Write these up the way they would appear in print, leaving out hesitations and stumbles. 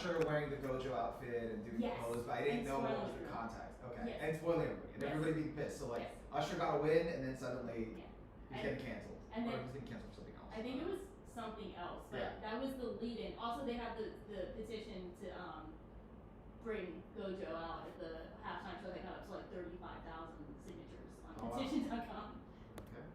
Usher wearing the Gojo outfit and doing the pose, but I didn't know what was the context. Okay, and spoiling everybody, and everybody being pissed. So like Usher got a win, and then suddenly he's getting canceled, or he's getting canceled for something else. I think it was something else, but that was the lead-in. Also, they had the petition to bring Gojo out at the halftime show. They got up to like 35,000 signatures on petition.com. Okay,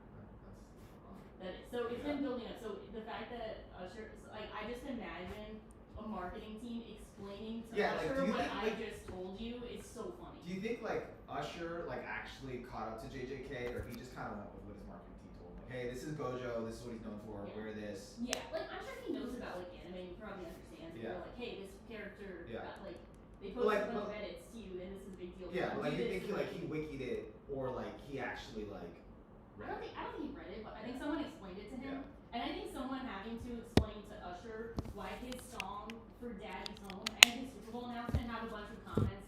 That is, so it's been building up. So the fact that Usher, like, I just imagine a marketing team explaining to Usher what I just told you is so funny. Do you think like Usher like actually caught up to JJK, or he just kind of went with what his marketing team told him? Like, hey, this is Gojo. This is what he's known for. Wear this. Yeah, like I'm sure he knows about like anime. He probably understands. They're like, hey, this character got like. They posted a bunch of edits to you, and this is a big deal. Yeah, but like you think he wikied it, or like he actually like read it? I don't think he read it, but I think someone explained it to him. And I think someone having to explain to Usher why his song for Daddy's Home and his Super Bowl announcement have a bunch of comments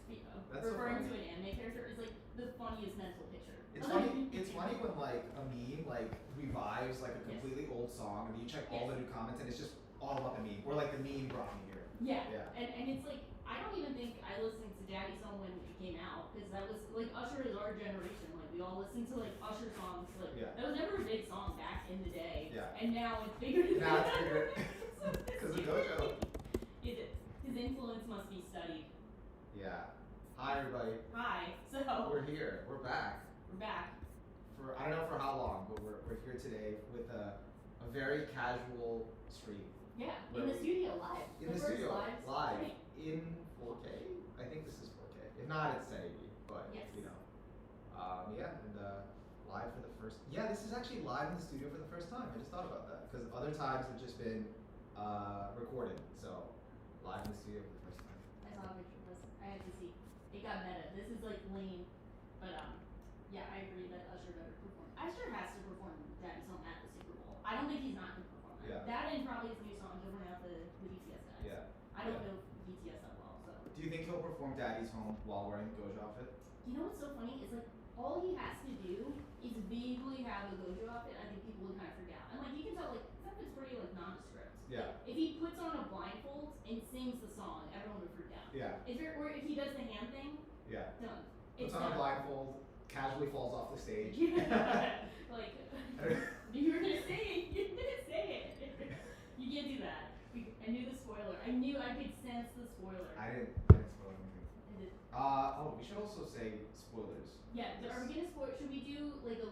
referring to an anime character is like the funniest mental picture. It's funny. It's funny when like a meme like revives like a completely old song, and you check all the new comments, and it's just all about the meme, or like the meme brought me here. Yeah. And it's like I don't even think I listened to Daddy's Home when it came out, because that was like Usher is our generation. Like we all listened to like Usher songs. Like that was never a big song back in the day. And now it's bigger than now it's bigger because of Gojo. Is it? His influence must be studied. Yeah. Hi everybody. Hi. So we're here. We're back. We're back. For I don't know for how long, but we're here today with a very casual stream. Yeah, in the studio live. In the studio live in 4K. I think this is 4K. If not, it's 1080. But you know, and live for the first. Yeah, this is actually live in the studio for the first time. I just thought about that because other times it's just been recorded. So live in the studio for the first time. I saw a picture of this. I had to see. It got meta. This is like lame, but yeah, I agree that Usher better perform. Usher has to perform Daddy's Home at the Super Bowl. I don't think he's not going to perform that. That and probably his new song over now the BTS guys. Yeah. I don't know BTS that well, so. Do you think he'll perform Daddy's Home while wearing the Gojo outfit? You know what's so funny is like all he has to do is vaguely have a Gojo outfit. I think people would kind of freak out. And like you can tell like this outfit's pretty like nondescript. Yeah. Like, if he puts on a blindfold and sings the song, everyone would freak out. Yeah. Or if he does the hand thing. Yeah. Done. Puts on a blindfold, casually falls off the stage. Like you were gonna say it. You didn't say it. You can't do that. I knew the spoiler. I knew I could sense the spoiler. I didn't spoil anything. We should also say spoilers. Yeah, are we gonna spoil? Should we do like a?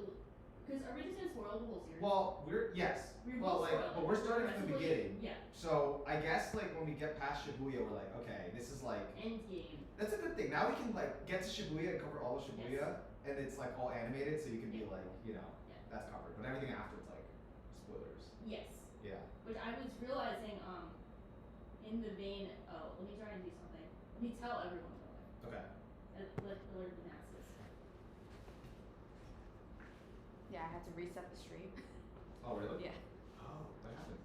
Because are we just gonna spoil the whole series? Well, but we're starting from the beginning. Yeah. So I guess like when we get past Shibuya, we're like, okay, this is like Endgame. That's a good thing. Now we can like get to Shibuya and cover all of Shibuya, and it's like all animated, so you can be like, you know, that's covered. But everything after it's like spoilers. Yes. Yeah. Which I was realizing, in the vein. Oh, let me try and do something. Let me tell everyone something. Okay. Let alert the masses. Yeah, I had to reset the stream. Oh really? Yeah. Oh, what happened?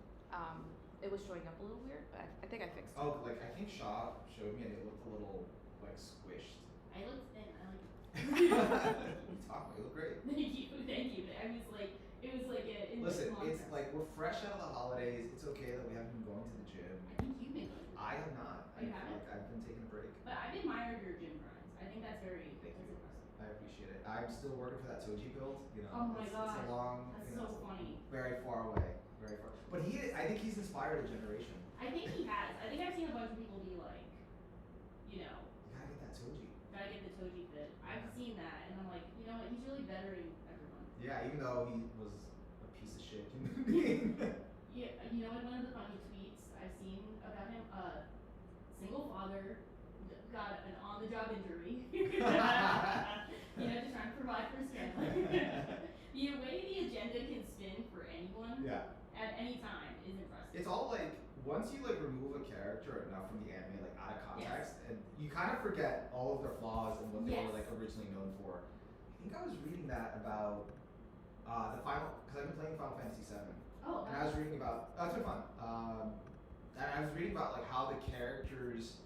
It was showing up a little weird, but I think I fixed it. Oh, like I think Shaw showed me and it looked a little like squished. I looked thin. I like. You talk, you look great. Thank you. I was like, it was like a. Listen, it's like we're fresh out of the holidays. It's okay that we haven't been going to the gym. I think you've been going. I have not. You haven't? Like, I've been taking a break. But I've admired your gym grinds. I think that's very. Thank you. Impressive. I appreciate it. I'm still working for that Toji build. You know. Oh my god. It's a long. That's so funny. Very far away. Very far. But I think he's inspired a generation. I think he has. I think I've seen a bunch of people be like, you know. You gotta get that Toji. Gotta get the Toji fit. I've seen that, and I'm like, you know what? He's really bettering everyone. Yeah, even though he was a piece of shit human being. Yeah, you know what? One of the funny tweets I've seen about him, single father, got an on-the-job injury. You know, just trying to provide for his family. The way the agenda can spin for anyone at any time is impressive. It's all like once you like remove a character enough from the anime, like out of context, and you kind of forget all of their flaws and what they were like originally known for. I think I was reading that about the final, because I've been playing Final Fantasy VII. Oh. And I was reading about it's been fun. And I was reading about like how the characters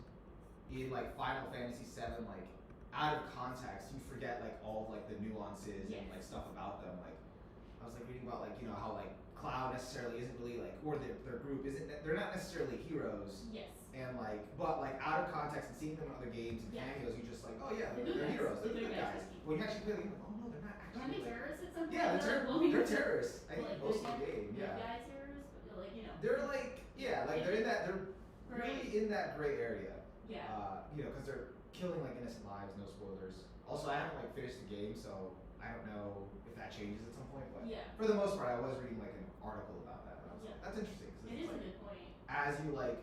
in like Final Fantasy VII, like out of context, you forget like all of like the nuances and like stuff about them. Like I was like reading about like, you know, how like Cloud necessarily isn't really like, or their group isn't, they're not necessarily heroes. Yes. And like, but like out of context and seeing them in other games and cameos, you're just like, oh yeah, they're heroes, they're good guys. When you actually play the game, oh no, they're not actually. Aren't they terrorists at some point? Yeah, they're terrorists. I think like, most of the game, yeah. Good guys terrorists, but like They're like, yeah, like they're really in that gray area. Yeah. Because they're killing like innocent lives, no spoilers. Also, I haven't like finished the game, so I don't know if that changes at some point. But for the most part, I was reading like an article about that. And I was like, that's interesting. It is a good point. As you like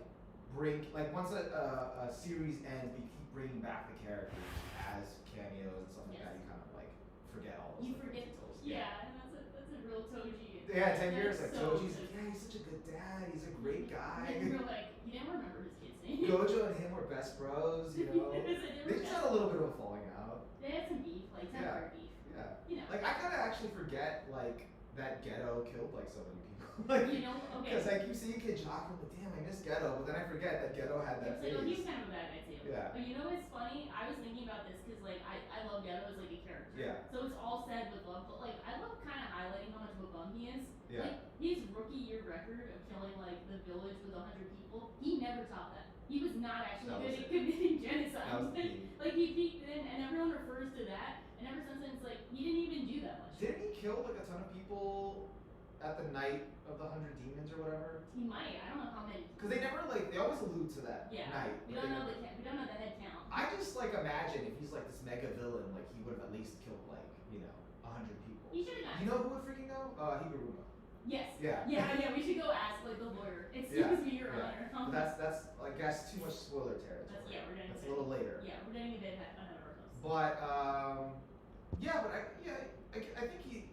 bring, like once a series ends, you keep bringing back the characters as cameos and stuff like that. You kind of like forget all those. You forget. Yeah, and that's a real Toji. Yeah, 10 years like so Toji's like, yeah, he's such a good dad. He's a great guy. And you're like, you never remember his kid's name. Gojo and him were best bros, They just had a little bit of a falling out. They had some beef, like temporary beef. Yeah. Like I kind of actually forget like that Ghetto killed like so many people. Like, okay. Because I keep seeing Kid Jock, I'm like, damn, I miss Ghetto, but then I forget that Ghetto had that phase. He was kind of a bad guy too. Yeah. But what's funny? I was thinking about this because like I love Ghetto as like a character. Yeah. So it's all said with love, but like I love kind of highlighting how much of a bum he is. Yeah. Like his rookie year record of killing like the village with 100 people, he never topped that. He was not actually good at committing genocide. That was the peak. Like he peaked then, and everyone refers to that. And ever since then, it's like he didn't even do that much. Didn't he kill like a ton of people at the night of the 100 demons or whatever? He might. I don't know how many. Because they never like they always allude to that night. We don't know the head count. I just like imagine if he's like this mega villain, like he would have at least killed like 100 people. He should have. You know who would freaking know? Higuruma. Yes. Yeah. Yeah. We should go ask like the lawyer. Excuse me, Your Honor. But that's I guess too much spoiler territory. We're getting a little later. Yeah, we're getting a bit ahead of ourselves. But I think you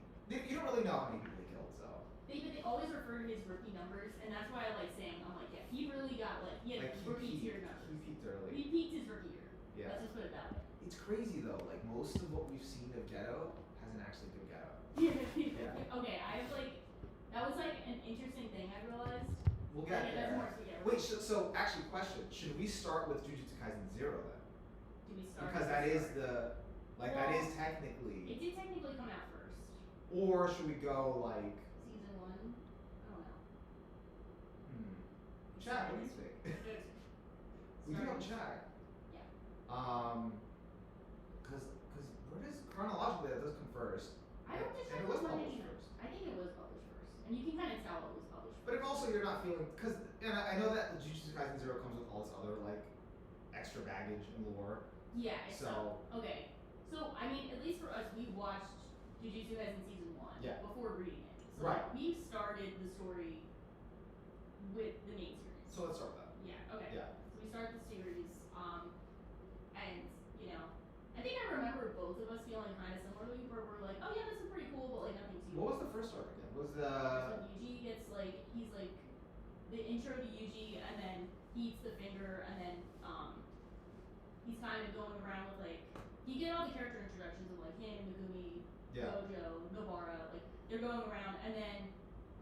don't really know how many people he killed, so. They always refer to his rookie numbers, and that's why I like saying he really got he had rookie tier numbers. He peaked early. He peaked his rookie year. Yeah. Let's just put it that way. It's crazy though. Like most of what we've seen of Ghetto hasn't actually been Ghetto. Yeah. Okay, I have that was an interesting thing I realized. We'll get there. Wait, so actually, question: should we start with Jujutsu Kaisen Zero then? Do we start? Because that is that is technically. It did technically come out first. Or should we go like? Season 1. I don't know. Chad, what do you think? We do have a chat. Yeah. Because where does chronologically that does come first? I don't think it was published first. I think it was published first, and you can kind of tell it was published first. But if also you're not feeling, and I know that Jujutsu Kaisen Zero comes with all this other like extra baggage and lore. Yeah. Okay. So I mean, at least for us, we watched Jujutsu Kaisen season 1 before reading it. So we started the story with the main series. So let's start with that. Yeah. Okay. Yeah. So we started the series, and I think I remember both of us feeling kind of similarly, where we're like, oh yeah, this is pretty cool, but like nothing too. What was the first arc again? Was the Yuji gets he's the intro to Yuji, and then he eats the finger, and then he's kind of going around with you get all the character introductions of him, Megumi, Gojo, Nobara, they're going around, and then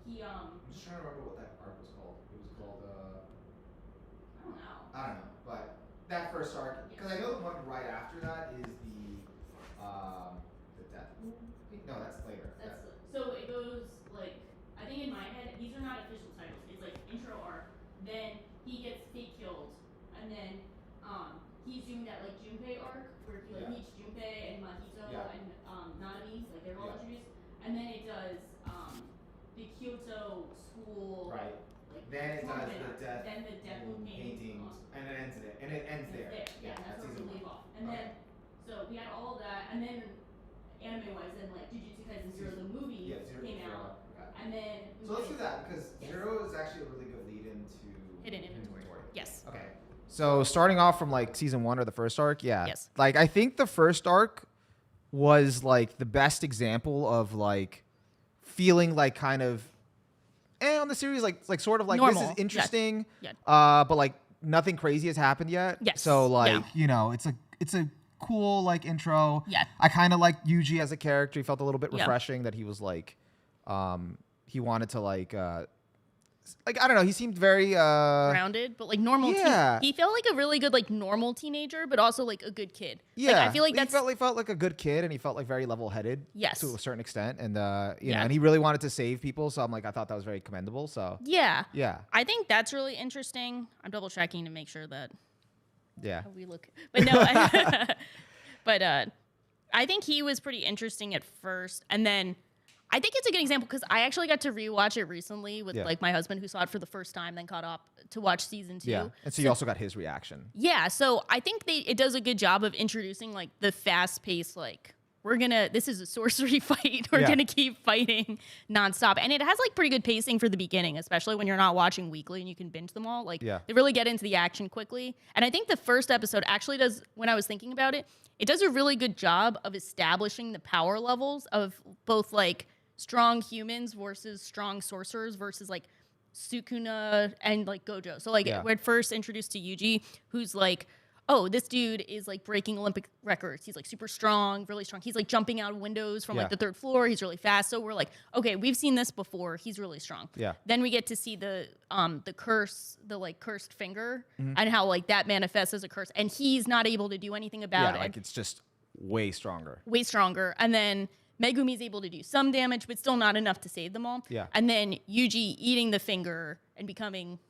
he I'm just trying to remember what that arc was called. It was called I don't know, but that first arc, because I know the one right after that is the death. No, that's later. So it goes I think in my head these are not official titles. It's intro arc, then he gets fake killed, and then he's doing that Junpei arc where he meets Junpei and Mahito and Nanami, they're all introduced, and then it does the Kyoto school. Right. Then it does the death. Then the death paintings. And it ends there. And it ends there. Yeah, that's where we leave off. And then, so we had all of that, and then anime-wise, then Jujutsu Kaisen Zero, the movie came out, and then. So let's do that because Zero is actually a really good lead into hidden inventory. Yes. Okay. So starting off from season 1 or the first arc, Yes. I think the first arc was the best example of feeling kind of on the series sort of normal. This is interesting, Yeah. but nothing crazy has happened yet. Yes. So it's a cool intro. Yeah. I kind of like Yuji as a character. He felt a little bit refreshing that he was he wanted to like I don't know. He seemed very grounded, but like normal. Yeah. He felt like a really good like normal teenager, but also like a good kid. Yeah, like, I feel like he felt like a good kid, and he felt like very level-headed. Yes. To a certain extent, and you know, and he really wanted to save people. So I'm like, I thought that was very commendable. So yeah, I think that's really interesting. I'm double checking to make sure that we look, but no, but I think he was pretty interesting at first, and then. I think it's a good example because I actually got to rewatch it recently with like my husband who saw it for the first time, then caught up to watch season 2. Yeah, and so you also got his reaction. Yeah, so I think it does a good job of introducing like the fast pace, like this is a sorcery fight. We're gonna keep fighting nonstop, and it has like pretty good pacing for the beginning, especially when you're not watching weekly and you can binge them all. Like they really get into the action quickly, and I think the first episode actually does. When I was thinking about it, it does a really good job of establishing the power levels of both like strong humans versus strong sorcerers versus like Sukuna and like Gojo. So like we're first introduced to Yuji, who's like, oh, this dude is like breaking Olympic records. He's like super strong, really strong. He's like jumping out of windows from like the 3rd floor. He's really fast. So we're like, okay, we've seen this before. He's really strong. Yeah. Then we get to see the curse, the like cursed finger, and how like that manifests as a curse, and he's not able to do anything about it. Like it's just way stronger. Way stronger, and then Megumi's able to do some damage, but still not enough to save them all. Yeah. And then Yuji eating the finger and becoming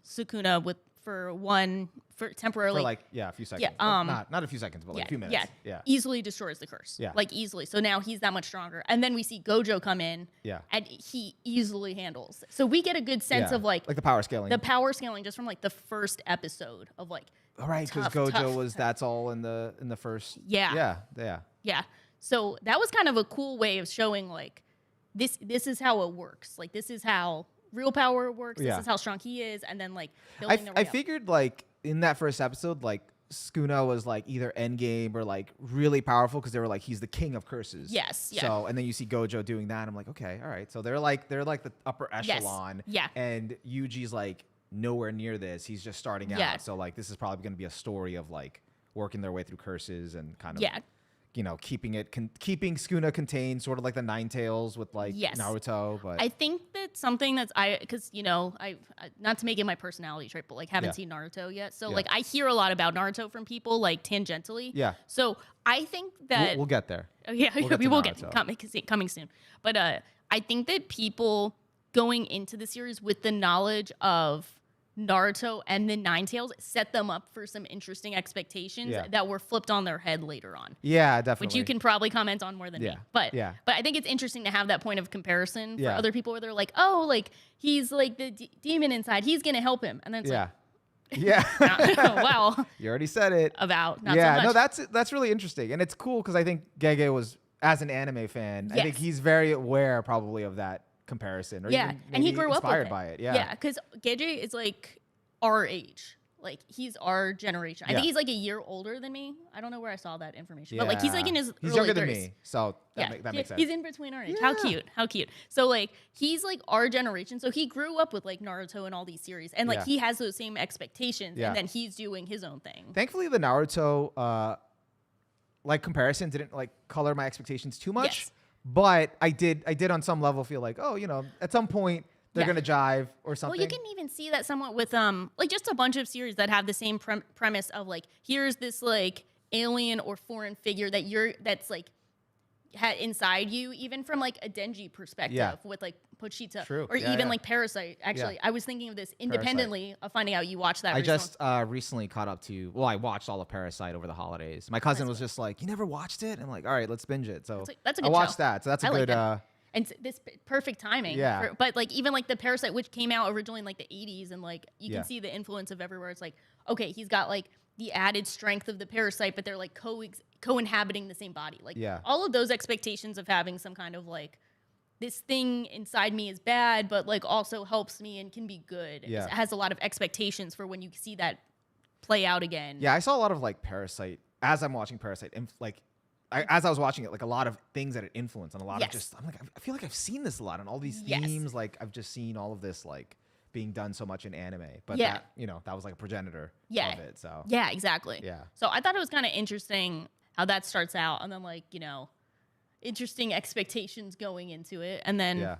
Sukuna for temporarily. For like, a few seconds. Yeah. Not a few seconds, but like a few minutes. Yeah. Easily destroys the curse. Yeah. Like easily. So now he's that much stronger. And then we see Gojo come in. Yeah. And he easily handles. So we get a good sense of like the power scaling. The power scaling just from like the first episode of like. All right, because Gojo that's all in the first. Yeah. Yeah. So that was kind of a cool way of showing like this is how it works. Like this is how real power works. This is how strong he is, and then like building I figured like in that first episode, like Sukuna was like either endgame or like really powerful because they were like he's the king of curses. Yes. Yeah. So and then you see Gojo doing that. And I'm like, okay, all right. So they're like the upper echelon. Yes. Yeah. And Yuji's like nowhere near this. He's just starting out. So like this is probably going to be a story of like working their way through curses and kind of you know, keeping Sukuna contained, sort of like the Nine Tails with like Naruto. But I think that's something that's because you know I not to make it my personality trait, but like haven't seen Naruto yet. So like I hear a lot about Naruto from people like tangentially. Yeah. So I think that we'll get there. We will get coming soon. But I think that people going into the series with the knowledge of Naruto and the Nine Tails set them up for some interesting expectations that were flipped on their head later on. Yeah, definitely. Which you can probably comment on more than me. But I think it's interesting to have that point of comparison for other people where they're like, oh, like he's like the demon inside. He's going to help him. And then it's like, wow. You already said it. About not so much. No, that's really interesting. And it's cool because I think Gege was, as an anime fan, I think he's very aware probably of that comparison, or even and he grew up inspired by it. Yeah, because Gege is like our age, like he's our generation. I think he's like a year older than me. I don't know where I saw that information, but like he's like in his early younger 30s. than me, so that makes sense. He's in between our age. How cute. So like he's like our generation, so he grew up with like Naruto and all these series, and like he has those same expectations, and then he's doing his own thing. Thankfully, the Naruto like comparison didn't like color my expectations too much. But I did on some level feel like, oh, you know, at some point they're gonna jive or something. Well, you can even see that somewhat with like just a bunch of series that have the same premise of like here's this like alien or foreign figure that's like inside you, even from like a Denji perspective with like Pochita or even like Parasite. Actually, I was thinking of this independently of finding out you watched that. I just recently caught up to. Well, I watched all of Parasite over the holidays. My cousin was just like, "You never watched it?" I'm like, "All right, let's binge it." So that's a good I watched that. So that's a good. And this perfect timing. Yeah. But like even like the Parasite, which came out originally in like the 80s, and like you can see the influence of everywhere. It's like, okay, he's got like the added strength of the parasite, but they're like co-inhabiting the same body. Like all of those expectations of having some kind of like this thing inside me is bad, but like also helps me and can be good. It has a lot of expectations for when you see that play out again. Yeah, I saw a lot of like Parasite as I'm watching Parasite, and like as I was watching it, like a lot of things that it influenced, and a lot of just I'm like I feel like I've seen this a lot, and all these themes. Like I've just seen all of this like being done so much in anime, but that, you know, that was like a progenitor of it. So yeah, exactly. Yeah. So I thought it was kind of interesting how that starts out, and then like, you know, interesting expectations going into it, and then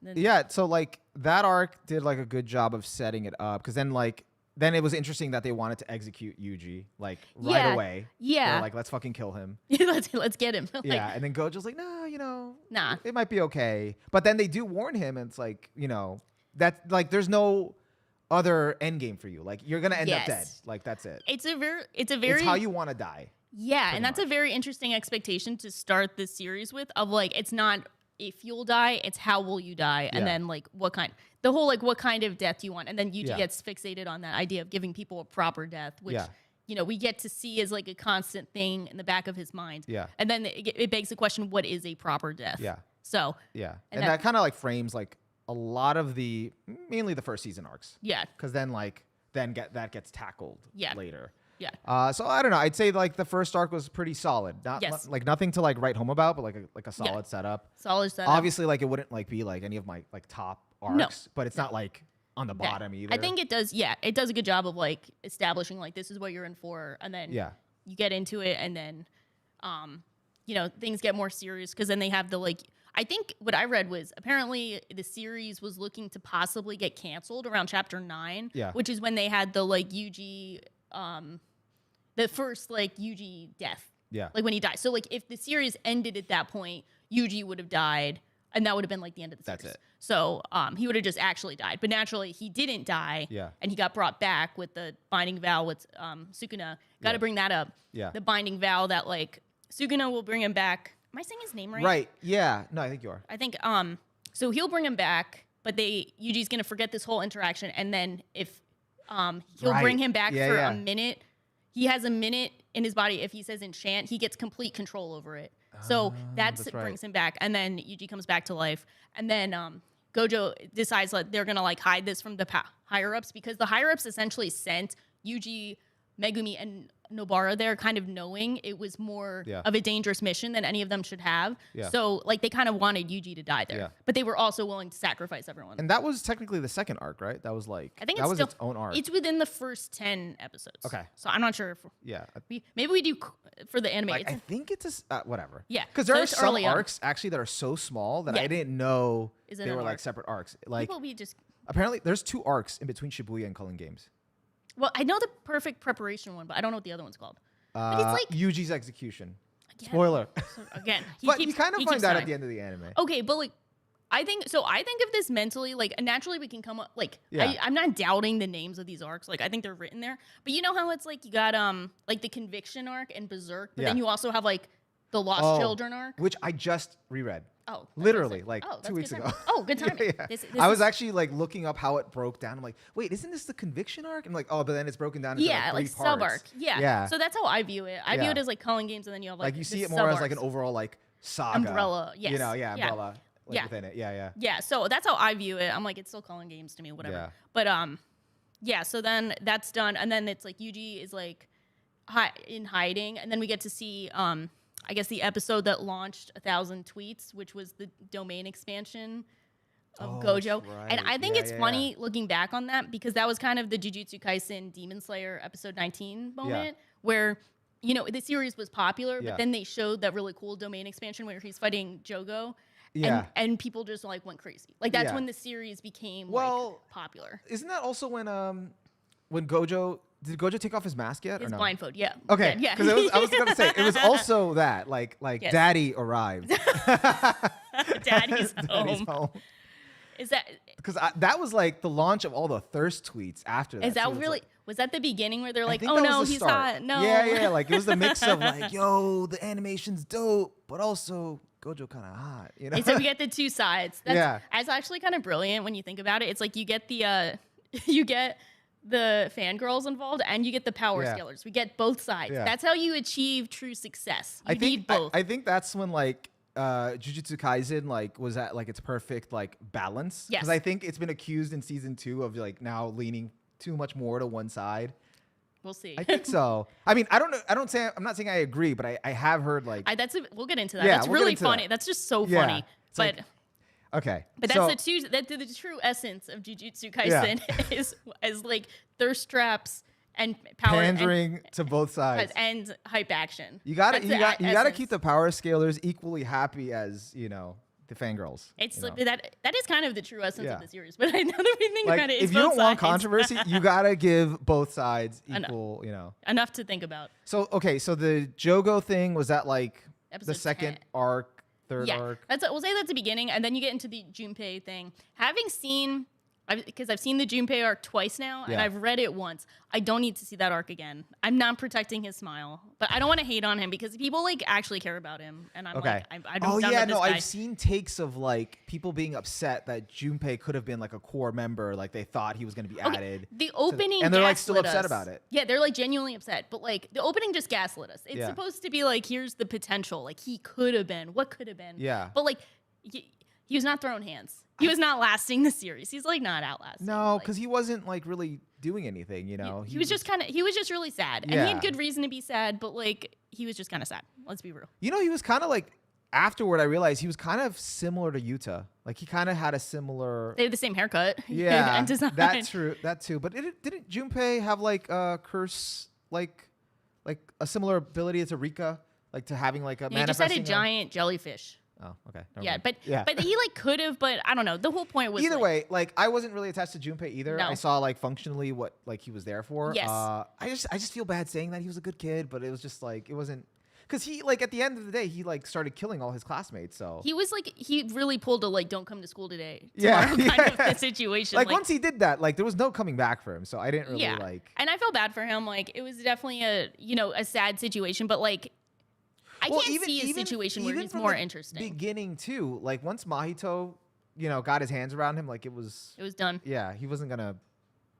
Yeah, so like that arc did like a good job of setting it up because then it was interesting that they wanted to execute Yuji like right away. Yeah. They're like, let's fucking kill him. let's get him. Like, Yeah, and then Gojo's like, no, Nah. it might be okay. But then they do warn him, and it's like, that like there's no other end game for you. Like you're gonna end up dead. Like that's it. It's very It's how you want to die. Yeah, and that's a very interesting expectation to start this series with. Of like, it's not if you'll die, it's how will you die, and then like what kind. The whole like what kind of death you want, and then Yuji gets fixated on that idea of giving people a proper death, which we get to see as like a constant thing in the back of his mind. Yeah, and then it begs the question, what is a proper death? Yeah. So and that kind of like frames like a lot of mainly the first season arcs. Yeah, because then that gets tackled later. Yeah. So I don't know. I'd say like the first arc was pretty solid. Not like nothing to like write home about, but like a solid setup. Solid setup. Obviously, like it wouldn't like be like any of my like top arcs, but it's not like on the bottom either. I think it does. Yeah, it does a good job of like establishing like this is what you're in for, and then you get into it, and then things get more serious because then they have the like. I think what I read was apparently the series was looking to possibly get canceled around chapter 9, which is when they had the like Yuji, the first like Yuji death, like when he died. So like if the series ended at that point, Yuji would have died, and that would have been like the end of the series. That's it. So he would have just actually died, but naturally he didn't die, and he got brought back with the binding vow with Sukuna. Got to bring that up. Yeah, the binding vow that like Sukuna will bring him back. Am I saying his name right? Right. Yeah. No, I think you are. I think so he'll bring him back, but Yuji's gonna forget this whole interaction, and then if he'll bring him back for a minute. He has a minute in his body. If he says enchant, he gets complete control over it. So that's brings him back, and then Yuji comes back to life, and then Gojo decides that they're gonna like hide this from the higher ups because the higher ups essentially sent Yuji, Megumi, and Nobara there kind of knowing it was more of a dangerous mission than any of them should have. So like they kind of wanted Yuji to die there, but they were also willing to sacrifice everyone. And that was technically the second arc, right? That was like I think that was its own arc. It's within the first 10 episodes. Okay. So I'm not sure if maybe we do for the anime. Like, I think it's whatever. Yeah. Because there are some arcs actually that are so small that I didn't know they were like separate arcs. Like apparently there's 2 arcs in between Shibuya and Culling games. Well, I know the perfect preparation one, but I don't know what the other one's called. But it's like Yuji's execution. Again. Spoiler. So again, you kind of find that at the end of the anime. Okay, but like, I think of this mentally, like naturally we can come up, like, I'm not doubting the names of these arcs. Like, I think they're written there. But you know how it's like you got like the Conviction arc and Berserk, but then you also have like the Lost Children arc, which I just reread. Oh, literally, like 2 weeks ago. Oh, good timing. This I was actually like looking up how it broke down. I'm like, wait, isn't this the Conviction arc? I'm like, oh, but then it's broken down into like 3 parts. sub-arc. Yeah. So that's how I view it. I view it as like Culling games, and then you have like you see it more as like an overall like saga. Umbrella, yes. Umbrella within it. Yeah, so that's how I view it. I'm like, it's still Culling games to me, whatever. But so then that's done, and then it's like Yuji is like in hiding, and then we get to see I guess the episode that launched 1,000 tweets, which was the domain expansion of Gojo. Right. And I think it's funny looking back on that because that was kind of the Jujutsu Kaisen Demon Slayer episode 19 moment where, the series was popular, but then they showed that really cool domain expansion where he's fighting Jogo. And people just like went crazy. Like that's when the series became like popular. Isn't that also when Gojo... Did Gojo take off his mask yet? His or no? blindfold, yeah. Okay, because I was gonna say it was also that like Daddy arrived. Daddy's home. Is that because that was like the launch of all the thirst tweets after that? Is that really? Was that the beginning where they're like, oh no, he's hot? No. Yeah. Like it was the mix of like, yo, the animation's dope, but also Gojo kind of hot. And so we get the 2 sides. That's actually kind of brilliant when you think about it. It's like you get the fangirls involved and you get the power scalers. We get both sides. That's how you achieve true success. You need both. I think that's when like Jujutsu Kaisen like was at like its perfect like balance. Because I think it's been accused in season 2 of like now leaning too much more to one side. We'll see. I think so. I mean, I don't know. I'm not saying I agree, but I have heard like we'll get into that. That's really funny. That's just so funny. But like, okay. But that's the true essence of Jujutsu Kaisen is like thirst traps and power pandering to both sides and hype action. You gotta keep the power scalers equally happy as the fangirls. It's you know? that is kind of the true essence Yeah. of the series. But I know that we think Like, about it. if you don't want controversy, you gotta give both sides equal. You know, enough to think about. So so the Jogo thing, was that like Episode the second 10. arc, third arc? We'll say that's the beginning, and then you get into the Junpei thing. Having seen, because I've seen the Junpei arc twice now, and I've read it once. I don't need to see that arc again. I'm not protecting his smile, but I don't want to hate on him because people like actually care about him, and I'm like, I don't. I've seen takes of like people being upset that Junpei could have been like a core member, like they thought he was going to be added. The opening, and they're like still gaslit upset us. about it. Yeah, they're like genuinely upset, but like the opening just gaslit us. It's supposed to be like, here's the potential, like he could have been, what could have been. Yeah, but like he was not throwing hands. He was not lasting the series. He's like not outlasting. No, because he wasn't like really doing anything, you know. He was just really sad. And he had good reason to be sad, but like he was just kind of sad. Let's be real. You know, he was kind of like, afterward I realized he was kind of similar to Yuta. Like he kind of had a similar. They had the same haircut. Yeah, and design. That's true. That too. But didn't Junpei have like a curse, like a similar ability to Rika, like to having like a he just manifesting? had a giant jellyfish. Oh, okay. But he like could have, but I don't know. The whole point was either way, like I wasn't really attached to Junpei either. No. I saw like functionally what like he was there for. Yes. I just feel bad saying that he was a good kid, but it was just like it wasn't, because he like at the end of the day he like started killing all his classmates. So he was like he really pulled a like don't come to school today tomorrow kind of the situation. Like once he did that, like there was no coming back for him. So I didn't really like. And I felt bad for him. Like it was definitely a sad situation, but like. I can't see a situation where he's more interesting. Beginning too, like once Mahito, got his hands around him, like it was done. Yeah, he wasn't gonna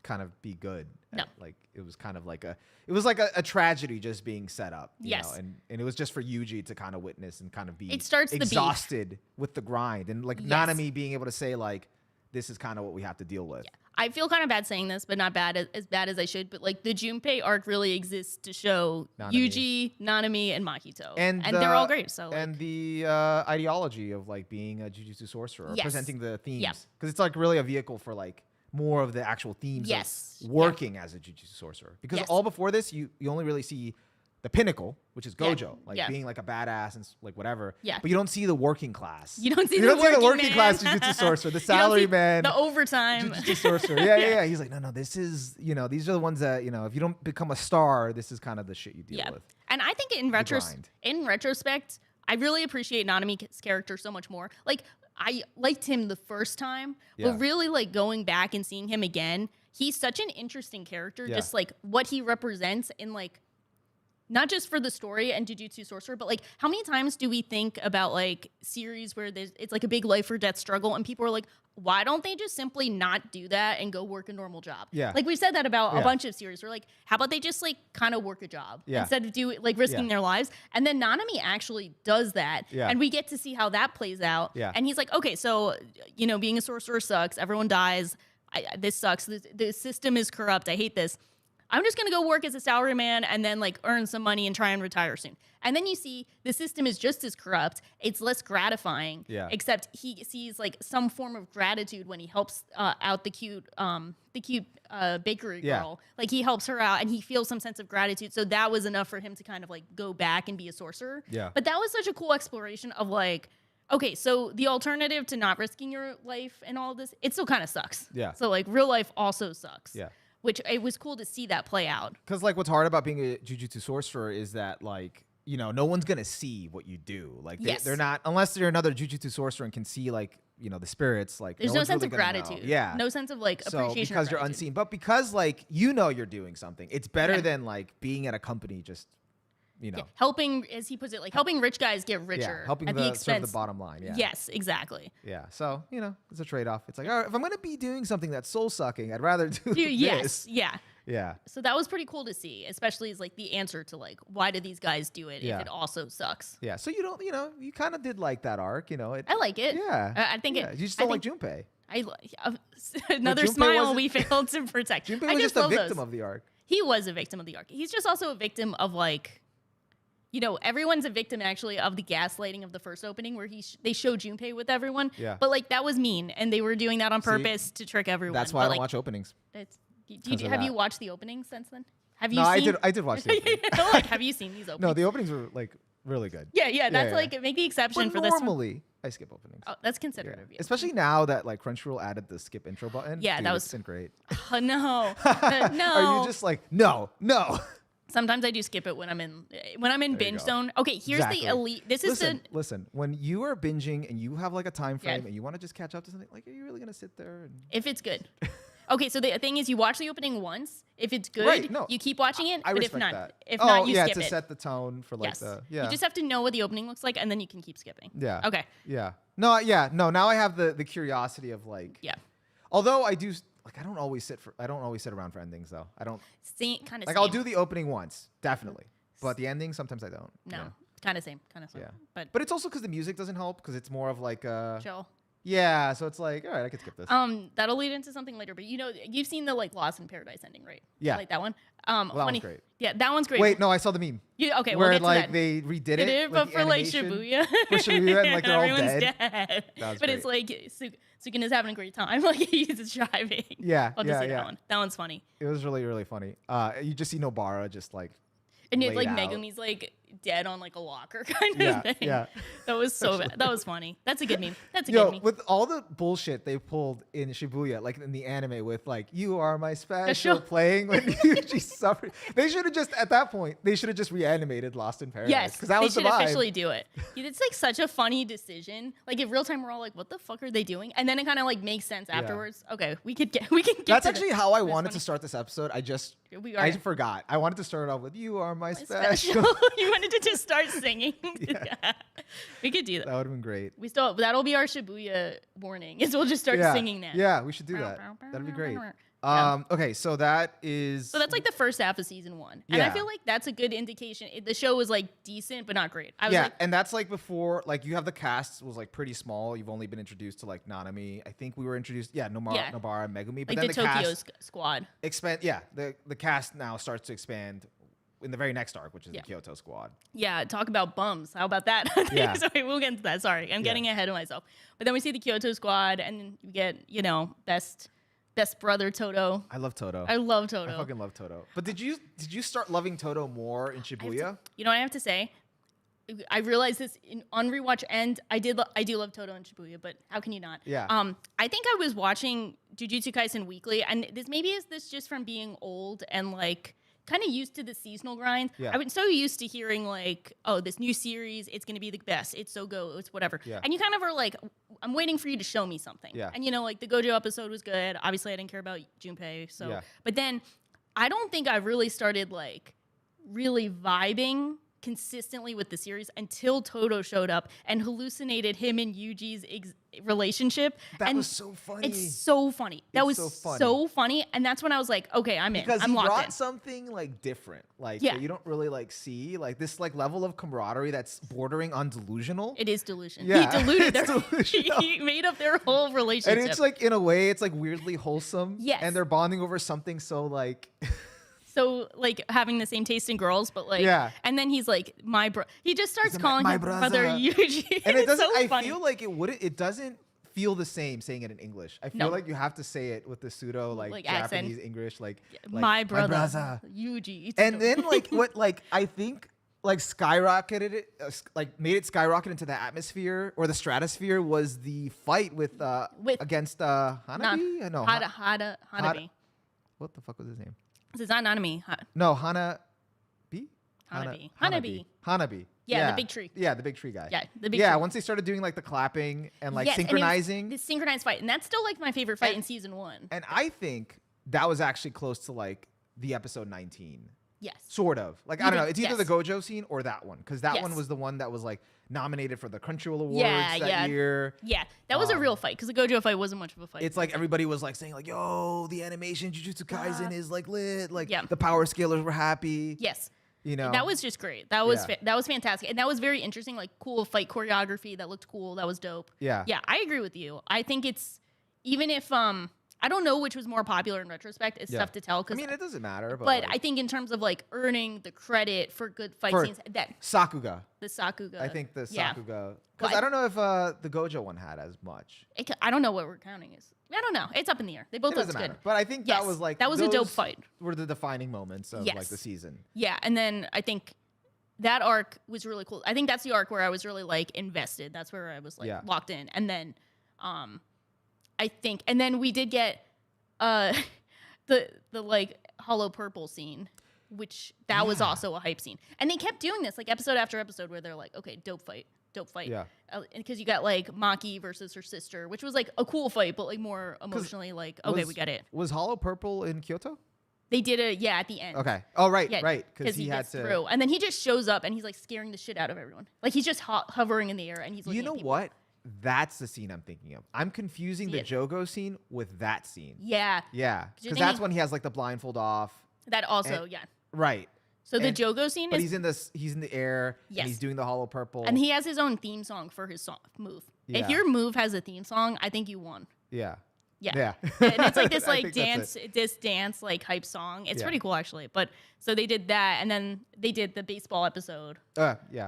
kind of be good. No, like it was kind of like a tragedy just being set up. You know? And it was just for Yuji to kind of witness and kind of be exhausted with the grind, and like Nanami being able to say like, this is kind of what we have to deal with. Yeah. I feel kind of bad saying this, but not as bad as I should. But like the Junpei arc really exists to show Yuji, Nanami, and Mahito, and they're all great. So and the ideology of like being a Jujutsu sorcerer, presenting the themes, because it's like really a vehicle for like more of the actual themes of working as a Jujutsu sorcerer. Because all before this, you only really see the pinnacle, which is Gojo, being like a badass and like whatever. Yeah. But you don't see the working class. You don't see the working class Jujutsu sorcerer, the salary man, the overtime Jujutsu sorcerer. Yeah. He's like, no, this is these are the ones that if you don't become a star, this is kind of the shit you deal with. And I think in retrospect, I really appreciate Nanami's character so much more. Like I liked him the first time, but really like going back and seeing him again, he's such an interesting character. Just like what he represents in like. Not just for the story and Jujutsu Sorcerer, but like how many times do we think about like series where it's like a big life or death struggle and people are like, why don't they just simply not do that and go work a normal job? Yeah. Like we've said that about a bunch of series. We're like, how about they just like kind of work a job instead of risking their lives? And then Nanami actually does that. Yeah. And we get to see how that plays out. Yeah. And he's like, okay, so, being a sorcerer sucks. Everyone dies. This sucks. The system is corrupt. I hate this. I'm just going to go work as a salaryman and then like earn some money and try and retire soon. And then you see the system is just as corrupt. It's less gratifying, except he sees like some form of gratitude when he helps out the cute bakery girl. Like he helps her out and he feels some sense of gratitude. So that was enough for him to kind of like go back and be a sorcerer. Yeah. But that was such a cool exploration of like, okay, so the alternative to not risking your life and all of this, it still kind of sucks. Yeah. So like real life also sucks. Yeah. Which it was cool to see that play out. Because like what's hard about being a Jujutsu sorcerer is that like, no one's going to see what you do. Like they're not, unless you're another Jujutsu sorcerer and can see like, the spirits, like there's no sense of gratitude. Yeah. No sense of like appreciation. Because you're unseen. But because like, you're doing something, it's better than like being at a company just, helping, as he puts it, like helping rich guys get richer. Helping at the expense of the bottom line. Yeah. Yes, exactly. Yeah. So, it's a trade-off. It's like, all right, if I'm going to be doing something that's soul-sucking, I'd rather do yes. this. Yeah. Yeah. So that was pretty cool to see, especially as like the answer to like, why do these guys do it if it also sucks? Yeah. So you don't, you kind of did like that arc, I like it. Yeah. I think it. You just don't like Junpei. Another smile we failed to protect. Junpei was just a victim of the arc. He was a victim of the arc. He's just also a victim of like, everyone's a victim actually of the gaslighting of the first opening where they show Junpei with everyone. Yeah. But like that was mean, and they were doing that on purpose to trick everyone. That's why I don't watch openings. Have you watched the openings since then? Have you? No, I did watch the openings. Like, have you seen these openings? No, the openings were like really good. Yeah. That's like make the exception But for this one. normally, I skip openings. Oh, that's considerate of you. Especially now that like Crunchyroll added the skip intro button. Yeah, Dude, that was it's been great. Oh, no. No. Are you just like no? Sometimes I do skip it when I'm in binge go. zone. Okay, here's Exactly. the elite. This is Listen. When you are binging and you have like a time frame Yeah. and you want to just catch up to something, like, are you really gonna sit there? if it's good. Okay, so the thing is, you watch the opening once. If it's good, Right, no, you keep watching it. I but if respect not, that. if not, you skip to it. set the tone for like Yes. the You just have to know what the opening looks like, and then you can keep skipping. Yeah. Okay. Yeah. No. Now I have the curiosity of like. Yeah. Although I do like I don't always sit around for endings though. I don't Kind of like I'll do the opening once definitely, but the ending sometimes I don't. No, Yeah. kind of same. Yeah. But But it's also because the music doesn't help because it's more of like chill. Yeah, so it's like, all right, I could skip this. That'll lead into something later. But you've seen the like Lost in Paradise ending, right? Yeah. Like that one. Well, that funny. one's great. Yeah, that one's great. Wait, no, I saw the meme. Okay, where we'll get to like that. they redid Did it, but the for like animation. Shibuya. For Shibuya, and like they're all Everyone's dead. dead. That was But it's like Sukuna's having a great time. Like he's driving. Yeah, I'll just yeah, see yeah. that one. That one's funny. It was really, really funny. You just see Nobara just like And it's laid like out. Megumi's like dead on like a locker kind Yeah, of thing. yeah. That was so bad. That was funny. That's a good meme. That's a Yo, good meme. with all the bullshit they pulled in Shibuya, like in the anime with like, you are my special Sure. playing when Yuji suffered. They should have just, at that point, they should have just reanimated Lost in Paradise. Yes, Because that they was the should vibe. officially do it. It's like such a funny decision. Like in real time, we're all like, "What the fuck are they doing?" And then it kind of like makes sense afterwards. Okay, we can get. That's to actually this. how I That's wanted funny. to start this episode. We are I forgot. I wanted to start it off with, you are my special. special. You wanted to just start singing. Yeah. We could do that. That would have been great. That'll be our Shibuya warning. Is we'll just start singing that. Yeah, we should do that. That'd be great. Yeah. Okay, so that is. So that's like the first half of season 1, and I Yeah. feel like that's a good indication. The show was like decent, but not great. I was Yeah, like, and that's like before, like you have the cast was like pretty small. You've only been introduced to like Nanami. I think we were introduced, Nobara and Megumi. But like then the the Tokyo cast squad. expand. Yeah, the cast now starts to expand in the very next arc, which is Yeah. the Kyoto squad. Yeah, talk about bums. How about that? Yeah. Sorry, we'll get into that. Sorry, I'm getting ahead of myself. But then we see the Kyoto squad, and then we get best brother Todo. I love Todo. I love Todo. I fucking love Todo. But did you start loving Todo more in Shibuya? You know what I have to say? I realized this on rewatch, and I do love Todo and Shibuya, but how can you not? Yeah. I think I was watching Jujutsu Kaisen weekly, and is this just from being old and like kind of used to the seasonal grind? Yeah. I've been so used to hearing like, oh, this new series, it's gonna be the best, it's so go, it's whatever. Yeah. And you kind of are like, I'm waiting for you to show me something. Yeah. And like the Gojo episode was good. Obviously, I didn't care about Junpei, so. Yeah. But then I don't think I really started like really vibing consistently with the series until Todo showed up and hallucinated him and Yuji's relationship. That and was so funny. It's so funny. That was so funny. so funny. And that's when I was like, okay, I'm in. Because I'm he locked brought in. something like different, like Yeah. that you don't really like see, like this like level of camaraderie that's bordering on delusional. It is delusion. Yeah, He diluted it's their delusional. he made up their whole relationship. And it's like in a way, it's like weirdly wholesome. Yes. And they're bonding over something so like. so like having the same taste in girls, but like Yeah. And then he's like, he just starts He's calling my him brother. brother Yuji. And it It's doesn't. so I funny. feel like it doesn't feel the same saying it in English. I feel No. like you have to say it with the pseudo like accent. Japanese English, like my brother, braza. Yuji. And then like what like I think like skyrocketed it like made it skyrocket into the atmosphere or the stratosphere was the fight with against Hanabi. No, Hanabi. what the fuck was his name? This is not Nanami. No, Hanabi. Hanabi. Yeah, the big tree. Yeah, the big tree guy. Yeah, the big Yeah, tree. once they started doing like the clapping and like Yes, and it was synchronizing. this synchronized fight, and that's still like my favorite fight And- in season 1. And I think that was actually close to like the episode 19. Yes. Sort of. Like, I don't know. Either- It's either yes. the Gojo scene or that one. Because that one Yes. was the one that was like nominated for the Crunchyroll Awards Yeah, that yeah. year. Yeah, that was a real fight because the Gojo fight wasn't much of a fight. It's like everybody was like saying like, yo, the animation Jujutsu Kaisen is like lit. Like Yeah. the power scalers were happy. yes. You know. That was just great. That was Yeah. that was fantastic, and that was very interesting. Like cool fight choreography that looked cool. That was dope. Yeah. Yeah, I agree with you. I think it's even if I don't know which was more popular in retrospect. It's tough to tell I because mean, it doesn't matter. But, but like, I think in terms of like earning the credit for good fight For- scenes, that Sakuga. the Sakuga. I think the yeah. Sakuga. Because Well, I don't know if the Gojo one had as much. I don't know what we're counting is. I don't know. It's up in the air. They both It looked doesn't good. matter. But I think Yes, that was like that was a dope those fight. Were the defining moments of like Yes. the season. Yeah, and then I think that arc was really cool. I think that's the arc where I was really like invested. That's where I was like locked in. And then I think and then we did get the like hollow purple scene, which that was also a hype scene. And they kept doing this like episode after episode where they're like, okay, dope fight. Yeah. Because you got like Maki versus her sister, which was like a cool fight, but like more emotionally like, okay, we get it. Was hollow purple in Kyoto? They did it, at the end. Okay. Oh, right, yeah, right. Because he had gets to. Through. And then he just shows up and he's like scaring the shit out of everyone. Like he's just hovering in the air and he's looking You know at people. what? That's the scene I'm thinking of. I'm confusing the Jogo scene with that scene. Yeah. Yeah. Because that's when he has like the blindfold off. That also, Right. So the Jogo scene but he's in the air and he's doing the hollow purple. And he has his own theme song for his move. Yeah. If your move has a theme song, I think you won. Yeah. Yeah. And it's like this like dance like hype song. It's pretty cool actually. But so they did that and then they did the baseball episode.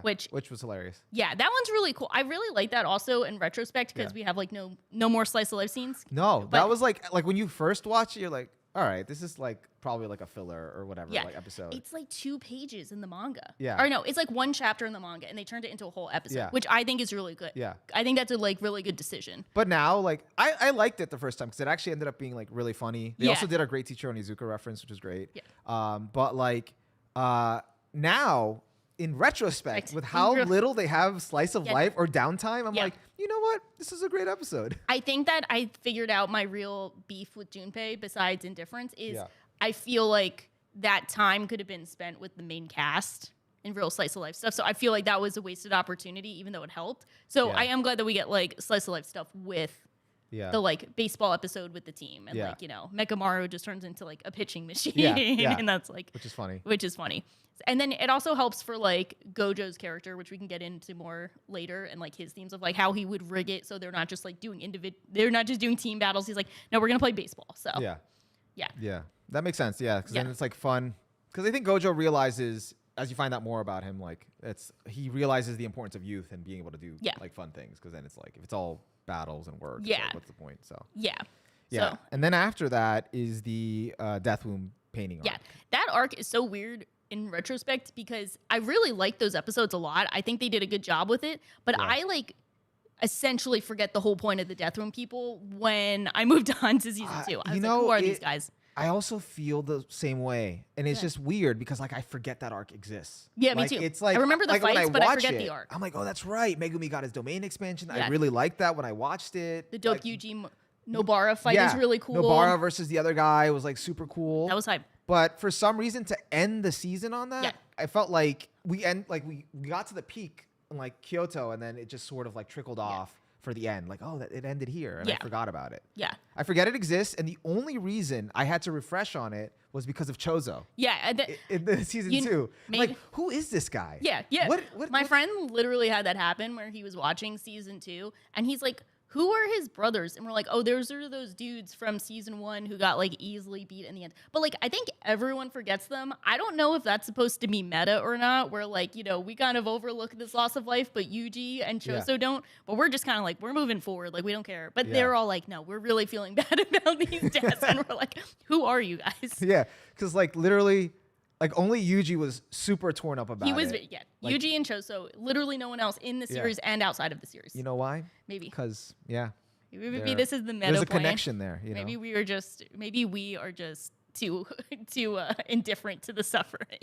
Which was hilarious. Yeah, that one's really cool. I really like that also in retrospect because we have like no more slice of life scenes. No, that was like when you first watch it, you're like, all right, this is like probably like a filler or whatever like episode. It's like 2 pages in the manga. Yeah. Or no, it's like 1 chapter in the manga and they turned it into a whole episode, which I think is really good. Yeah. I think that's a like really good decision. But now like I liked it the first time because it actually ended up being like really funny. They also did a great Teacher Onizuka reference, which was great. Yeah. But like now in retrospect, with how little they have slice of life or downtime, I'm like, you know what? This is a great episode. I think that I figured out my real beef with Junpei, besides indifference, is I feel like that time could have been spent with the main cast in real slice of life stuff. So I feel like that was a wasted opportunity, even though it helped. So I am glad that we get like slice of life stuff with the like baseball episode with the team. And like, Mekamaru just turns into like a pitching machine. And that's like... Which is funny. And then it also helps for like Gojo's character, which we can get into more later, and like his themes of like how he would rig it so they're not just like they're not just doing team battles. He's like, no, we're gonna play baseball. So yeah, that makes sense. Yeah, because then it's like fun. Because I think Gojo realizes as you find out more about him, like he realizes the importance of youth and being able to do like fun things. Because then it's like if it's all battles and work, like, what's the point? So yeah. So. And then after that is the Death Womb painting arc. Yeah, that arc is so weird in retrospect because I really like those episodes a lot. I think they did a good job with it, but I like essentially forget the whole point of the Death Room people when I moved on to season 2. I was like, who are these guys? I also feel the same way, and it's just weird because like I forget that arc exists. Yeah, like, me too. It's like I remember the fights, but I forget the arc. I'm like, oh, that's right. Megumi got his domain expansion. I really liked that when I watched it. The dope Yuji Nobara fight is really cool. Nobara versus the other guy was like super cool. That was hype. But for some reason, to end the season on that, I felt like we got to the peak in like Kyoto, and then it just sort of like trickled off for the end. Like, oh, it ended here, and I forgot about it. Yeah, I forget it exists, and the only reason I had to refresh on it was because of Choso. Yeah, in season 2, I'm like, who is this guy? Yeah. My friend literally had that happen where he was watching season 2, and he's like, who are his brothers? And we're like, oh, those are those dudes from season 1 who got like easily beat in the end. But like, I think everyone forgets them. I don't know if that's supposed to be meta or not, where like, we kind of overlook this loss of life, but Yuji and Choso don't. But we're just kind of like, we're moving forward. Like, we don't care. But they're all like, no, we're really feeling bad about these deaths. And we're like, who are you guys? Yeah, because like literally... Like, only Yuji was super torn up about it. He was, like, Yuji and Choso, literally no one else in the series and outside of the series. You know why? Maybe. Because, Maybe this is the meta There's a point. connection there, Maybe we are just too indifferent to the suffering.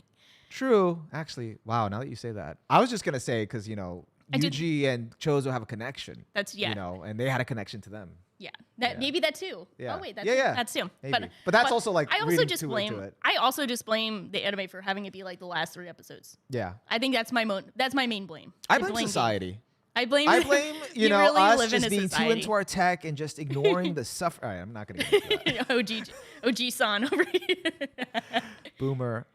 True. Actually, wow, now that you say that. I was just going to say, because, Yuji and Choso have a connection. That's, and they had a connection to them. Yeah, maybe that too. Yeah. Oh wait, that's too. Maybe. But that's also like I also just blame the anime for having it be like the last 3 episodes. Yeah, I think that's my main blame. I blame society. I blame you really us just being too into our tech and just ignoring the suffer. All right, I'm not gonna get into that. OG-san over here. Boomer.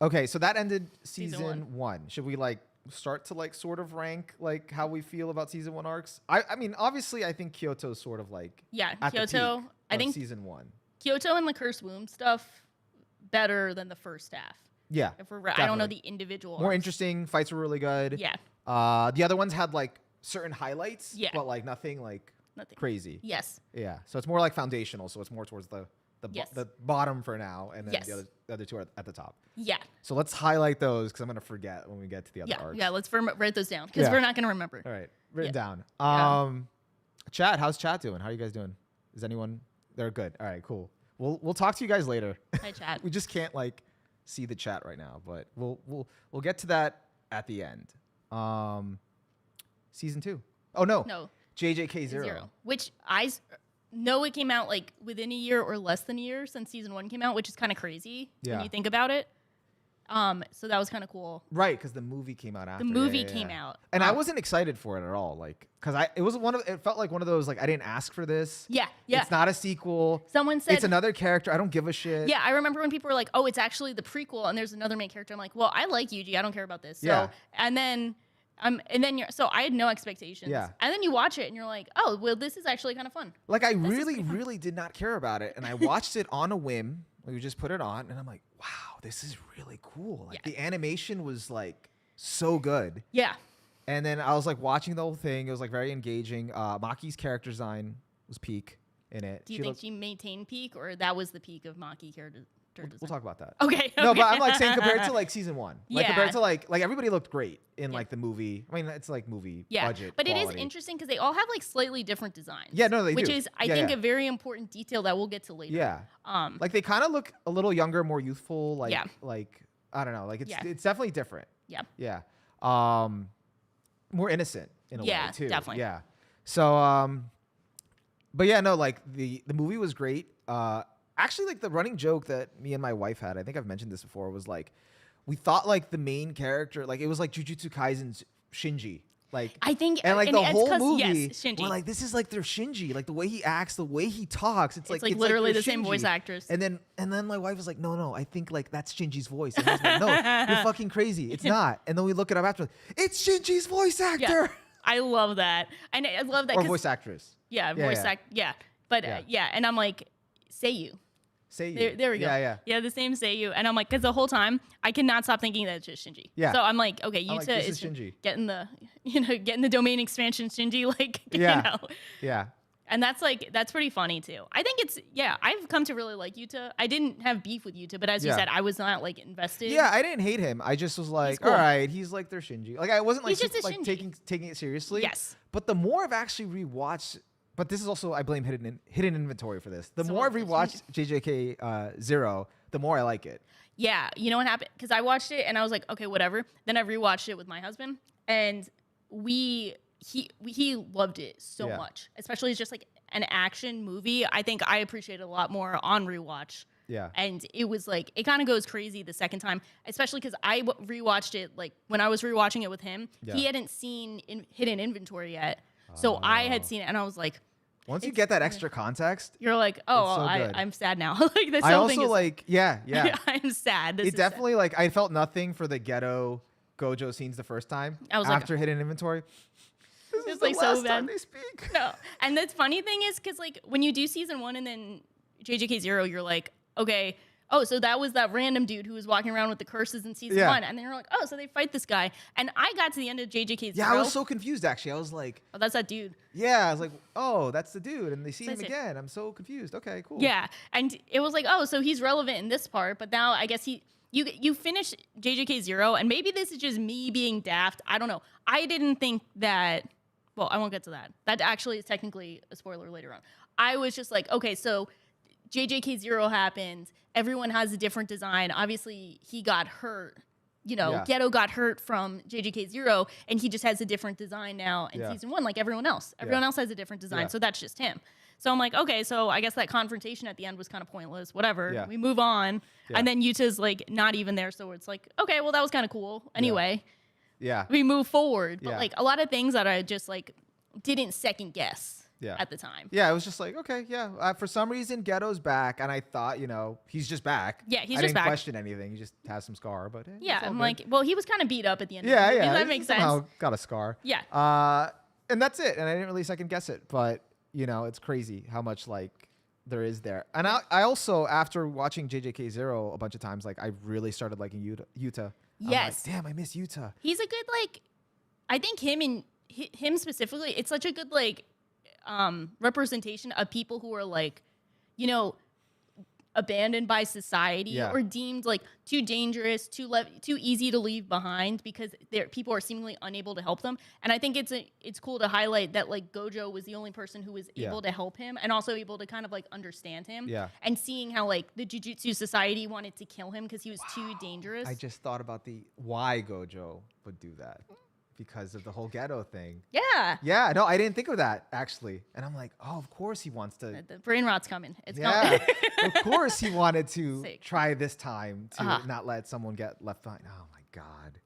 Okay, so that ended season 1. Should we like start to like sort of rank like how we feel about season 1 arcs? I mean, obviously, I think Kyoto's sort of like at Kyoto. The peak I think season 1. Kyoto and the Cursed Womb stuff better than the first half. Yeah, I don't know the individual. More interesting fights were really good. Yeah. The other ones had like certain highlights. Yeah. But like nothing crazy. Yes. Yeah. So it's more like foundational. So it's more towards the the bottom for now, and then Yes. the other two are at the top. Yeah. So let's highlight those because I'm gonna forget when we get to the other Yeah. arcs. Yeah. Let's write those down because we're not gonna remember. All right, written down. Yeah. Chat, how's chat doing? How are you guys doing? Is anyone? They're good. All right, cool. We'll talk to you guys later. Hi, chat. We just can't like see the chat right now, but we'll get to that at the end. Season 2. Oh no. JJK Zero. Which I know it came out like within a year or less than a year since season 1 came out, which is kind of crazy when you think about it. So that was kind of cool. Right, because the movie came out after. The movie came out, and I wasn't excited for it at all. Like, because it felt like one of those like I didn't ask for this. Yeah. It's not a sequel. Someone said it's another character. I don't give a shit. Yeah, I remember when people were like, "Oh, it's actually the prequel," and there's another main character. I'm like, "Well, I like Yuji. I don't care about this." So, Yeah. and then so I had no expectations. Yeah. And then you watch it and you're like, "Oh, well, this is actually kind of fun." Like I really did not care about it, and I watched it on a whim. Like, we just put it on, and I'm like, wow, this is really cool. Like the animation was like so good. Yeah. And then I was like watching the whole thing. It was like very engaging. Maki's character design was peak in it. Do you think she maintained peak, or that was the peak of Maki character design? We'll talk about that. Okay. No, but I'm like saying compared to like season 1. Like Yeah. compared to like everybody looked great in like the movie. I mean, it's like movie budget. But quality. it is interesting because they all have like slightly different designs. Yeah, no, they which do. is I think a very important detail that we'll get to later. Yeah. Like they kind of look a little younger, more youthful. Like like I don't know. Like it's definitely different. Yeah. Yeah. More innocent in a way too. Definitely. Yeah. So but yeah, no, like the movie was great. Actually, like the running joke that me and my wife had, I think I've mentioned this before, was like we thought like the main character, like it was like Jujutsu Kaisen's Shinji. Like I think, and like the whole movie, Shinji. we're like, this is like their Shinji, like the way he acts, the way he talks. It's like literally their the same Shinji. voice actress. And then my wife was like, no, I think like that's Shinji's voice. And I was like, no, you're fucking crazy. It's not. And then we look it up after. It's Shinji's voice actor. Yeah. I love that, and I love that. Or voice actress. Yeah, voice act. Yeah, but and I'm like, Seiyu. Seiyu. There we go. Yeah, the same Seiyu. And I'm like, because the whole time I cannot stop thinking that it's just Shinji. Yeah. So I'm like, okay, Yuta like, is Shinji. getting the domain expansion Shinji, like you know. Yeah. And that's pretty funny too. I think I've come to really like Yuta. I didn't have beef with Yuta, but as you said, I was not like invested. Yeah, I didn't hate him. I just was like, cool. All right, he's like their Shinji. Like I wasn't like, super, like taking it seriously. Yes. But the more I've actually rewatched, but this is also I blame hidden inventory for this. The more I've rewatched JJK Zero, the more I like it. Yeah, you know what happened? Because I watched it and I was like, okay, whatever. Then I rewatched it with my husband, and he loved it so much. Especially as just like an action movie. I think I appreciate it a lot more on rewatch. Yeah. And it was like, it kind of goes crazy the second time, especially because I rewatched it, like when I was rewatching it with him, he hadn't seen hidden inventory yet. So I had seen it and I was like, once you get that extra context, you're like, oh, so I'm sad now. Like this I whole also thing is, like, yeah. I'm sad. This it definitely sad. Like I felt nothing for the Ghetto Gojo scenes the first time. I was after like, hidden inventory. This is like the last so bad. time they speak. No, and the funny thing is, because like when you do season 1 and then JJK Zero, you're like, okay, oh, so that was that random dude who was walking around with the curses in season 1, and then you're like, oh, so they fight this guy, and I got to the end of JJK Zero. Yeah, I was so confused actually. I was like, oh, that's that dude. Yeah, I was like, oh, that's the dude, and they see him again. I'm so confused. Okay, cool. Yeah, and it was like, oh, so he's relevant in this part, but now I guess you finish JJK Zero, and maybe this is just me being daft. I don't know. I didn't think that. Well, I won't get to that. That actually is technically a spoiler later on. I was just like, okay, so JJK Zero happens. Everyone has a different design. Obviously, he got hurt. You know, Ghetto got hurt from JJK Zero, and he just has a different design now in season 1, like everyone else. Everyone else has a different design, so that's just him. So I'm like, okay, so I guess that confrontation at the end was kind of pointless. Whatever. Yeah. We move on. Yeah. And then Yuta's like not even there, so it's like, okay, well, that was kind of cool. Anyway. Yeah. We move forward. But like a lot of things that I just like didn't second guess at the time. Yeah, it was just like, okay, yeah. For some reason, Ghetto's back, and I thought, you know, he's just back. Yeah, he's I just back. I didn't question anything. He just has some scar, but yeah, I'm like, well, he was kind of beat up at the end. Yeah, of the yeah. That makes sense. Got a scar. Yeah. And that's it. And I didn't really second guess it, but you know, it's crazy how much like there is there. And I also, after watching JJK Zero a bunch of times, like I really started liking Yuta. Yes. Like, damn, I miss Yuta. He's a good like. I think him specifically, it's such a good like representation of people who are like, you know, abandoned by society or deemed like too dangerous, too easy to leave behind because people are seemingly unable to help them. And I think it's cool to highlight that like Gojo was the only person who was able to help him and also able to kind of like understand him. Yeah. And seeing how like the Jujutsu Society wanted to kill him because he was too dangerous. I just thought about why Gojo would do that. Because of the whole Ghetto thing. Yeah. Yeah, no, I didn't think of that, actually. And I'm like, oh, of course he wants to. The brain rot's coming. It's coming. Of course he wanted to try this time to not let someone get left behind. Oh, my God.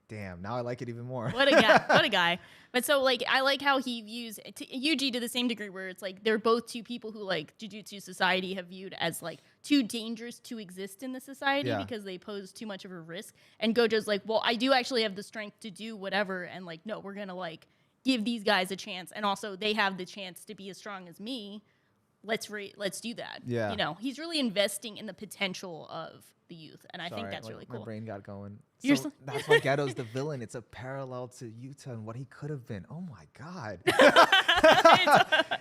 Damn, now I like it even more. What a guy. What a guy. But so, like, I like how he views Yuji to the same degree where it's like they're both two people who, like, Jujutsu Society have viewed as, like, too dangerous to exist in the society because they pose too much of a risk. And Gojo's like, well, I do actually have the strength to do whatever. And, like, no, we're going to, like, give these guys a chance. And also, they have the chance to be as strong as me. Let's do that. Yeah. You know, he's really investing in the potential of the youth. And I think that's really cool. My brain got going. So that's why Ghetto's the villain. It's a parallel to Yuta and what he could have been. Oh my God.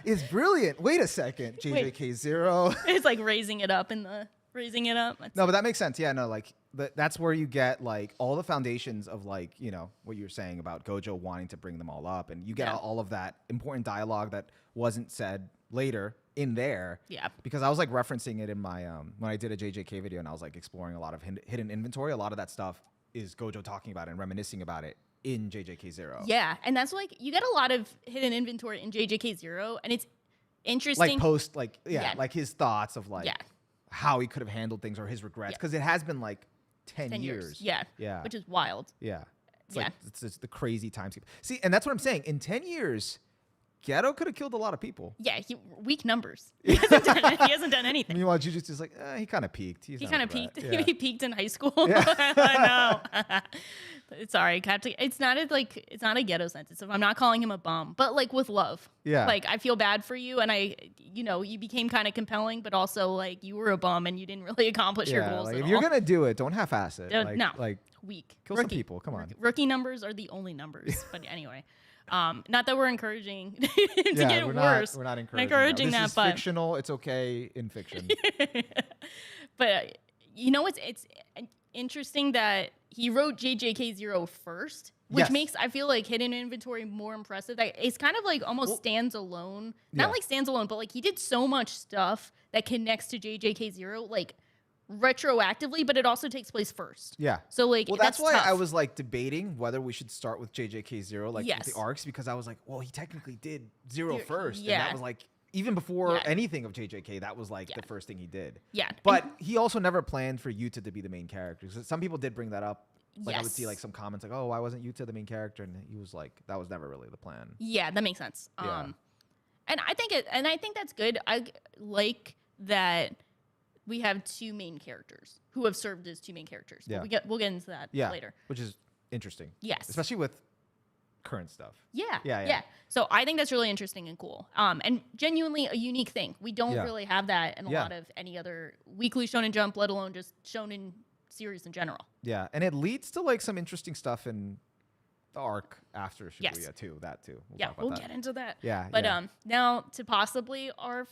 It's brilliant. Wait a second. JJK Zero. It's like raising it up. No, but that makes sense. Yeah, no, like that's where you get like all the foundations of like, you know, what you're saying about Gojo wanting to bring them all up. And you get all of that important dialogue that wasn't said later in there. Yeah. Because I was like referencing it in my when I did a JJK video and I was like exploring a lot of hidden inventory. A lot of that stuff is Gojo talking about it and reminiscing about it in JJK Zero. Yeah, and that's like you get a lot of hidden inventory in JJK Zero, and it's interesting. Like like his thoughts of like how he could have handled things or his regrets because it has been like 10 years. Yeah, which is wild. Yeah, it's like it's just the crazy time skip. See, and that's what I'm saying. In 10 years. Ghetto could have killed a lot of people. Yeah, weak numbers. He hasn't done anything. Meanwhile, Jujutsu is like, he kind of peaked. He kind of peaked. Yeah. He peaked in high school. Yeah. I know. Sorry, it's not a Ghetto sense. I'm not calling him a bum, but like with love. Yeah. Like I feel bad for you, and you became kind of compelling, but also like you were a bum and you didn't really accomplish your goals. Like, if you're gonna do it, don't half-ass it. Weak. Kill some people. Come on. Rookie numbers are the only numbers. But anyway. Not that we're encouraging to get it worse. We're not encouraging that. This is fictional. It's okay in fiction. But you know what's it's interesting that he wrote JJK Zero first, which makes I feel like hidden inventory more impressive. Like, it's kind of like almost stands alone. Not like stands alone, but like he did so much stuff that connects to JJK Zero, like retroactively, but it also takes place first. Yeah. So like that's why tough. I was like debating whether we should start with JJK Zero, like with the arcs, because I was like, well, he technically did Zero first. Yeah. And that was like even before anything of JJK, that was like the first thing he did. Yeah. But he also never planned for Yuta to be the main character. So some people did bring that up. Like I would see like some comments like, oh, why wasn't Yuta the main character? And he was like, that was never really the plan. Yeah, that makes sense. Yeah. And I think that's good. I like that we have two main characters who have served as two main characters. Yeah. We'll get into that later. Which is interesting. Yes. Especially with current stuff. Yeah. So I think that's really interesting and cool. And genuinely a unique thing. We don't really have that in a lot of any other weekly Shonen Jump, let alone just Shonen series in general. Yeah. And it leads to like some interesting stuff in the arc after Shibuya too. That too. We'll get into that. Yeah. But now to possibly our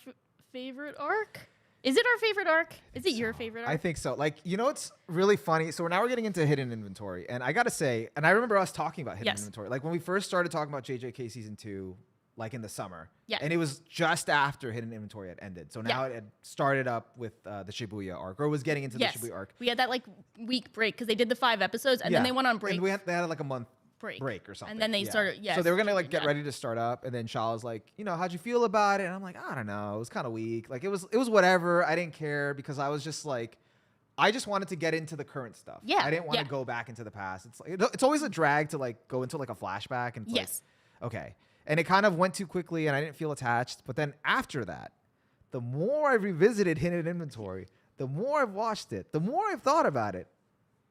favorite arc. Is it our favorite arc? Is it your favorite arc? I think so. Like, you know, it's really funny. So now we're getting into hidden inventory. And I got to say, and I remember us talking about hidden inventory. Like when we first started talking about JJK season 2, like in the summer. Yeah. And it was just after hidden inventory had ended. So now it had started up with the Shibuya arc, or was getting into the Shibuya arc. We had that like week break because they did the 5 episodes and then they went on break. And they had like a month break or something. And then they started, So they were going to like get ready to start up. And then Shaw was like, you know, how'd you feel about it? And I'm like, I don't know. It was kind of weak. Like it was whatever. I didn't care because I was just like, I just wanted to get into the current stuff. Yeah. I didn't want to go back into the past. It's like, it's always a drag to like go into like a flashback and it's like, okay. And it kind of went too quickly and I didn't feel attached. But then after that, the more I revisited hidden inventory, the more I've watched it, the more I've thought about it,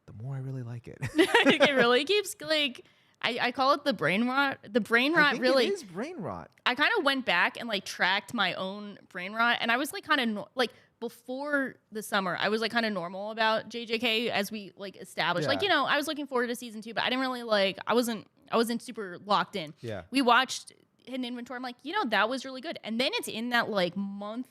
the more I really like it. It really keeps like, I call it the brain rot. The brain rot really it is brain rot. I kind of went back and like tracked my own brain rot, and I was like kind of like before the summer, I was like kind of normal about JJK as we like established. Like, you know, I was looking forward to season 2, but I didn't really like. I wasn't super locked in. Yeah. We watched Hidden Inventory. I'm like, you know, that was really good, and then it's in that like month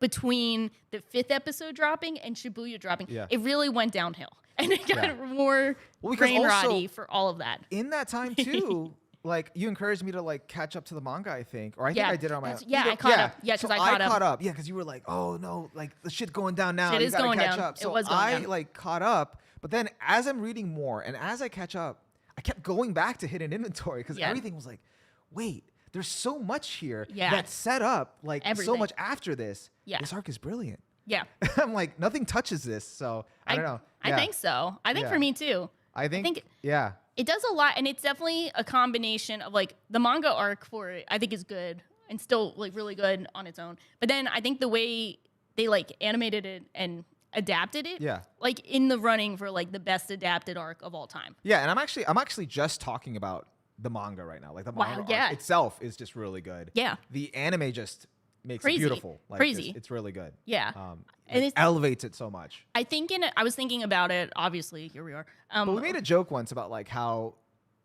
between the 5th episode dropping and Shibuya dropping, Yeah. it really went downhill. And it got Yeah. more Well, because brain also- rotty for all of that. In that time too, like you encouraged me to like catch up to the manga, I think, or I think I did it on my own. Yeah, I caught up. Yeah, because so I caught up. caught up. Yeah, because you were like, oh no, like the shit going down now. Shit you is gotta going catch down. up. It So was going I down. like caught up, but then as I'm reading more and as I catch up, I kept going back to hidden inventory because Yeah. everything was like, wait, there's so much here Yeah. that's set up like so Everything. much after this. Yeah. This arc is brilliant. Yeah. I'm like, nothing touches this. So I don't know. I Yeah. think so. I think Yeah. for me too. I think think- yeah. It does a lot, and it's definitely a combination of like the manga arc for it. I think is good and still like really good on its own. But then I think the way they like animated it and adapted it, Yeah. like in the running for like the best adapted arc of all time. Yeah, and I'm actually just talking about the manga right now. Like the manga yeah. arc itself is just really good. Yeah. The anime just makes Crazy. it beautiful. Like, Crazy. It's really good. Yeah. And it it's- elevates it so much. I think I was thinking about it. Obviously, here we are. But we made a joke once about like how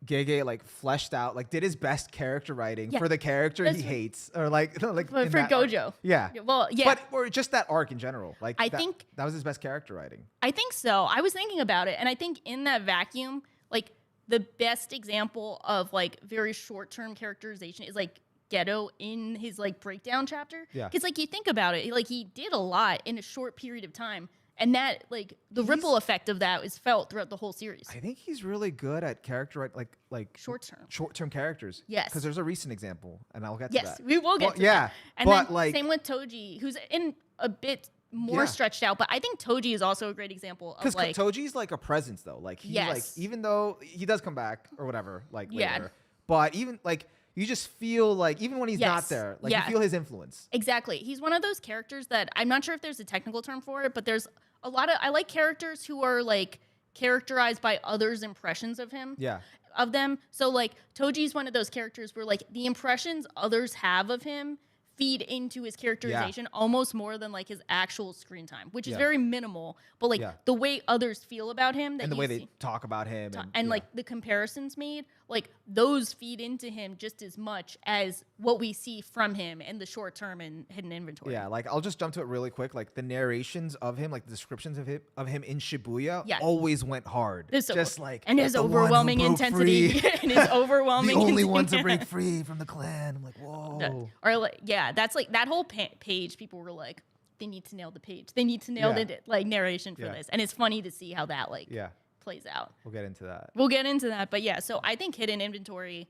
Gege like fleshed out, like did his best character writing Yeah. for the character That's he right. hates, or like like for in that arc. Gojo. Yeah. Well, yeah. But or just that arc in general. Like I that, think- that was his best character writing. I think so. I was thinking about it, and I think in that vacuum, like the best example of like very short-term characterization is like Ghetto in his like breakdown chapter. Yeah. Because like you think about it, like he did a lot in a short period of time, and that like the ripple effect of that is felt throughout the whole series. I think he's really good at character like Short-term. short-term characters. Yes. Because there's a recent example, and I'll get to Yes, that. we will get Well, to yeah, that. And but then like same with Toji, who's in a bit more Yeah. stretched out, but I think Toji is also a great example of because like Toji's like a presence though. Like he like Yes. even though he does come back or whatever, like Yeah. later, but even like you just feel like even when he's not Yes. there, like Yeah. you feel his influence. Exactly. He's one of those characters that I'm not sure if there's a technical term for it, but there's a lot of I like characters who are like characterized by others' impressions of him. Yeah. Of them. So like Toji's one of those characters where like the impressions others have of him feed into his characterization almost more than like his actual screen time, which is Yeah. very minimal. But like Yeah. the way others feel about him that And the you way see- they talk about him and yeah. like the comparisons made, like those feed into him just as much as what we see from him in the short term and hidden inventory. Yeah, like I'll just jump to it really quick. Like the narrations of him, like the descriptions of him in Shibuya, Yeah. always went hard. This- Just like and his the one who overwhelming broke intensity free. and his overwhelming the only one to intensity. break free from the clan. I'm like, whoa. Or like yeah, that's like that whole page. People were like, they need to nail the page. They need to nail Yeah. the like narration for Yeah. this, and it's funny to see how that like Yeah, plays out. we'll get into that. We'll get into that, but yeah. So I think hidden inventory,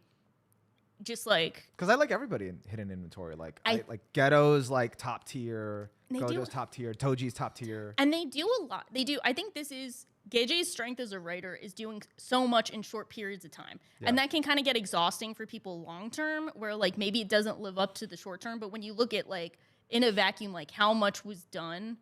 just like Because I like everybody in hidden inventory. Like I- like Ghetto's like top tier, They do- Gojo's top tier, Toji's top tier. and they do a lot. They do. I think this is Geje's strength as a writer is doing so much in short periods of time, Yeah. and that can kind of get exhausting for people long term. Where like maybe it doesn't live up to the short term, but when you look at like in a vacuum, like how much was done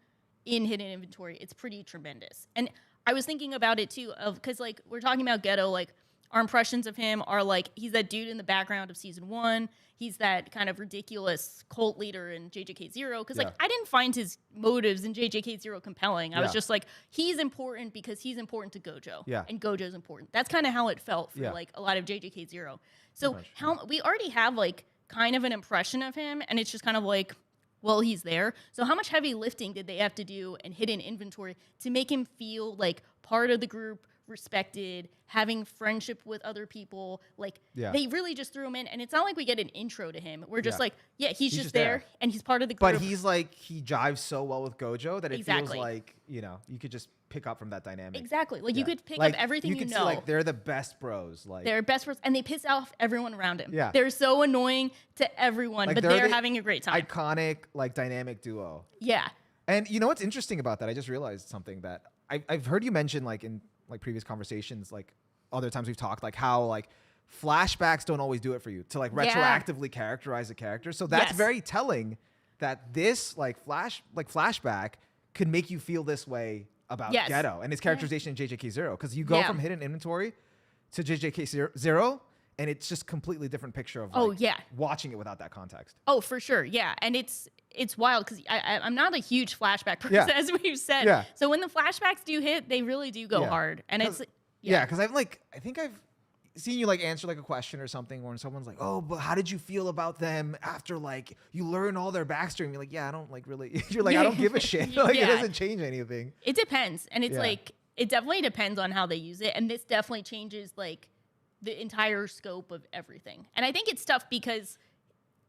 in hidden inventory, it's pretty tremendous. And I was thinking about it too, of because like we're talking about Ghetto, like our impressions of him are like he's that dude in the background of season 1. He's that kind of ridiculous cult leader in JJK Zero. Because like Yeah. I didn't find his motives in JJK Zero compelling. I was Yeah. just like he's important because he's important to Gojo. Yeah. And Gojo's important. That's kind of how it felt for Yeah. like a lot of JJK Zero. So much, how we already have like kind of an impression of him, and it's just kind of like, well, he's there. So how much heavy lifting did they have to do in hidden inventory to make him feel like part of the group, respected, having friendship with other people? Like Yeah. they really just threw him in, and it's not like we get an intro to him. We're just Yeah. like, yeah, he's just just there, there. and he's part of the group. But he's like he jives so well with Gojo that it Exactly. feels like you could just pick up from that dynamic. exactly like you Yeah. could pick Like, up everything you could know. see like they're the best bros. Like They're best friends, and they piss off everyone around him. Yeah. They're so annoying to everyone, Like, but they're they're the having a great time. iconic like dynamic duo. Yeah. And you know what's interesting about that? I just realized something that I've heard you mention like in like previous conversations, like other times we've talked, like how like flashbacks don't always do it for you to like Yeah. retroactively characterize a character. So that's Yes. very telling that this like flashback could make you feel this way about Yes. Ghetto and his characterization in JJK Zero. Because you go Yeah. from hidden inventory to JJK Zero, and it's just completely different picture of Oh, like, yeah. watching it without that context. Oh, for sure. Yeah. And it's wild because I'm not a huge flashback person, Yeah. as we've said. Yeah. So when the flashbacks do hit, they really do go Yeah. hard. And it's, Yeah, because I think seeing you like answer like a question or something, or when someone's like, "Oh, but how did you feel about them after like you learn all their backstory?" And you're like, "Yeah, I don't like really." You're like, "I don't give a shit." Like it doesn't change anything. It depends, and it's like it definitely depends on how they use it, and this definitely changes like the entire scope of everything. And I think it's tough because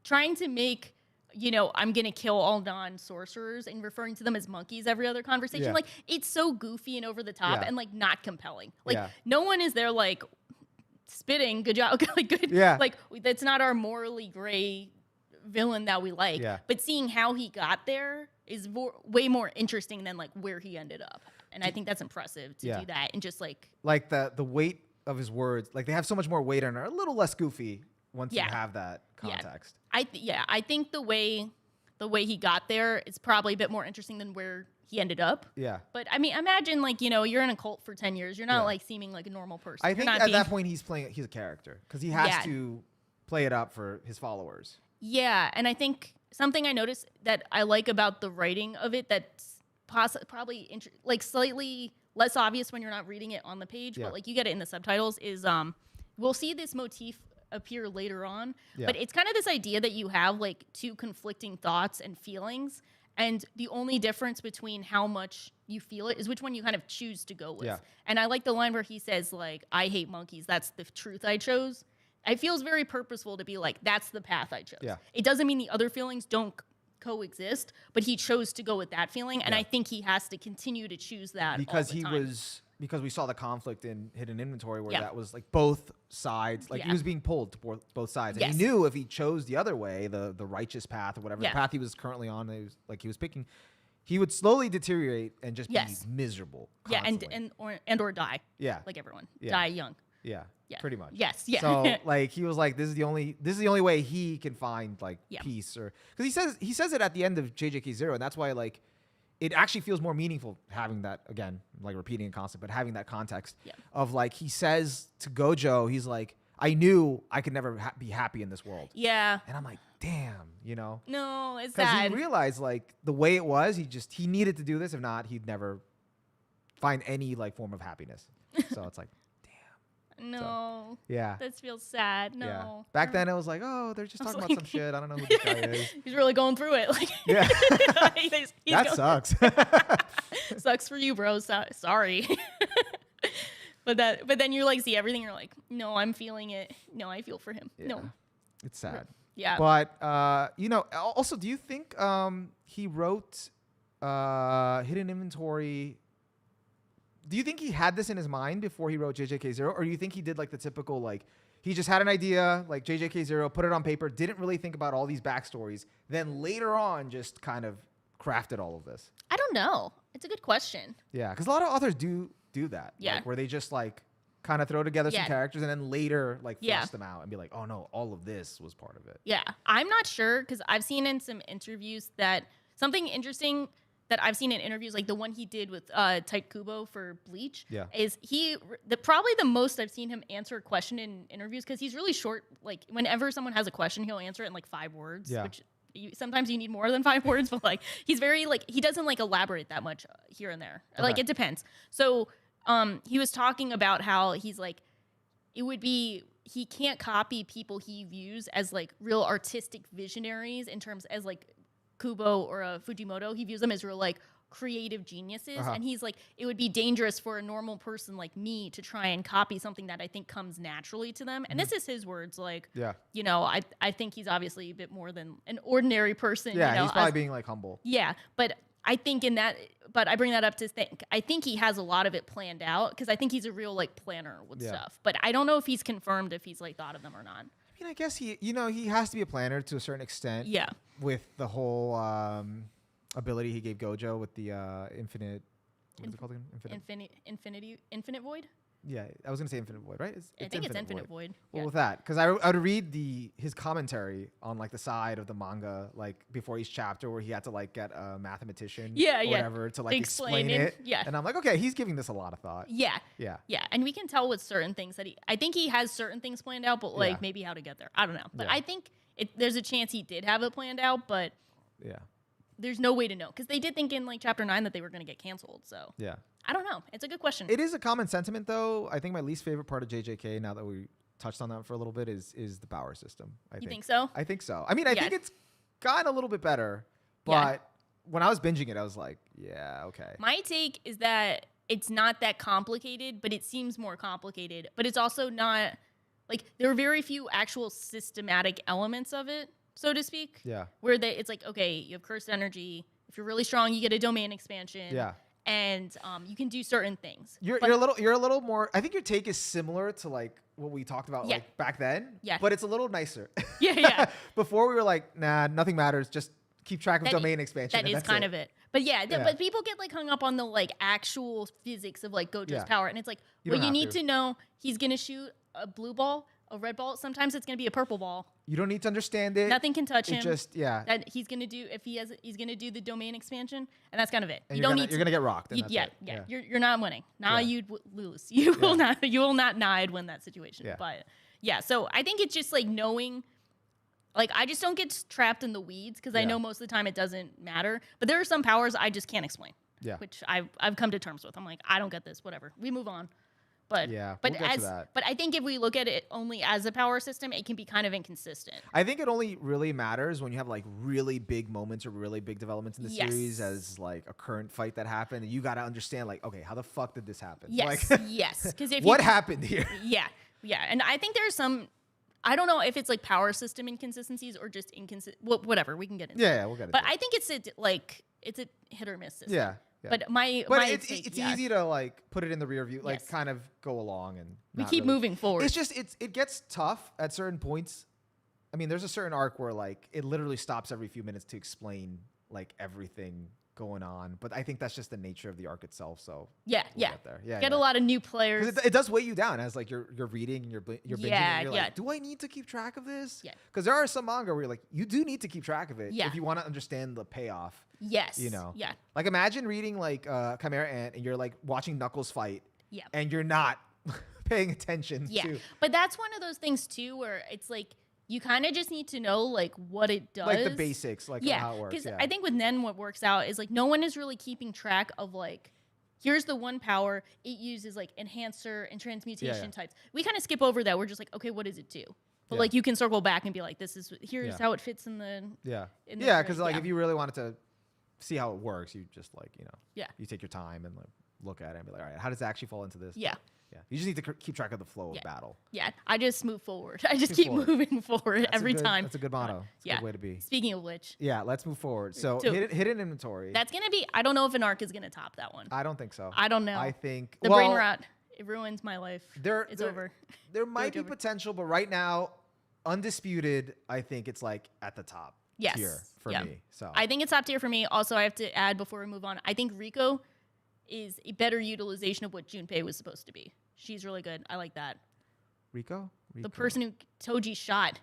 trying to make, you know, I'm gonna kill all non-sorcerers and referring to them as monkeys every other conversation, like it's so goofy and over the top and like not compelling. Like no one is there like spitting good job, like good, like that's not our morally gray villain that we like. But seeing how he got there is way more interesting than like where he ended up. And I think that's impressive to do that and just like the weight of his words, like they have so much more weight and are a little less goofy once you have that context. I think the way he got there is probably a bit more interesting than where he ended up. Yeah. But I mean, imagine like, you know, you're in a cult for 10 years. You're not like seeming like a normal person. I think at that point he's a character because he has to play it up for his followers. Yeah. And I think something I noticed that I like about the writing of it that's probably like slightly less obvious when you're not reading it on the page, but like you get it in the subtitles is we'll see this motif appear later on, but it's kind of this idea that you have like two conflicting thoughts and feelings, and the only difference between how much you feel it is which one you kind of choose to go with. And I like the line where he says like, "I hate monkeys, that's the truth I chose." It feels very purposeful to be like, that's the path I chose. It doesn't mean the other feelings don't coexist, but he chose to go with that feeling, and I think he has to continue to choose that because all the time. Because we saw the conflict in Hidden Inventory where that was like both sides, like he was being pulled to both sides, and he knew if he chose the other way, the righteous path or whatever the path he was currently on, he was picking, he would slowly deteriorate and just be miserable. Constantly. or die. Like everyone die young. Yeah, pretty much. Yes. So like he was like, this is the only way he can find like peace, or because he says it at the end of JJK Zero, and that's why like it actually feels more meaningful having that, again, like repeating a concept, but having that context of like he says to Gojo, he's like, I knew I could never be happy in this world. Yeah. And I'm like, damn, you know? No, it's sad. Because he realized like the way it was, he needed to do this. If not, he'd never find any like form of happiness. So it's like, no. So, yeah. This feels sad. No. Yeah. Back then it was like, oh, they're just talking about some shit. I don't know who this guy is. He's really going through it. Like, yeah. that sucks. Sucks for you, bro. Sorry. But then you like see everything. You're like, no, I'm feeling it. No, I feel for him. Yeah. No. It's sad. Yeah. But you know, also, do you think he wrote Hidden Inventory? Do you think he had this in his mind before he wrote JJK Zero, or do you think he did like the typical like he just had an idea like JJK Zero, put it on paper, didn't really think about all these backstories, then later on just kind of crafted all of this? I don't know. It's a good question. Yeah, because a lot of authors do that. Yeah, like, where they just like kind of throw together some characters and then later like flesh them out and be like, oh no, all of this was part of it. Yeah, I'm not sure because I've seen in some interviews that something interesting that I've seen in interviews, like the one he did with Type Kubo for Bleach, is probably the most I've seen him answer a question in interviews, because he's really short. Like whenever someone has a question, he'll answer it in like 5 words, which sometimes you need more than 5 words, but like he's very like, he doesn't like elaborate that much here and there. Okay. Like it depends. So he was talking about how he's like, he can't copy people he views as like real artistic visionaries in terms as like Kubo or Fujimoto. He views them as real like creative geniuses, and he's like, it would be dangerous for a normal person like me to try and copy something that I think comes naturally to them. And this is his words, like, you know, I think he's obviously a bit more than an ordinary person. Yeah, you know, he's probably being like humble. Yeah, but I think but I bring that up to think, I think he has a lot of it planned out, because I think he's a real like planner with stuff. But I don't know if he's confirmed if he's like thought of them or not. I mean, I guess he has to be a planner to a certain extent. Yeah. With the whole ability he gave Gojo with the infinite. What is it called again? Infinite void. Yeah, I was gonna say Infinite Void, right? I think it's Infinite Void. Well, with that, because I would read his commentary on like the side of the manga, like before each chapter, where he had to like get a mathematician, or whatever, to like explain it. Yeah, and I'm like, okay, he's giving this a lot of thought. Yeah, and we can tell with certain things that I think he has certain things planned out, but like maybe how to get there, I don't know. But I think there's a chance he did have it planned out, but there's no way to know, because they did think in like chapter 9 that they were going to get canceled. So I don't know. It's a good question. It is a common sentiment, though. I think my least favorite part of JJK, now that we touched on that for a little bit, is the power system. You think so? I think so. I mean, I think it's gotten a little bit better, but when I was binging it, I was like, yeah, okay. My take is that it's not that complicated, but it seems more complicated. But it's also not, like, there are very few actual systematic elements of it, so to speak. Yeah. Where it's like, okay, you have cursed energy. If you're really strong, you get a domain expansion. Yeah. And you can do certain things. You're a little more. I think your take is similar to like what we talked about like back then. Yeah. But it's a little nicer. Yeah. Before we were like, nah, nothing matters. Just keep track of domain expansion. That is kind of it. But but people get like hung up on the like actual physics of like Gojo's power, and it's like, well, you need to know he's gonna shoot a blue ball, a red ball. Sometimes it's gonna be a purple ball. You don't need to understand it. Nothing can touch him. Just That he's gonna do he's gonna do the domain expansion, and that's kind of it. And you're gonna get rocked. Yeah. You're not winning. Now you'd lose. You will not I'd win that situation. Yeah. But yeah, so I think it's just like knowing. Like, I just don't get trapped in the weeds because I know most of the time it doesn't matter. But there are some powers I just can't explain. Yeah. Which I've come to terms with. I'm like, I don't get this. Whatever. We move on. But we'll get to that. But I think if we look at it only as a power system, it can be kind of inconsistent. I think it only really matters when you have like really big moments or really big developments in the series, as like a current fight that happened, and you got to understand like, okay, how the fuck did this happen? Yes. Like, yes. Because if what happened here? Yeah. And I think there's some. I don't know if it's like power system inconsistencies or just inconsistent. Whatever, we can get into. Yeah, we'll get into. But I think it's a hit or miss system. Yeah. But it's easy to like put it in the rear view, like kind of go along, and we keep moving forward. It's just it gets tough at certain points. I mean, there's a certain arc where like it literally stops every few minutes to explain like everything going on, but I think that's just the nature of the arc itself. So get there. Get a lot of new players. It does weigh you down as like you're reading and you're binging. And you're like, do I need to keep track of this? Yeah. Because there are some manga where you're like, you do need to keep track of it if you want to understand the payoff. Yes. You know. Yeah. Like imagine reading like Chimera Ant and you're like watching Knuckles fight. Yeah. And you're not paying attention. Yeah. To But that's one of those things too where it's like. You kind of just need to know like what it does, like the basics, like how it works. Because I think with Nen, what works out is like no one is really keeping track of like, here's the one power it uses like enhancer and transmutation types. We kind of skip over that. We're just like, okay, what does it do? But like you can circle back and be like, here's how it fits in the because like if you really wanted to see how it works, you just like you take your time and like look at it and be like, all right, how does it actually fall into this? Yeah. You just need to keep track of the flow of battle. Yeah, I just move forward. I just keep moving forward every time. That's a good motto. It's a good way to be. Speaking of which. Yeah, let's move forward. So hidden inventory. That's going to be, I don't know if an arc is going to top that one. I don't think so. I don't know. I think. The brain rot, it ruins my life. It's over. There might be potential, but right now, undisputed, I think it's like at the top tier for me. So I think it's top tier for me. Also, I have to add before we move on, I think Riko is a better utilization of what Junpei was supposed to be. She's really good. I like that. Riko? The person who Toji shot.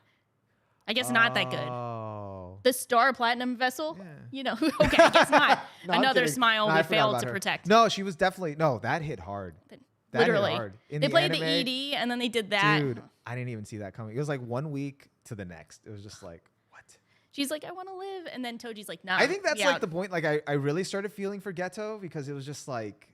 I guess not that good. Oh. The Star Platinum vessel? Yeah. Okay, I guess not. Another smile we failed to protect. No, she was definitely... No, that hit hard. Literally. Hit hard. They played the ED, and then they did that. Dude, I didn't even see that coming. It was like 1 week to the next. It was just like, what? She's like, I want to live. And then Toji's like, nah. I think that's like the point. Like, I really started feeling for Ghetto because it was just like,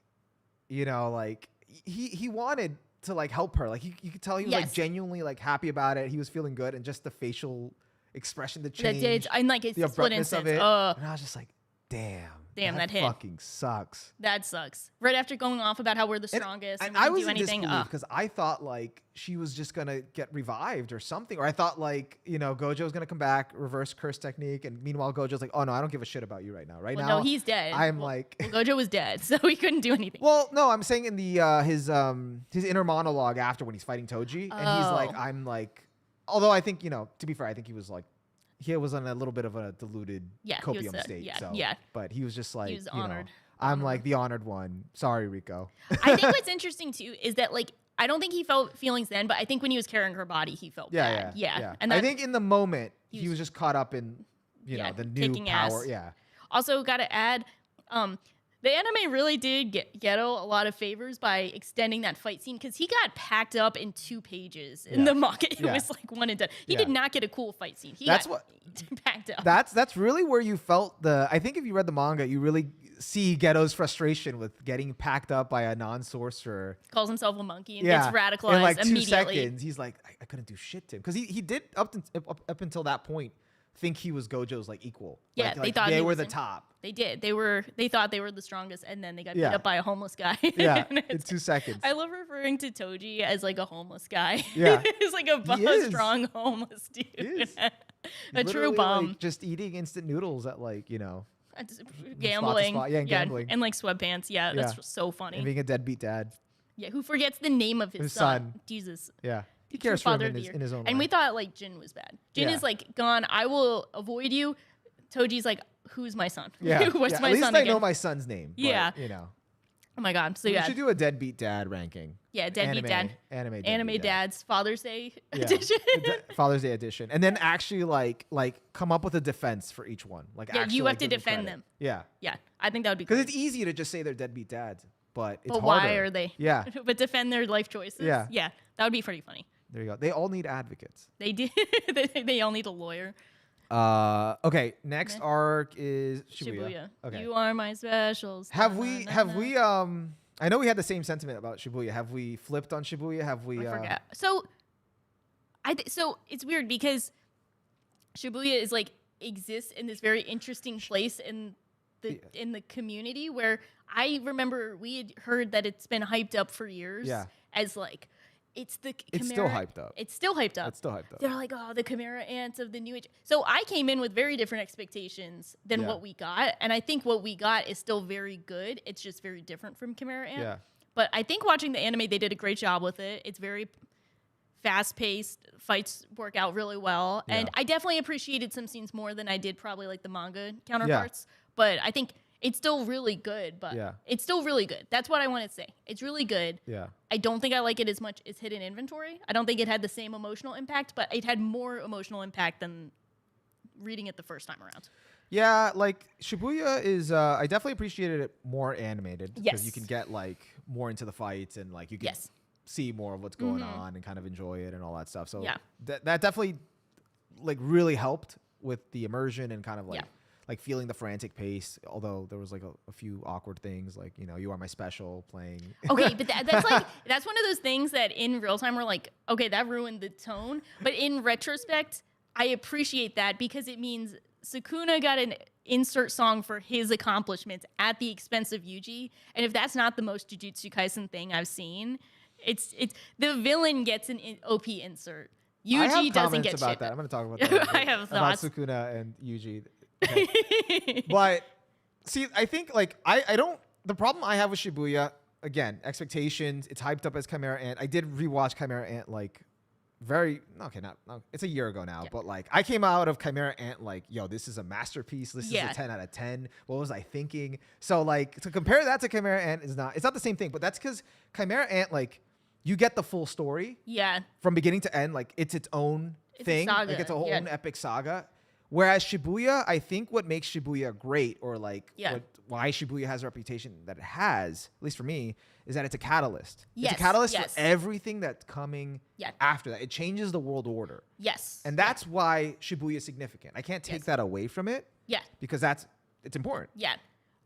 like... He wanted to like help her. Like you could tell he was like genuinely like happy about it. He was feeling good, and just the facial expression that changed. And like it's the abruptness of it. And I was just like, damn, that hit fucking sucks. That sucks. Right after going off about how we're the strongest and we I can was do anything because I thought like she was just gonna get revived or something, or I thought like Gojo was gonna come back, reverse curse technique, and meanwhile Gojo's like, oh no, I don't give a shit about you right now. No, he's dead. Gojo was dead, so he couldn't do anything. Well, no, I'm saying in the his inner monologue after when he's fighting Toji, and he's like, I'm like, although I think to be fair, I think he was like. He was on a little bit of a diluted copium state. But he was just like, he was honored. I'm like the honored one. Sorry, Riko. I think what's interesting too is that like I don't think he felt feelings then, but I think when he was carrying her body, he felt bad. Yeah. And I think in the moment he was just caught up in the new power. Ass. Yeah. Also, got to add, the anime really did get Ghetto a lot of favors by extending that fight scene because he got packed up in 2 pages in the manga. It was like one and done. He did not get a cool fight scene. He got packed up. That's really where you felt I think if you read the manga, you really see Ghetto's frustration with getting packed up by a non-sorcerer. Calls himself a monkey and gets radicalized in like 2 immediately. seconds. He's like, I couldn't do shit to him because he did up until that point think he was Gojo's like equal. Yeah, like they thought they were the top. They did. They thought they were the strongest, and then they got beat up by a homeless guy. Yeah, in 2 seconds. I love referring to Toji as like a homeless guy. Yeah, he's like a strong homeless dude. He is. A true bum. Like, just eating instant noodles at like gambling. Spot. Yeah, gambling. And like sweatpants. Yeah, that's so funny. And being a deadbeat dad. Yeah, who forgets the name of his son? Jesus. Yeah. He cares for him in his own way. And we thought like Jin was bad. Jin is like gone. I will avoid you. Toji's like, who's my son? Yeah. What's my At least son I again? know my son's name. Yeah. But, Oh my God. So we should do a deadbeat dad ranking. Yeah, deadbeat dad. Anime dads. Father's Day edition. Father's Day edition, and then actually like come up with a defense for each one. Like actually, you have to defend them. Yeah. Yeah, I think that would be because it's easy to just say they're deadbeat dads, but it's but harder. why are they? Yeah. But defend their life choices. Yeah. Yeah, that would be pretty funny. There you go. They all need advocates. They do. They all need a lawyer. Okay. Next arc is Shibuya. Okay. You are my specials. Have we? I know we had the same sentiment about Shibuya. Have we flipped on Shibuya? Have we? I forgot. So it's weird because Shibuya is like exists in this very interesting place in the community where I remember we had heard that it's been hyped up for years as like it's still hyped up. It's still hyped up. They're like, oh, the Chimera ants of the new age. So I came in with very different expectations than what we got. And I think what we got is still very good. It's just very different from Chimera Ant. Yeah. But I think watching the anime, they did a great job with it. It's very fast-paced. Fights work out really well. Yeah. And I definitely appreciated some scenes more than I did probably like the manga counterparts. But I think it's still really good, but it's still really good. That's what I want to say. It's really good. Yeah. I don't think I like it as much as Hidden Inventory. I don't think it had the same emotional impact, but it had more emotional impact than reading it the first time around. Yeah, like Shibuya is I definitely appreciated it more animated because you can get like more into the fights and like you can see more of what's going on and kind of enjoy it and all that stuff. So that definitely like really helped with the immersion and kind of like feeling the frantic pace, although there was like a few awkward things, like, you are my special playing. Okay, but that's like, that's one of those things that in real time we're like, okay, that ruined the tone. But in retrospect, I appreciate that because it means Sukuna got an insert song for his accomplishments at the expense of Yuji. And if that's not the most Jujutsu Kaisen thing I've seen, it's the villain gets an OP insert. Yuji doesn't get about shit. that. I'm going to talk about that. I have thoughts. About Sukuna and Yuji. Okay. But see, I think like I don't. The problem I have with Shibuya, again, expectations. It's hyped up as Chimera Ant. I did rewatch Chimera Ant like it's a year ago now, but like I came out of Chimera Ant like, yo, this is a masterpiece. This is a 10 out of 10. What was I thinking? So like to compare that to Chimera Ant it's not the same thing, but that's because Chimera Ant like you get the full story. Yeah. From beginning to end, like it's its own thing. Like it's a whole own epic saga. Whereas Shibuya, I think what makes Shibuya great, or like why Shibuya has a reputation that it has, at least for me, is that it's a catalyst. It's a catalyst for everything that's coming after that. It changes the world order. Yes. And that's why Shibuya is significant. I can't take that away from it. Yeah. Because it's important. Yeah.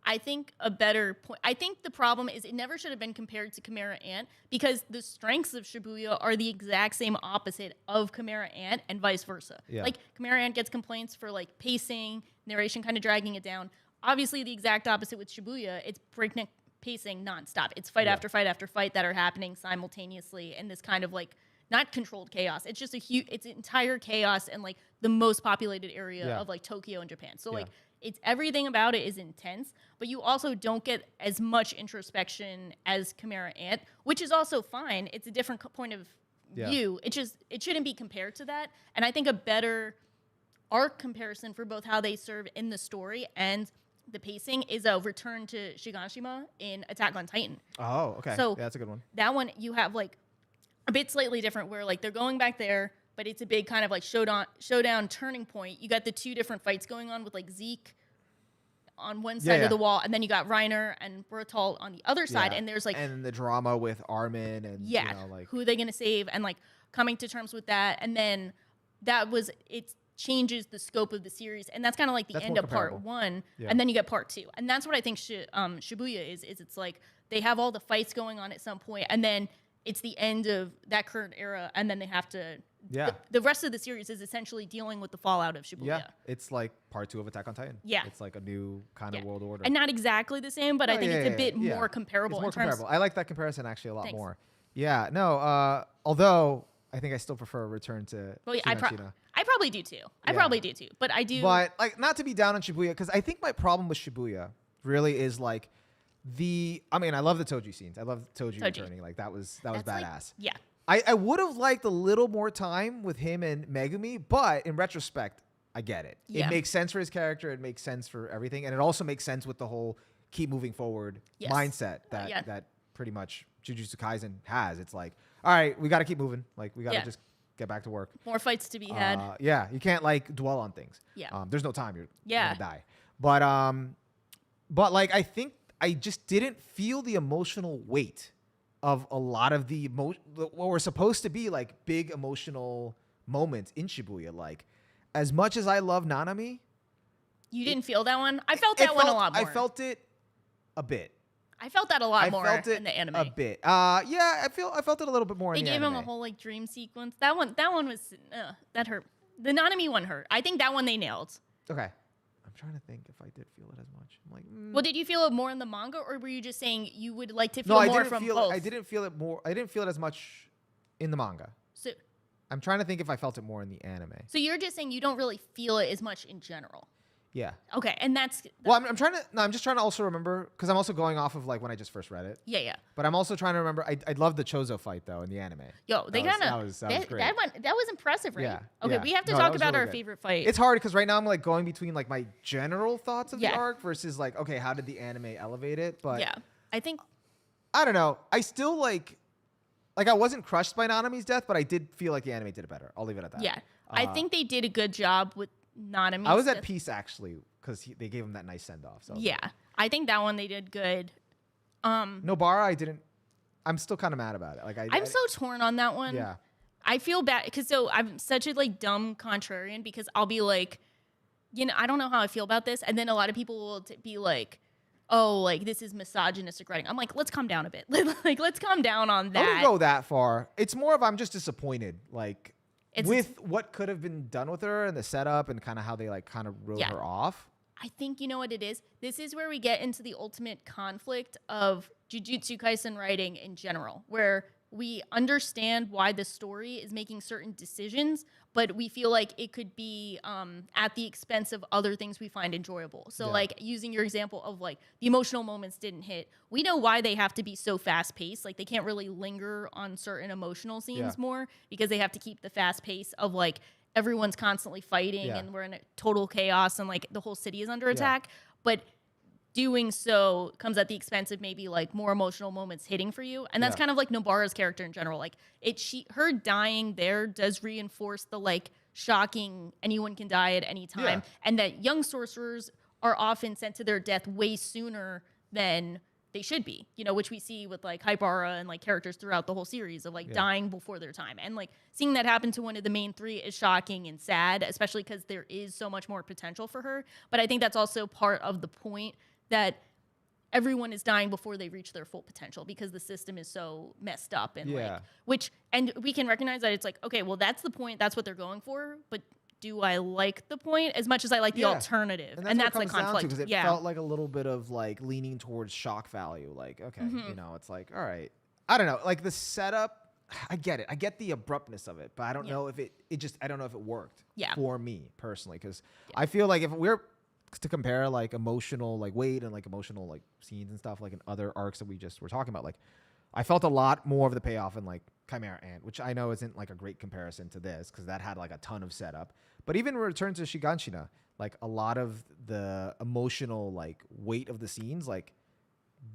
I think a better point. I think the problem is it never should have been compared to Chimera Ant because the strengths of Shibuya are the exact same opposite of Chimera Ant and vice versa. Yeah. Like Chimera Ant gets complaints for like pacing, narration kind of dragging it down. Obviously, the exact opposite with Shibuya. It's breakneck pacing nonstop. It's fight after fight after fight that are happening simultaneously in this kind of like not controlled chaos. It's just it's entire chaos in like the most populated area of like Tokyo and Japan. So like. It's everything about it is intense, but you also don't get as much introspection as Chimera Ant, which is also fine. It's a different point of view. It shouldn't be compared to that. And I think a better arc comparison for both how they serve in the story and the pacing is a return to Shiganshima in Attack on Titan. Oh, okay. So that's a good one. That one you have like a bit slightly different where like they're going back there, but it's a big kind of like showdown turning point. You got the two different fights going on with like Zeke on one side of the wall, and then you got Reiner and Bertolt on the other side, and there's like and the drama with Armin and like who are they gonna save and like coming to terms with that, and then changes the scope of the series, and that's kind of like the end of part 1, and then you get part 2, and that's what I think Shibuya is it's like they have all the fights going on at some point, and then it's the end of that current era, and then they have to. The rest of the series is essentially dealing with the fallout of Shibuya. Yeah, it's like part 2 of Attack on Titan. Yeah, it's like a new kind of world order, and not exactly the same, but I think it's a bit more comparable. It's more comparable. I like that comparison actually a lot more. Yeah, no. Although I think I still prefer Return to. Well, I probably do too. I probably do too. But I do. But like, not to be down on Shibuya, because I think my problem with Shibuya really is like I mean, I love the Toji scenes. I love Toji returning. Like that was badass. Like, I would have liked a little more time with him and Megumi, but in retrospect, I get it. It makes sense for his character. It makes sense for everything, and it also makes sense with the whole keep moving forward mindset that pretty much Jujutsu Kaisen has. It's like, all right, we got to keep moving. Like we got to just get back to work. More fights to be had. You can't like dwell on things. There's no time. You're gonna die. But like I think I just didn't feel the emotional weight of a lot of what were supposed to be like big emotional moments in Shibuya. Like, as much as I love Nanami, you didn't feel that one. I felt that one a lot more. I felt it a bit. I felt that a lot more in the anime. A bit. I felt it a little bit more. They gave him a whole like dream sequence. That one was that hurt. The Nanami one hurt. I think that one they nailed. Okay. I'm trying to think if I did feel it as much. I'm like, well, did you feel it more in the manga, or were you just saying you would like to feel more from both? I didn't feel it more. I didn't feel it as much in the manga. So I'm trying to think if I felt it more in the anime. So you're just saying you don't really feel it as much in general. Yeah. Okay, and that's well, I'm trying to. No, I'm just trying to also remember, because I'm also going off of like when I just first read it. Yeah. But I'm also trying to remember. I love the Choso fight though in the anime. Yo, they kind of that was great. That was impressive, right? Yeah. Okay, we have to talk about our favorite fight. It's hard because right now I'm like going between like my general thoughts of the arc versus like, okay, how did the anime elevate it? But I think I don't know. I still like I wasn't crushed by Nanami's death, but I did feel like the anime did it better. I'll leave it at that. Yeah, I think they did a good job with Nanami's I was at peace actually, because they gave him that nice send off. So I think that one they did good. Nobara, I'm still kind of mad about it. Like I'm so torn on that one. Yeah, I feel bad because I'm such a like dumb contrarian, because I'll be like, I don't know how I feel about this, and then a lot of people will be like, oh, like this is misogynistic writing. I'm like, let's calm down a bit. Like let's calm down on that. I wouldn't go that far. It's more of I'm just disappointed. Like. With what could have been done with her and the setup and kind of how they like kind of wrote her off. I think you know what it is? This is where we get into the ultimate conflict of Jujutsu Kaisen writing in general, where we understand why the story is making certain decisions, but we feel like it could be at the expense of other things we find enjoyable. So like using your example of like the emotional moments didn't hit. We know why they have to be so fast paced. Like they can't really linger on certain emotional scenes more, because they have to keep the fast pace of like everyone's constantly fighting and we're in a total chaos and like the whole city is under attack. But doing so comes at the expense of maybe like more emotional moments hitting for you, and that's kind of like Nobara's character in general. Like her dying there does reinforce the like shocking anyone can die at any time, and that young sorcerers are often sent to their death way sooner than they should be, which we see with like Higuruma and like characters throughout the whole series of like dying before their time, and like seeing that happen to one of the main three is shocking and sad, especially because there is so much more potential for her. But I think that's also part of the point, that everyone is dying before they reach their full potential, because the system is so messed up and and we can recognize that it's like, okay, well, that's the point, that's what they're going for, but do I like the point as much as I like the alternative? And that's the conflict. Because it felt like a little bit of like leaning towards shock value. Like, okay, it's like, all right, I don't know, like the setup, I get it. I get the abruptness of it, but I don't know if I don't know if it worked for me personally, because I feel like if we're to compare like emotional like weight and like emotional like scenes and stuff like in other arcs that we just were talking about, like I felt a lot more of the payoff in like Chimera Ant, which I know isn't like a great comparison to this because that had like a ton of setup, but even Return to Shiganshina, like a lot of the emotional like weight of the scenes like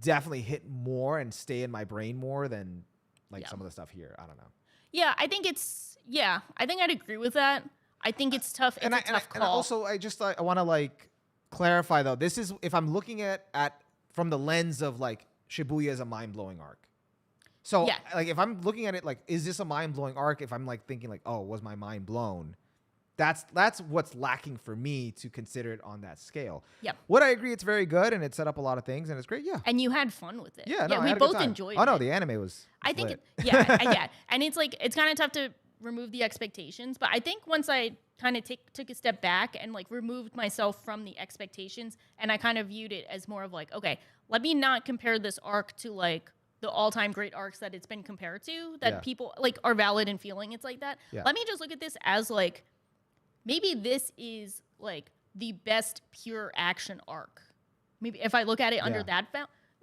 definitely hit more and stay in my brain more than like some of the stuff here. I don't know. Yeah, I think I think I'd agree with that. I think it's tough. It's a tough call. And also, I want to like clarify though, this is if I'm looking at from the lens of like Shibuya as a mind-blowing arc. So like if I'm looking at it like, is this a mind-blowing arc? If I'm like thinking like, oh, was my mind blown? That's what's lacking for me to consider it on that scale. Yeah. What I agree, it's very good and it set up a lot of things and it's great. Yeah. And you had fun with it. Yeah, no, I we had a good both time. enjoyed it. Oh no, the anime was. I think, lit. yeah. And it's like, it's kind of tough to remove the expectations, but I think once I kind of took a step back and like removed myself from the expectations, and I kind of viewed it as more of like, okay, let me not compare this arc to like the all-time great arcs that it's been compared to, that people like are valid in feeling it's like that. Let me just look at this as like, maybe this is like the best pure action arc. Maybe if I look at it under that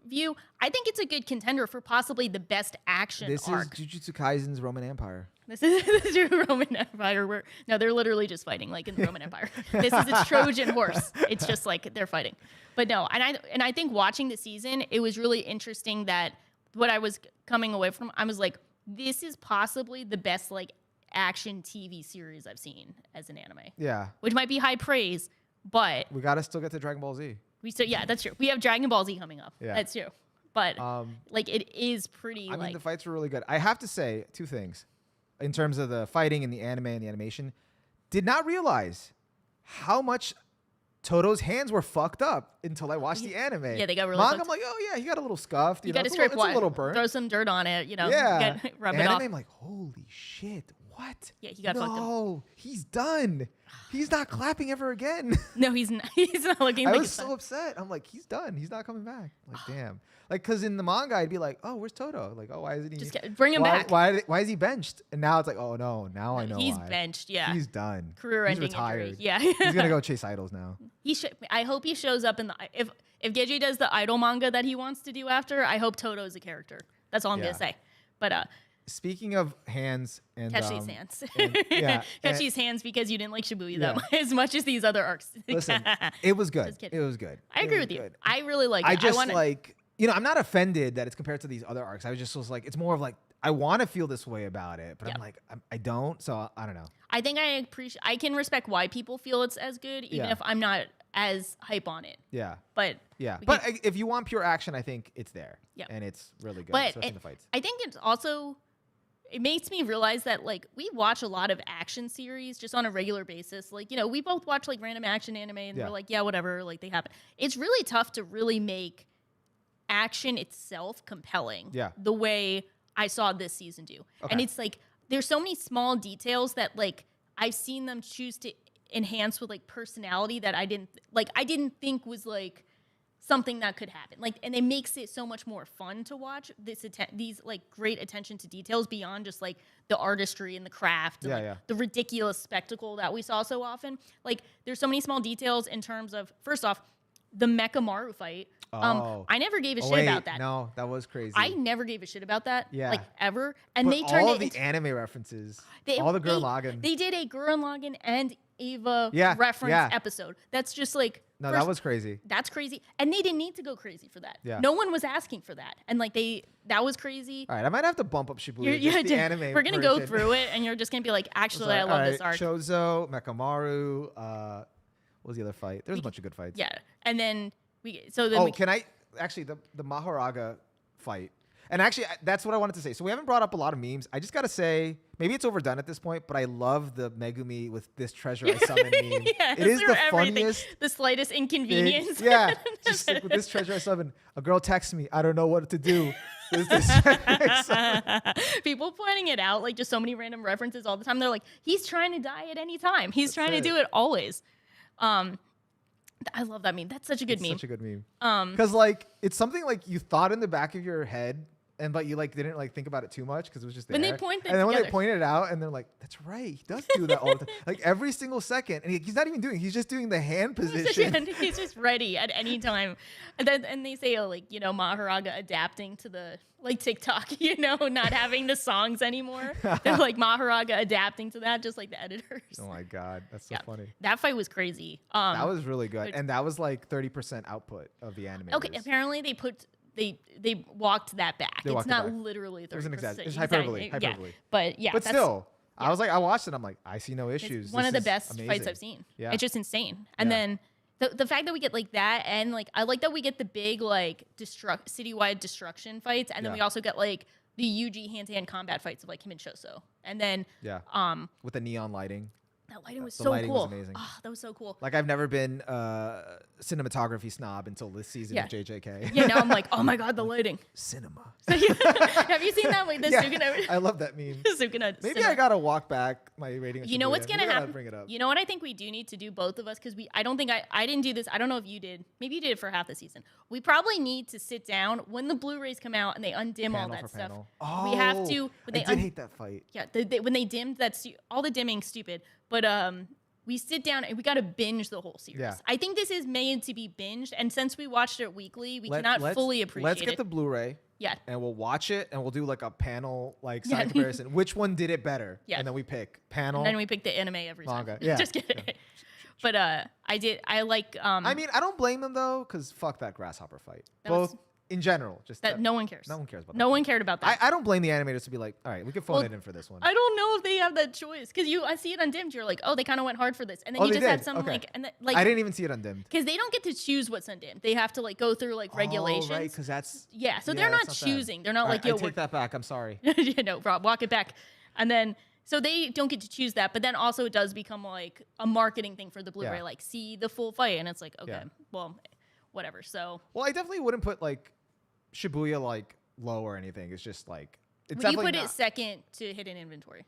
view, I think it's a good contender for possibly the best action arc. This is Jujutsu Kaisen's Roman Empire. This is your Roman Empire. Where no, they're literally just fighting like in the Roman Empire. This is its Trojan horse. It's just like they're fighting. But no, and I think watching the season, it was really interesting that what I was coming away from, I was like, this is possibly the best like action TV series I've seen as an anime. Yeah. Which might be high praise, but we gotta still get to Dragon Ball Z. That's true. We have Dragon Ball Z coming up. Yeah. That's true. But like it is pretty. I mean, the fights were really good. I have to say two things in terms of the fighting and the anime and the animation. Did not realize how much Todo's hands were fucked up until I watched the anime. Yeah, they got really Manga, fucked. I'm like, oh yeah, he got a little scuffed. You know, got to it's scrape a little burnt. Throw some dirt on it, Yeah. Rub it anime, off. I'm like, holy shit, what? Yeah, he got fucked up. No, he's done. He's not clapping ever again. No, he's not. He's not looking. I like was so upset. I'm like, he's done. He's not coming back. Like, damn. Like, cause in the manga, I'd be like, oh, where's Todo? Like, oh, why isn't he? Just bring him back. Why is he benched? And now it's like, oh no, now I know he's why. benched. Yeah, He's done. Career-ending He's retired. injury. Yeah, he's gonna go chase idols now. I hope he shows up in the if Geji does the idol manga that he wants to do after. I hope Todo is a character. That's all I'm gonna say. But speaking of hands and catch these hands. Yeah, catch these hands because you didn't like Shibuya that much, as much as these other arcs. Listen, it was good. Just kidding. It was good. I agree with you. I really like it. I just like, you know, I'm not offended that it's compared to these other arcs. I was like, it's more of like, I want to feel this way about it, but I'm like, I don't. So I don't know. I think I can respect why people feel it's as good, even if I'm not as hype on it. Yeah. But but if you want pure action, I think it's there. Yeah. And it's really good, but especially in the fights. I think it's also, it makes me realize that like we watch a lot of action series just on a regular basis. Like, you know, we both watch like random action anime and we're like, yeah, whatever, like they happen. It's really tough to really make action itself compelling. Yeah. The way I saw this season do. Okay. And it's like there's so many small details that like I've seen them choose to enhance with like personality that I didn't think was like something that could happen. Like, and it makes it so much more fun to watch these like great attention to details beyond just like the artistry and the craft and the ridiculous spectacle that we saw so often. Like there's so many small details in terms of, first off, the Mecha Maru fight. I never gave a shit about that. No, that was crazy. I never gave a shit about that. Yeah. Like ever. And but they turned all it the into anime references. All the Gurren Lagann. They did a Gurren Lagann and Eva reference episode. That's just like no, that was crazy. That's crazy. And they didn't need to go crazy for that. Yeah. No one was asking for that. And like that was crazy. All right, I might have to bump up Shibuya. Just the anime we're gonna go through it and you're just gonna be like, actually I love this arc. Choso, Mekamaru, what was the other fight? There's a bunch of good fights. Yeah. And then can I actually the Mahoraga fight? And actually, that's what I wanted to say. So we haven't brought up a lot of memes. I just got to say, maybe it's overdone at this point, but I love the Megumi with this treasure I summoned meme. Yes, it is the funniest. The slightest inconvenience. Just like with this treasure I summoned. A girl texts me, I don't know what to do. People pointing it out, like just so many random references all the time. They're like, he's trying to die at any time. He's trying to do it always. I love that meme. That's such a good meme. Such a good meme. Because like it's something like you thought in the back of your head, but you like didn't like think about it too much because it was just there. When they point and then when they pointed it out, and they're like, "That's right, he does do that all the time." Like every single second, and he's not even doing. He's just doing the hand position. He's just ready at any time. And they say, like, you know, Mahoraga adapting to the like TikTok, you know, not having the songs anymore. They're like Mahoraga adapting to that, just like the editors. Oh my god, that's so funny. That fight was crazy. That was really good, and that was like 30% output of the anime. Okay, apparently they walked that back. It's not literally 30%. It was an it's hyperbole. Yeah. But still, I was like, I watched it. I'm like, I see no issues. It's one of the best fights I've seen. Yeah. It's just insane. And then the fact that we get like that, and like I like that we get the big like citywide destruction fights, and then we also get like the Yuji hand-to-hand combat fights of like him and Choso, and then with the neon lighting. That lighting was The so lighting cool. was amazing. Oh, that was so cool. Like I've never been cinematography snob until this season of JJK. Yeah, now I'm like, oh my god, the lighting. Cinema. Have you seen that? Like the Sukuna. I love that meme. Sukuna. Maybe I gotta walk back my rating. Of You know Shibuya. what's gonna Maybe I gotta happen? Bring it up. You know what I think we do need to do, both of us, because I don't think I didn't do this. I don't know if you did. Maybe you did it for half the season. We probably need to sit down when the Blu-rays come out and they undim all that stuff. Oh, We have to. I did hate that fight. Yeah, when they dimmed all the dimming's stupid. But we sit down and we got to binge the whole series. Yeah. I think this is made to be binged, and since we watched it weekly, we cannot fully appreciate it. Let's get the Blu-ray. Yeah. And we'll watch it, and we'll do like a panel side comparison. Which one did it better? Yeah. And then we pick panel. And then we pick the anime every time. Manga. Yeah. Just kidding. Yeah. But I like. I mean, I don't blame them though, because fuck that grasshopper fight. In general, just that no one cares. No one cares about that. No one cared about that. I don't blame the animators to be like, all right, we can phone it in for this one. I don't know if they have that choice, because I see it undimmed. You're like, oh, they kind of went hard for this, and then you just had some like I didn't even see it undimmed because they don't get to choose what's undimmed. They have to like go through like regulations. Oh, right, because that's so they're not choosing. They're not like, yo, I take that back. I'm sorry. Rob, walk it back, and then. So they don't get to choose that, but then also it does become like a marketing thing for the Blu-ray, like see the full fight, and it's like, okay, well, whatever. So I definitely wouldn't put like Shibuya like low or anything. It's just like it's would you put it second to hidden inventory?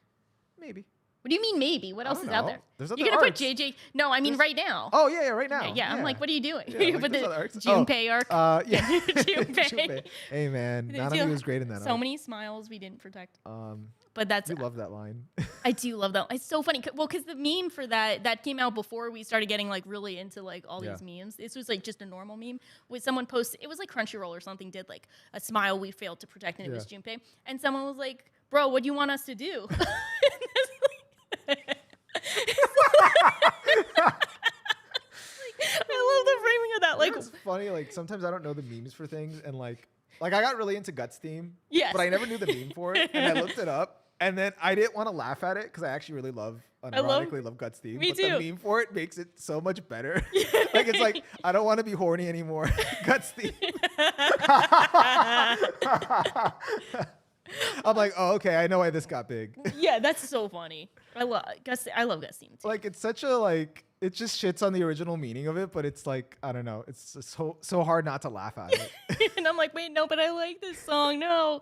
Maybe. What do you mean maybe? What else is out there? There's other You're gonna arcs. put JJ? No, I mean right now. Oh yeah, right now. Yeah, I'm like, what are you doing? Yeah, You like, put the arcs. Junpei arc. Yeah. Junpei. Hey man, Nanami was great in that. So many smiles we didn't protect. But I love that line. I do love that. It's so funny. Well, because the meme for that came out before we started getting like really into like all these memes. This was like just a normal meme. With someone posted, it was like Crunchyroll or something did like a smile we failed to protect, and it was Junpei. And someone was like, "Bro, what do you want us to do?" I love the framing of that. Like, it's funny. Like sometimes I don't know the memes for things, and like I got really into Guts theme. Yes. But I never knew the meme for it, and I looked it up. And then I didn't want to laugh at it because I actually really unironically love Guts theme. Me but too. The meme for it makes it so much better. Like it's like I don't want to be horny anymore. Guts theme. I'm like, oh okay, I know why this got big. Yeah, that's so funny. I love Guts theme too. Like it's such a like it just shits on the original meaning of it, but it's like I don't know, it's so hard not to laugh at it. And I'm like, wait, no, but I like this song. No.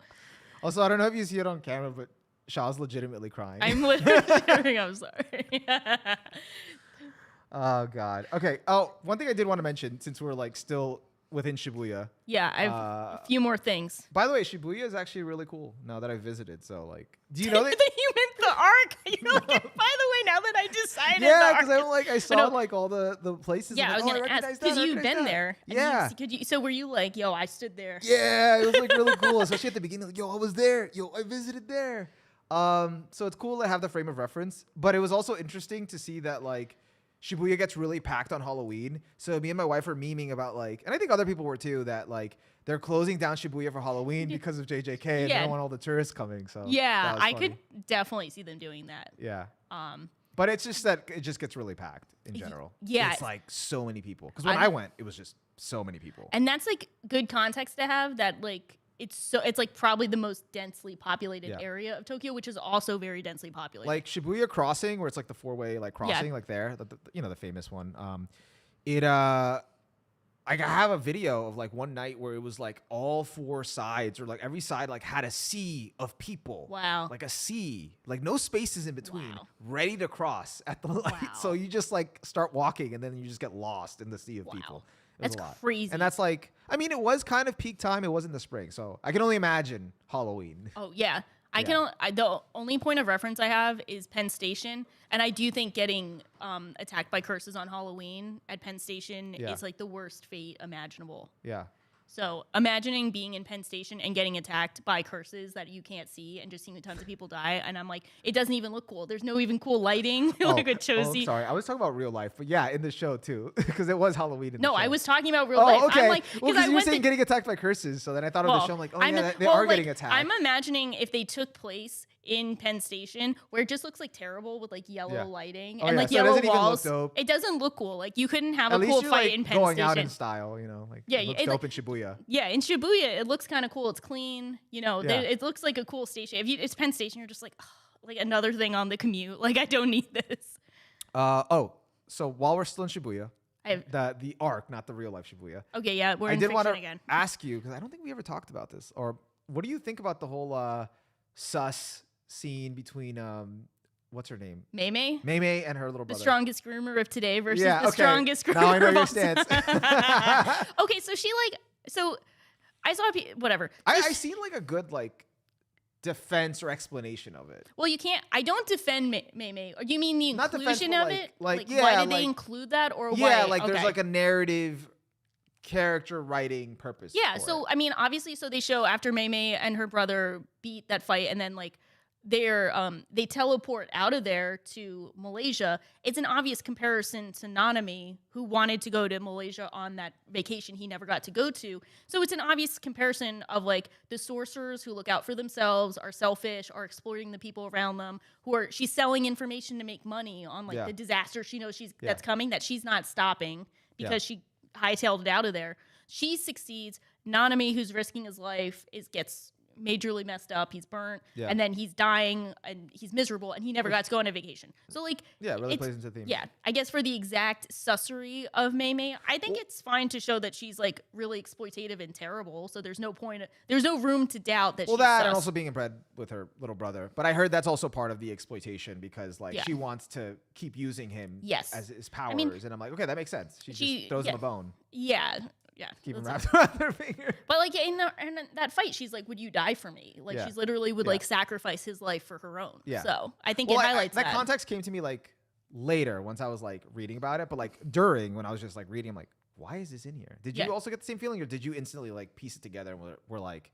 Also, I don't know if you see it on camera, but Shaw's legitimately crying. I'm literally I'm sorry. Oh God. Okay. Oh, one thing I did want to mention, since we're like still within Shibuya. Yeah, I have a few more things. By the way, Shibuya is actually really cool now that I've visited. So like, do you know that? You meant the arc? You're like, by the way, now that I decided. Yeah, because I'm like, I saw like all the places. Yeah, I was gonna ask because you've been there. Yeah. So were you like, yo, I stood there? Yeah, it was like really cool, especially at the beginning. Like, yo, I was there. Yo, I visited there. So it's cool to have the frame of reference, but it was also interesting to see that like Shibuya gets really packed on Halloween. So me and my wife were memeing about like, and I think other people were too, that like they're closing down Shibuya for Halloween because of JJK and they don't want all the tourists coming. So yeah, I could definitely see them doing that. Yeah. But it's just that it just gets really packed in general. Yeah. It's like so many people. Because when I went, it was just so many people. And that's like good context to have that like it's like probably the most densely populated area of Tokyo, which is also very densely populated. Like Shibuya Crossing, where it's like the four-way like crossing, like there, the famous one. I have a video of like one night where it was like all four sides or like every side like had a sea of people. Wow. Like a sea, like no spaces in between, ready to cross at the light. Wow. So you just like start walking and then you just get lost in the sea of people. That's crazy. And that's like, I mean, it was kind of peak time. It was in the spring. So I can only imagine Halloween. Oh, yeah. The only point of reference I have is Penn Station. And I do think getting attacked by curses on Halloween at Penn Station is like the worst fate imaginable. Yeah. So imagining being in Penn Station and getting attacked by curses that you can't see and just seeing tons of people die. And I'm like, it doesn't even look cool. There's no even cool lighting. Like a Choji. Sorry, I was talking about real life. But yeah, in the show too. Because it was Halloween in the show. No, I was talking about real life. Okay. I'm like, because you were saying getting attacked by curses. So then I thought of the show. I'm like, they are getting attacked. I'm imagining if they took place in Penn Station where it just looks like terrible with like yellow lighting and like yellow walls. It doesn't look cool. Like you couldn't have a cool fight in Penn Station. Going out in style, you know, like it looks dope in Shibuya. Yeah, in Shibuya it looks kind of cool. It's clean, you know. It looks like a cool station. If it's Penn Station, you're just like, oh, like another thing on the commute. Like I don't need this. So while we're still in Shibuya, the arc, not the real life Shibuya. Okay, yeah, we're in fiction again. I did want to ask you, because I don't think we ever talked about this, or what do you think about the whole sus scene between what's her name? Maymay? Maymay and her little brother. The strongest groomer of today versus the strongest groomer now I know your of stance. Okay, so I saw whatever. I seen like a good like defense or explanation of it. Well, you can't. I don't defend Maymay. Or you mean the inclusion of it? Like why did they include that, or why? Yeah, like there's like a narrative character writing purpose. Yeah, so I mean, obviously, so they show after Maymay and her brother beat that fight, and then like they teleport out of there to Malaysia. It's an obvious comparison to Nanami, who wanted to go to Malaysia on that vacation he never got to go to. So it's an obvious comparison of like the sorcerers who look out for themselves, are selfish, are exploiting the people around them, she's selling information to make money on like the disaster she knows that's coming, that she's not stopping because she hightailed it out of there. She succeeds. Nanami, who's risking his life, gets majorly messed up. He's burnt, and then he's dying, and he's miserable, and he never got to go on a vacation. So like, really plays into the theme. Yeah, I guess for the exact sussery of Maymay, I think it's fine to show that she's like really exploitative and terrible. So there's no room to doubt that. Well, that and also being inbred with her little brother. But I heard that's also part of the exploitation, because like she wants to keep using him as his powers, and I'm like, okay, that makes sense. She just throws him a bone. Yeah. Keep him wrapped around their finger. But like in that fight, she's like, "Would you die for me?" Like she's literally would like sacrifice his life for her own. Yeah. So I think it highlights that context came to me like later once I was like reading about it, but like during when I was just like reading, I'm like, why is this in here? Did you also get the same feeling, or did you instantly like piece it together and we're like,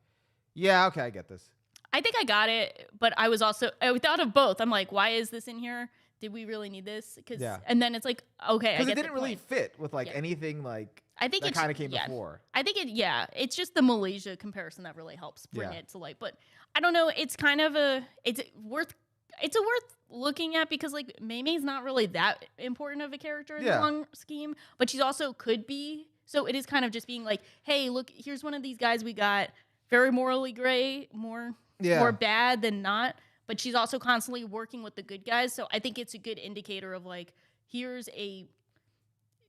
yeah, okay, I get this? I think I got it, but I thought of both. I'm like, why is this in here? Did we really need this? And then it's like, okay, because it didn't really fit with like anything like. I think it kind of came before. I think it's just the Malaysia comparison that really helps bring it to light. But I don't know. It's kind of it's worth looking at, because like Maymay's not really that important of a character in the long scheme, but she's also could be. So it is kind of just being like, hey, look, here's one of these guys we got, very morally gray, more bad than not. But she's also constantly working with the good guys. So I think it's a good indicator of like, here's a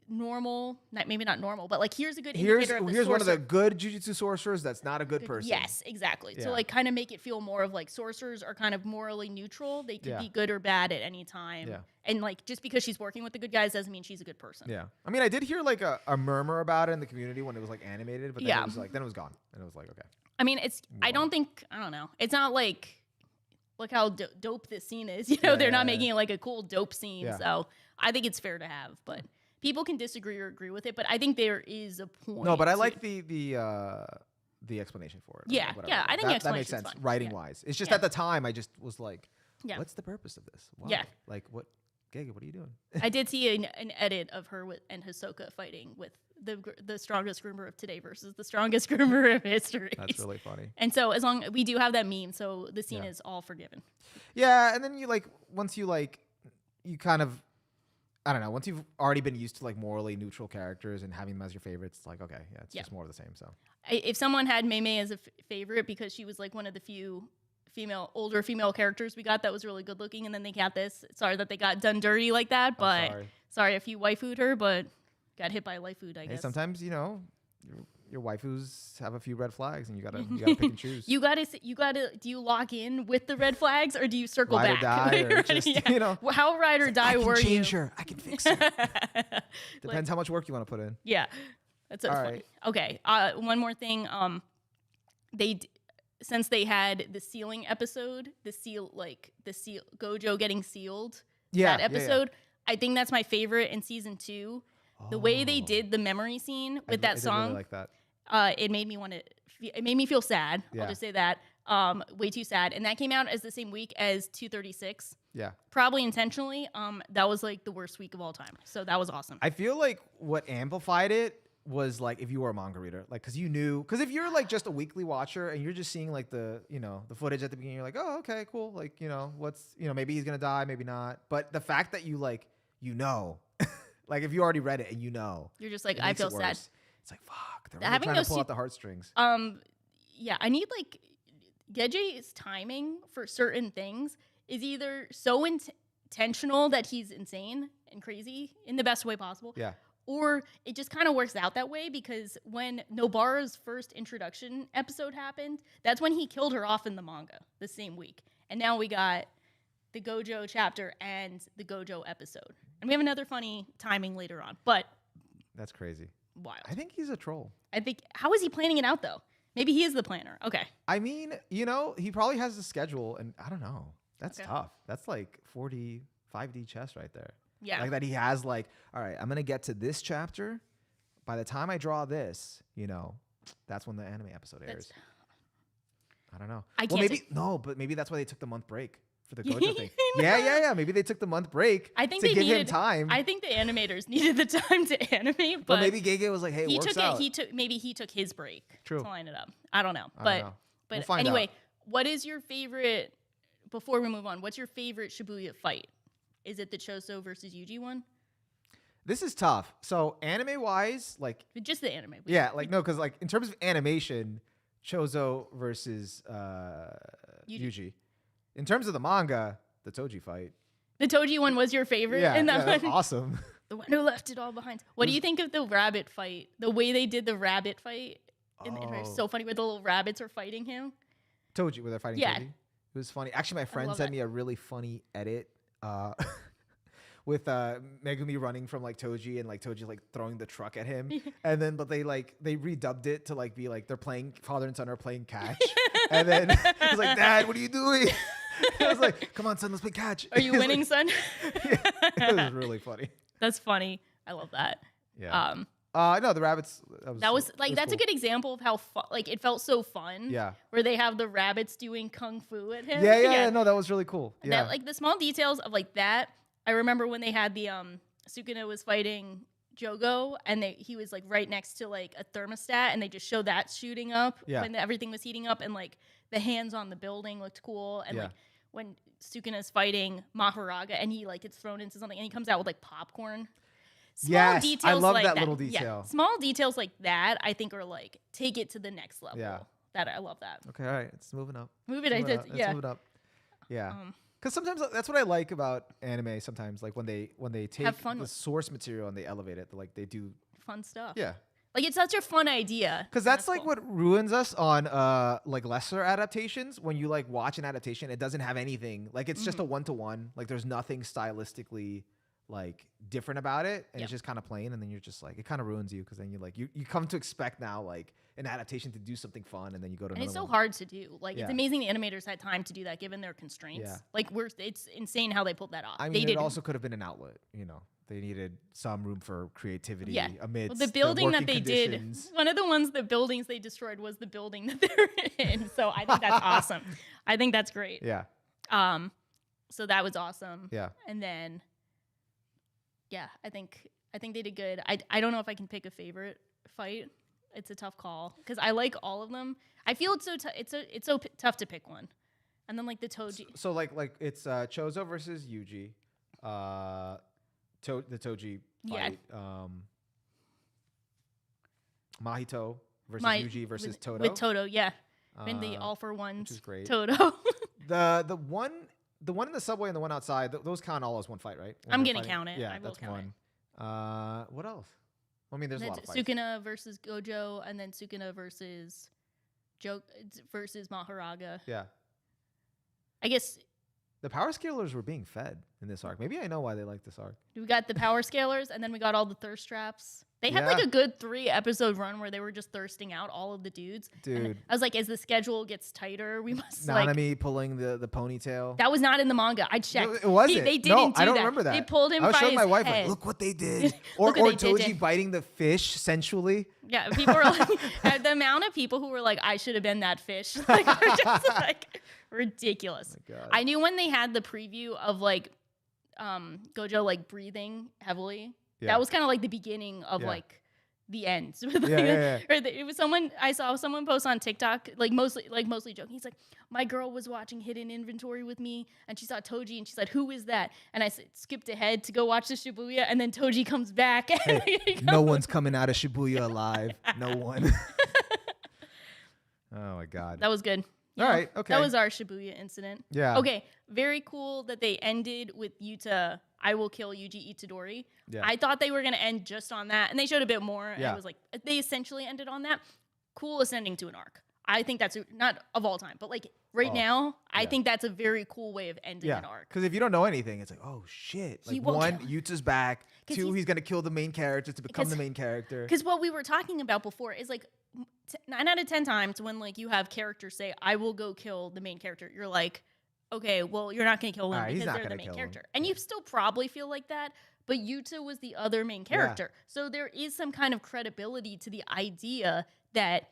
normal, maybe not normal, but like here's a good indicator of the here's one of the good Jujutsu sorcerers that's not a good person. Yes, exactly. So like kind of make it feel more of like sorcerers are kind of morally neutral. They could be good or bad at any time. Yeah. And like just because she's working with the good guys doesn't mean she's a good person. Yeah. I mean, I did hear like a murmur about it in the community when it was like animated, but then it was like then it was gone. And it was like, okay. I mean, I don't know. It's not like look how dope this scene is. You know, they're not making it like a cool dope scene. Yeah. So I think it's fair to have, but people can disagree or agree with it. But I think there is a point. No, but I like the explanation for it. Yeah, yeah. I think that makes sense writing wise. It's just at the time I just was like, what's the purpose of this? Why? Yeah. Like what? Giga, what are you doing? I did see an edit of her and Hisoka fighting with the strongest groomer of today versus the strongest groomer of history. That's really funny. And so as long we do have that meme, so the scene is all forgiven. Yeah, and then you like once you like you kind of I don't know, once you've already been used to like morally neutral characters and having them as your favorites, it's like okay, it's just more of the same. So if someone had Maymay as a favorite because she was like one of the few older female characters we got that was really good looking, and then they got this. Sorry that they got done dirty like that, but sorry if you waifu'd her, but got hit by a life food, I guess. Sometimes, you know, your waifus have a few red flags and you gotta pick and choose. you gotta do you lock in with the red flags or do you circle ride back? Or die, or just, you know. How ride or die were you? I can change her. I can fix her. Depends how much work you want to put in. Yeah. That's funny. Right. Okay. One more thing. Since they had the sealing episode, the seal Gojo getting sealed, that episode, I think that's my favorite in season 2. The way they did the memory scene with that song, really like that. It made me it made me feel sad. Yeah. I'll just say that. Way too sad. And that came out as the same week as 236. Yeah. Probably intentionally. That was like the worst week of all time. So that was awesome. I feel like what amplified it was like if you were a manga reader, like because if you're like just a weekly watcher and you're just seeing like the footage at the beginning, you're like, oh, okay, cool, like maybe he's gonna die, maybe not, but the fact that you like like if you already read it and you're just like, I feel sad. It's like fuck, they're really trying to pull out the heartstrings. Yeah, I need like Geji's timing for certain things is either so intentional that he's insane and crazy in the best way possible. Yeah. Or it just kind of works out that way because when Nobara's first introduction episode happened, that's when he killed her off in the manga the same week. And now we got the Gojo chapter and the Gojo episode. And we have another funny timing later on, but that's crazy. Wild. I think he's a troll. I think, how is he planning it out though? Maybe he is the planner. Okay. I mean, you know, he probably has a schedule and I don't know. That's tough. That's like 5D chess right there. Yeah. Like that he has like, all right, I'm going to get to this chapter. By the time I draw this, you know, that's when the anime episode airs. I don't know. But maybe that's why they took the month break for the Gojo thing. Yeah. Maybe they took the month break to give him time. I think the animators needed the time to animate, but maybe Gege was like, hey, it works out. Maybe he took his break to line it up. I don't know. But we'll anyway, what is your favorite, before we move on, what's your favorite Shibuya fight? Is it the Choso versus Yuji one? This is tough. So anime-wise, like... Just the anime. Yeah, like, no, because like in terms of animation, Choso versus Yuji. In terms of the manga, the Toji fight. The Toji one was your favorite? Yeah, that's awesome. The one who left it all behind. What do you think of the rabbit fight? The way they did the rabbit fight? It was so funny where the little rabbits are fighting him. Toji, where they're fighting Toji? It was funny. Actually, my friend sent me a really funny edit with Megumi running from like Toji and like Toji like throwing the truck at him, and then but they redubbed it to like be like they're playing father and son are playing catch, and then he's like, Dad, what are you doing? I was like, come on, son, let's play catch. Are you winning, son? It was really funny. That's funny. I love that. Yeah. No, the rabbits. That's cool. A good example of how like it felt so fun. Yeah. Where they have the rabbits doing kung fu at him. Yeah. No, that was really cool. Yeah. That, like the small details of like that. I remember when they had the Sukuna was fighting Jogo and he was like right next to like a thermostat and they just showed that shooting up when everything was heating up and like the hands on the building looked cool and like when Sukuna's fighting Maharaga and he like gets thrown into something and he comes out with like popcorn. Small details I love like that little detail. Yeah. Small details like that I think are like take it to the next level. Yeah. That I love that. Okay, all right, it's moving up. Move it up. Yeah. Because sometimes that's what I like about anime. Sometimes, like when they take the source material and they elevate it, like they do fun stuff. Yeah, like it's such a fun idea. Because that's like cool. What ruins us on like lesser adaptations. When you like watch an adaptation, it doesn't have anything. Like it's just a 1-to-1. Like there's nothing stylistically like different about it, and it's just kind of plain. And then you're just like it kind of ruins you because then you like you come to expect now like an adaptation to do something fun, and then you go to another it's so one. hard to do. Like it's amazing the animators had time to do that given their constraints. Yeah. Like it's insane how they pulled that off. I mean, it also could have been an outlet. You know, they needed some room for creativity amidst the building the that they conditions. did. One of the buildings they destroyed was the building that they're in. So I think that's awesome. I think that's great. Yeah. So that was awesome. Yeah. And then, I think they did good. I don't know if I can pick a favorite fight. It's a tough call because I like all of them. I feel it's so tough to pick one. And then like the Toji. So like it's Choso versus Yuji, the Toji fight. Mahito versus Yuji versus Todo. With Todo, and the all for ones. Which is great. Todo. the one in the subway and the one outside. Those count all as one fight, right? I'm gonna count it. Yeah, that's one. What else? I mean, there's a lot of fights. Sukuna versus Gojo, and then Sukuna versus Maharaga. Yeah. I guess the power scalers were being fed in this arc. Maybe I know why they like this arc. We got the power scalers, and then we got all the thirst traps. They had like a good 3-episode run where they were just thirsting out all of the dudes. Dude. And I was like, as the schedule gets tighter, we must Nanami pulling the ponytail. That was not in the manga. I checked. No, it wasn't. They didn't do I don't that. remember that. They pulled him I was by showing my his wife head. like, look what they did. or Toji biting the fish sensually. Yeah, people were like, the amount of people who were like, I should have been that fish. Like, were just like ridiculous. Oh my God. I knew when they had the preview of like Gojo like breathing heavily. Yeah. That was kind of like the beginning of like the end. It was I saw someone post on TikTok, mostly joking. He's like, my girl was watching Hidden Inventory with me, and she saw Toji, and she said, "Who is that?" And I skipped ahead to go watch the Shibuya, and then Toji comes back. Hey, no one's coming out of Shibuya alive. No one. Oh my God. That was good. All right. Okay. That was our Shibuya incident. Yeah. Okay. Very cool that they ended with Yuta, I will kill Yuji Itadori. Yeah. I thought they were going to end just on that. And they showed a bit more. And Yeah. it was like, they essentially ended on that. Cool ascending to an arc. I think that's not of all time, but like now, I think that's a very cool way of ending an arc. Because if you don't know anything, it's like, oh shit. Like one, Yuta's back. Two, he's gonna kill the main character to become the main character. Because what we were talking about before is like 9 out of 10 times when like you have characters say, I will go kill the main character, you're like, okay, well, you're not gonna kill them because they're the main character. And you still probably feel like that, but Yuta was the other main character. Yeah. So there is some kind of credibility to the idea that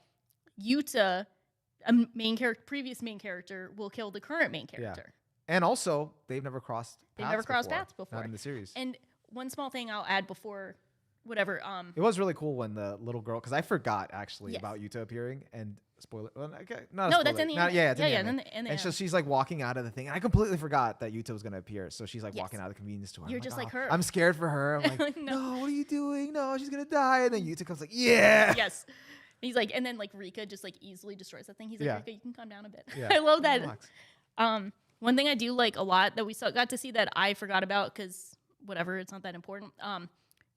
Yuta, previous main character, will kill the current main character. Yeah. And also, they've never crossed paths before. Not in the series. And one small thing I'll add before whatever. It was really cool when the little girl, because I forgot actually about Yuta appearing, and spoiler. Well, okay, not a spoiler. That's in the end. It's in the end. And so she's like walking out of the thing, and I completely forgot that Yuta was gonna appear. So she's like walking out of the convenience store. You're just like her. I'm scared for her. I'm like, no, what are you doing? No, she's gonna die. And then Yuta comes like, yeah. Yes. He's like, and then like Rika just like easily destroys that thing. He's like, Rika, you can calm down a bit. Yeah. I love that. One thing I do like a lot that we got to see that I forgot about because whatever, it's not that important.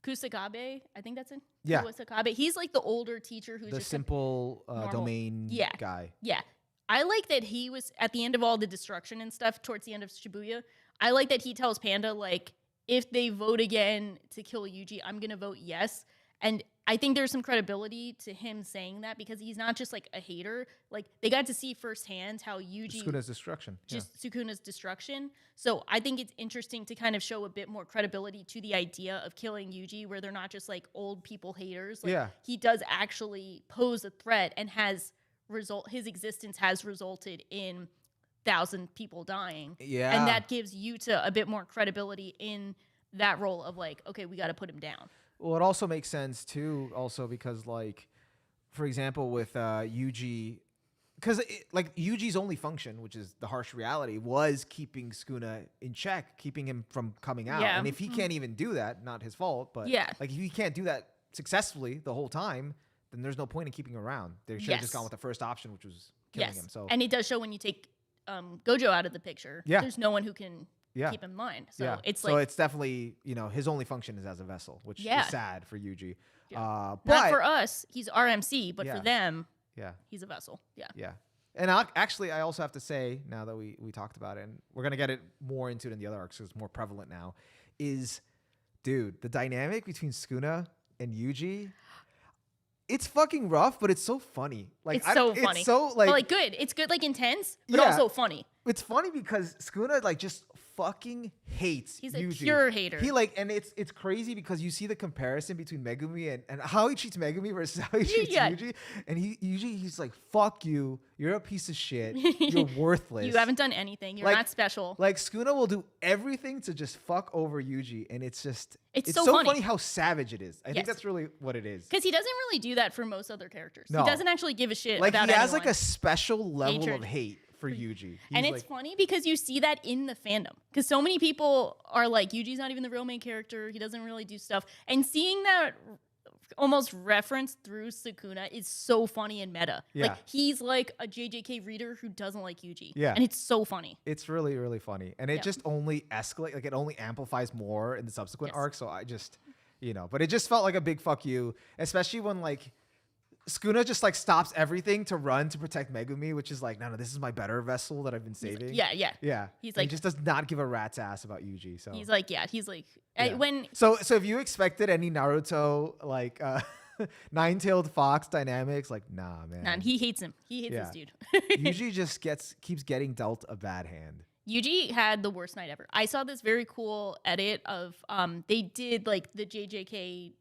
Kusakabe, I think that's it. Yeah. Kusakabe. He's like the older teacher who's the just simple domain guy. Yeah. I like that he was at the end of all the destruction and stuff towards the end of Shibuya. I like that he tells Panda, like, if they vote again to kill Yuji, I'm going to vote yes. And I think there's some credibility to him saying that because he's not just like a hater. Like they got to see firsthand how Yuji Sukuna's destruction. Sukuna's destruction. So I think it's interesting to kind of show a bit more credibility to the idea of killing Yuji, where they're not just like old people haters. Like he does actually pose a threat and his existence has resulted in 1,000 people dying. Yeah. And that gives Yuta a bit more credibility in that role of like, okay, we got to put him down. Well, it also makes sense too, also because like, for example, with Yuji, because like Yuji's only function, which is the harsh reality, was keeping Sukuna in check, keeping him from coming out. Yeah. And if he can't even do that, not his fault, but like if he can't do that successfully the whole time, then there's no point in keeping him around. They should have just gone with the first option, which was killing him. So and it does show when you take Gojo out of the picture, there's no one who can keep in mind. So it's like, so it's definitely, his only function is as a vessel, which is sad for Yuji. But not for us, he's RMC, but for them, he's a vessel. Yeah. And I also have to say, now that we talked about it, and we're gonna get it more into it in the other arcs, because it's more prevalent now, is, dude, the dynamic between Sukuna and Yuji. It's fucking rough, but it's so funny. Like it's so funny. It's so but like good. It's good, like intense, but also funny. It's funny because Sukuna like just fucking hates Yuji. He's a pure hater. He like, and it's crazy because you see the comparison between Megumi and how he treats Megumi versus how he treats Yuji. And he's like, fuck you. You're a piece of shit. You're worthless. You haven't done anything. You're not special. Like Sukuna will do everything to just fuck over Yuji. And it's just, it's so funny how savage it is. I think that's really what it is. Because he doesn't really do that for most other characters. No. He doesn't actually give a shit like about he has anyone. like a special level of hate for Yuji. And it's funny because you see that in the fandom. Because so many people are like, Yuji's not even the real main character. He doesn't really do stuff. And seeing that almost referenced through Sukuna is so funny and meta. Yeah. Like, he's like a JJK reader who doesn't like Yuji. Yeah. And it's so funny. It's really, really funny. And it just only escalates, like it only amplifies more in the subsequent arcs. So I just, but it just felt like a big fuck you, especially when like, Sukuna just like stops everything to run to protect Megumi, which is like, no, this is my better vessel that I've been saving. Yeah. He's like, he just does not give a rat's ass about Yuji. So he's like, when. So if you expected any Naruto like nine-tailed fox dynamics, like nah, man. Nah, he hates him. He hates this dude. Yuji just keeps getting dealt a bad hand. Yuji had the worst night ever. I saw this very cool edit of they did like the JJK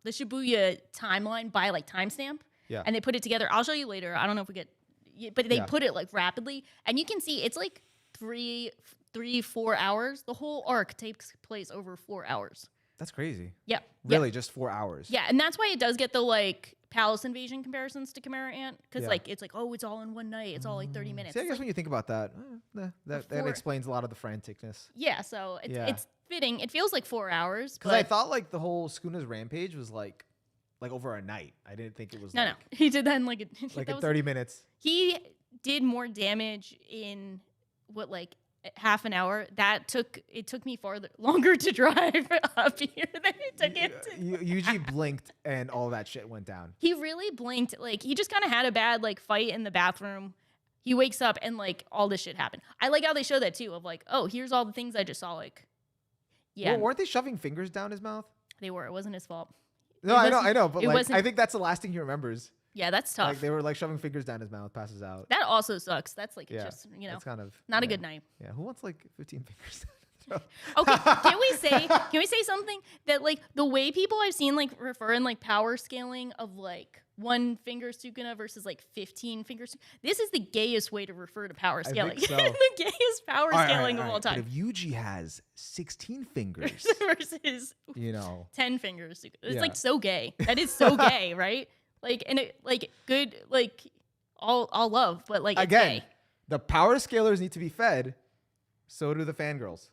the Shibuya timeline by like timestamp. Yeah. And they put it together. I'll show you later. I don't know if we get, but they put it like rapidly, and you can see it's like 4 hours. The whole arc takes place over 4 hours. That's crazy. Yeah. Really, just 4 hours. Yeah, and that's why it does get the like palace invasion comparisons to Chimera Ant, because like it's like, oh, it's all in one night. It's all like 30 minutes. See, I guess when you think about that, that explains a lot of the franticness. Yeah, so it's fitting. It feels like 4 hours. Because I thought like the whole Sukuna's rampage was like over a night. I didn't think it was no. He did that in like 30 minutes. He did more damage in half an hour. It took me longer to drive up here than it took him to. Yuji blinked and all that shit went down. He really blinked. Like, he just kind of had a bad fight in the bathroom. He wakes up and all this shit happened. I like how they show that too, of oh, here's all the things I just saw. Yeah. Well, weren't they shoving fingers down his mouth? They were. It wasn't his fault. No, I know, but I think that's the last thing he remembers. Yeah, that's tough. They were shoving fingers down his mouth, passes out. That also sucks. That's just, that's kind of not a good night. Yeah, who wants 15 fingers? Okay, can we say something that the way people I've seen refer in power scaling of 1 finger Sukuna versus 15 fingers. This is the gayest way to refer to power scaling. I think so. The gayest power scaling of all time. But if Yuji has 16 fingers versus 10 fingers, it's so gay. That is so gay, right? Good, all love, but again, gay. The power scalers need to be fed. So do the fangirls.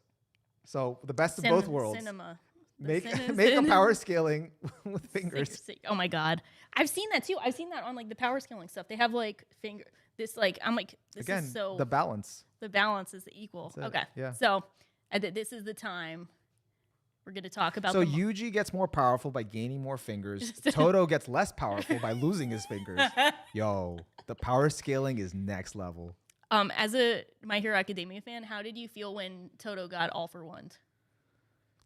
So the best of both worlds. Cinema. Make a power scaling with fingers. Oh my god, I've seen that too. I've seen that on the power scaling stuff. They have finger. This I'm this again, is so the balance. The balance is equal. Okay. Yeah. So this is the time. We're going to talk about. So Yuji gets more powerful by gaining more fingers. Todo gets less powerful by losing his fingers. Yo, the power scaling is next level. As a My Hero Academia fan, how did you feel when Todo got all for one?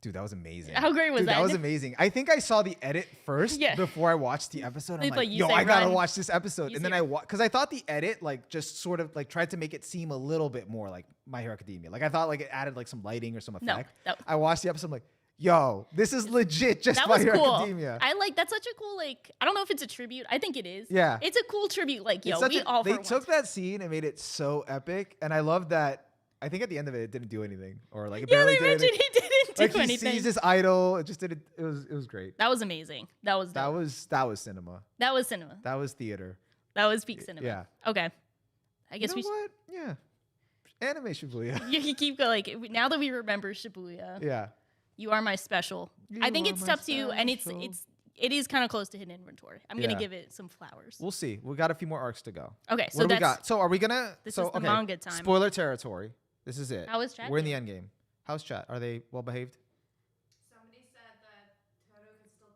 Dude, that was amazing. How great was that? That was amazing. I think I saw the edit first before I watched the episode. I'm I gotta watch this episode. And then because I thought the edit just sort of tried to make it seem a little bit more like My Hero Academia. I thought it added some lighting or some effect. No, I watched the episode. I'm like, yo, this is legit just My Hero Academia. That's such a cool, I don't know if it's a tribute. I think it is. Yeah. It's a cool tribute. They took that scene and made it so epic. And I love that. I think at the end of it, it didn't do anything. Or it barely did anything. He didn't do anything. He sees his idol. It just did it. It was great. That was amazing. That was cinema. That was cinema. That was theater. That was peak cinema. Yeah. Okay. I guess what? Yeah. Anime Shibuya. You keep going. Now that we remember Shibuya. Yeah. You are my special. I think it's tough too, and it is kind of close to hidden inventory. I'm gonna give it some flowers. We'll see. We got a few more arcs to go. Okay, so what do we got? So are we gonna? This is the manga time. Spoiler territory. This is it. How is chat? We're in the end game. How's chat? Are they well behaved? Somebody said that Todo can still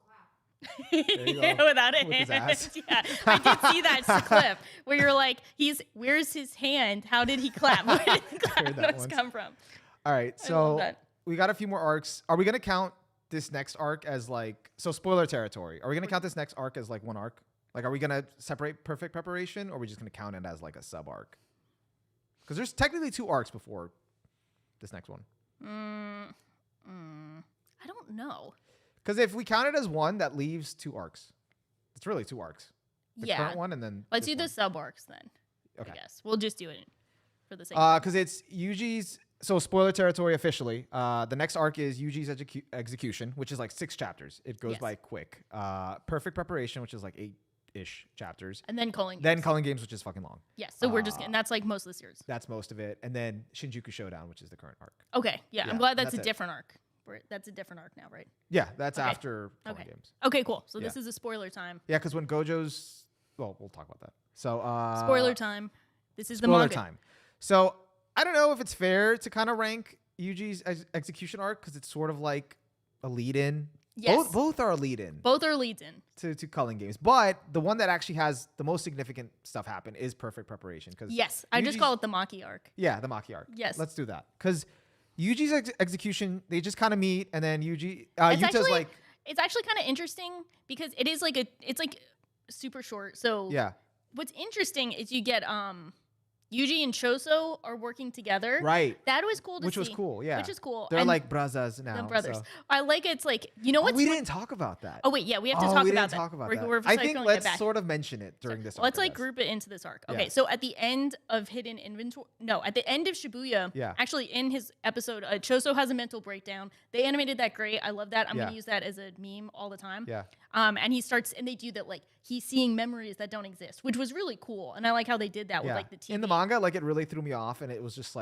clap. Without a hand. Yeah, I did see that clip where you're like, where's his hand? How did he clap? Where did the clap notes come from? All right, so we got a few more arcs. Are we gonna count this next arc as so spoiler territory? Are we gonna count this next arc as one arc? Are we gonna separate perfect preparation, or are we just gonna count it as a sub arc? Because there's technically 2 arcs before this next one. I don't know. Because if we count it as one, that leaves 2 arcs. It's really 2 arcs. The current one and then let's do the sub arcs then. Okay. I guess we'll just do it for the sake. Because it's Yuji's. So spoiler territory officially. The next arc is Yuji's execution, which is 6 chapters. It goes by quick. Perfect preparation, which is 8-ish chapters. And then Culling. Culling games, which is fucking long. Yes. So we're just and that's most of the series. That's most of it, and then Shinjuku Showdown, which is the current arc. Okay. Yeah. I'm glad that's a different arc. That's a different arc now, right? Yeah, that's after Culling games. Okay, cool. So this is a spoiler time. Yeah, because when Gojo's, well, we'll talk about that. So spoiler time. This is the spoiler manga time. So I don't know if it's fair to kind of rank Yuji's execution arc because it's sort of like a lead-in. Yes. Both are a lead-in. Both are leads-in. To Culling games. But the one that actually has the most significant stuff happen is perfect preparation. Yes. I just call it the Maki arc. Yeah, the Maki arc. Yes. Let's do that. Because Yuji's execution, they just kind of meet, and then Yuta's It's actually kind of interesting because it is it's super short. So yeah. What's interesting is you get Yuji and Choso are working together. Right. That was cool to see. Which was cool, yeah. Which is cool. They're like brothers now. They're brothers. So. I like it's you know what? We didn't talk about that. Oh, wait, yeah, we have to talk about that. We're I think let's sort of mention it during this arc. Let's group it into this arc. Okay, so at the end of Hidden Inventory, at the end of Shibuya, actually in his episode, Choso has a mental breakdown. They animated that great. I love that. I'm going to use that as a meme all the time. Yeah. And he starts, and they do that, he's seeing memories that don't exist, which was really cool. And I like how they did that with the TV. In the manga, it really threw me off, and it was just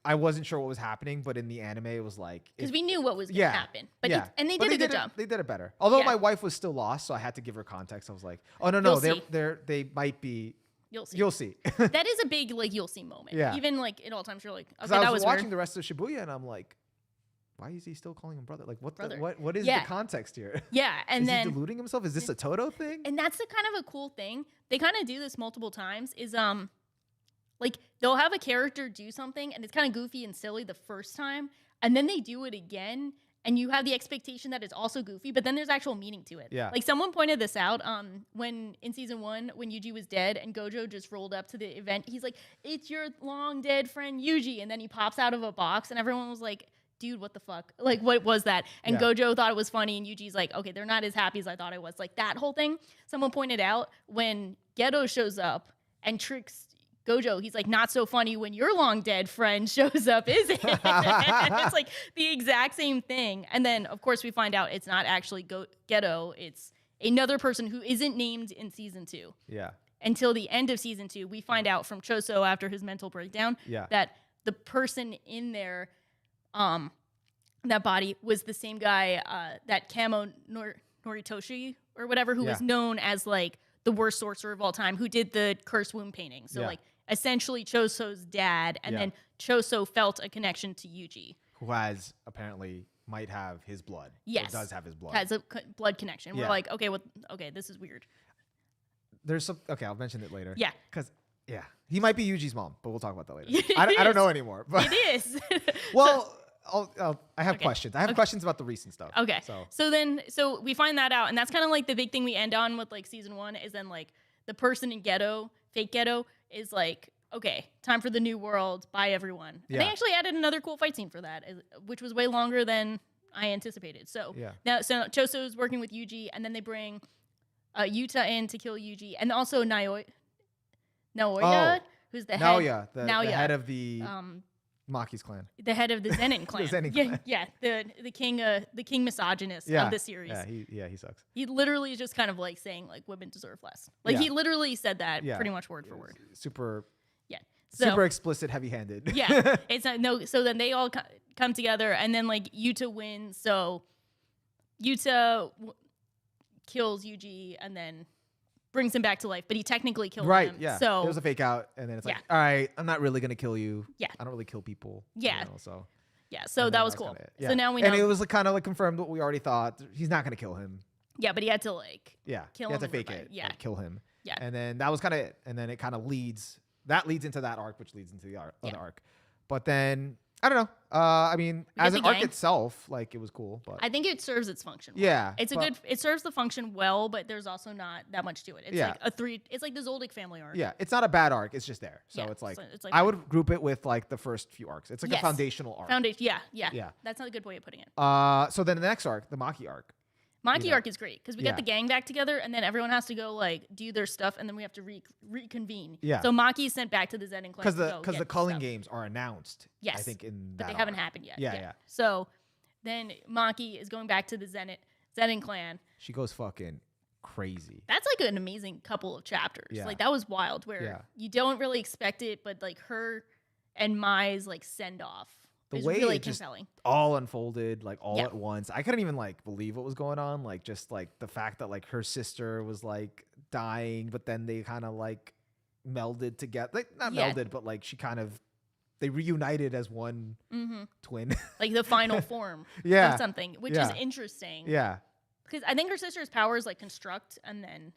I wasn't sure what was happening, but in the anime, it was because we knew what was going to happen. But and they did a good job. They did it better. Although my wife was still lost, so I had to give her context. I was like, oh no, they might be You'll see. You'll see. That is a big like you'll see moment. Yeah. Even like at all times you're like, okay, I that was was watching weird. the rest of Shibuya and I'm like, why is he still calling him brother? Like Brother. What is Yeah. the context here? Yeah, and is then he deluding himself? Is this a Todo thing? and that's the kind of a cool thing. They kind of do this multiple times. Is like they'll have a character do something and it's kind of goofy and silly the first time, and then they do it again. And you have the expectation that it's also goofy, but then there's actual meaning to it. Yeah. Like someone pointed this out when in season 1, when Yuji was dead and Gojo just rolled up to the event. He's like, "It's your long dead friend Yuji," and then he pops out of a box, and everyone was like, "Dude, what the fuck? Like, what was that?" And Gojo thought it was funny, and Yuji's like, "Okay, they're not as happy as I thought it was." Like that whole thing. Someone pointed out when Ghetto shows up and tricks Gojo, he's like, "Not so funny when your long dead friend shows up, is it?" It's like the exact same thing. And then, of course, we find out it's not actually Ghetto. It's another person who isn't named in season 2. Yeah. Until the end of season 2, we find out from Choso after his mental breakdown that the person in there, that body was the same guy, that Kamo Noritoshi or whatever, who was known as like the worst sorcerer of all time, who did the cursed wound painting. So like essentially Choso's dad, and then Choso felt a connection to Yuji, who has apparently might have his blood. Yes, does have his blood. Has a blood connection. We're like, okay, okay, this is weird. There's some. Okay, I'll mention it later. Yeah, because he might be Yuji's mom, but we'll talk about that later. I don't know anymore. But it is. Well. I have questions. I have questions about the recent stuff. Okay. So we find that out, and that's kind of like the big thing we end on with like season 1 is then like the person in Ghetto, fake Ghetto, is like, okay, time for the new world. Bye, everyone. And they actually added another cool fight scene for that, which was way longer than I anticipated. So now, so Choso is working with Yuji, and then they bring Yuta in to kill Yuji, and also Naoya, who's the head. The head of the Maki's clan. The head of the Zenin clan. The Zenin clan. Yeah, the king misogynist of the series. Yeah, he sucks. He literally is just kind of like saying like women deserve less. Like he literally said that pretty much word for word. Super. Yeah. Super explicit, heavy-handed. Yeah. It's no. So then they all come together, and then like Yuta wins. So Yuta kills Yuji, and then brings him back to life, but he technically killed him. Right, yeah. So it was a fake out, and then it's like, all right, I'm not really going to kill you. Yeah. I don't really kill people. Yeah. You know, so. Yeah, so that was cool. Yeah. So now we know. And it was like, kind of like confirmed what we already thought. He's not going to kill him. Yeah, but he had to like he kill him. had to fake it. Yeah. Like, kill him. Yeah. And then that was kind of it. And then it kind of leads into that arc, which leads into the other arc. But then, I don't know. I mean, as an arc itself, like it was cool, but I think it serves its function well. Yeah. It serves the function well, but there's also not that much to it. It's like it's like the Zoldyck family arc. Yeah, it's not a bad arc, it's just there. So it's like I would group it with like the first few arcs. It's like a foundational arc. Yeah. That's not a good way of putting it. So then the next arc, the Maki arc. Maki arc is great because we get the gang back together, and then everyone has to go like do their stuff, and then we have to reconvene. Yeah. So Maki is sent back to the Zenin clan because the Culling games are announced. Yes. I think in that but they haven't happened yet. Yeah. So then Maki is going back to the Zenin clan. She goes fucking crazy. That's like an amazing couple of chapters. Yeah. Like that was wild, where you don't really expect it, but like her and Mai's like send off. The is way really it just compelling. all unfolded like all at once. I couldn't even like believe what was going on. Like just like the fact that like her sister was like dying, but then they kind of like melded together. Like not melded, but like they reunited as one twin. Like the final form of something, which is interesting. Yeah. Because I think her sister's powers like construct and then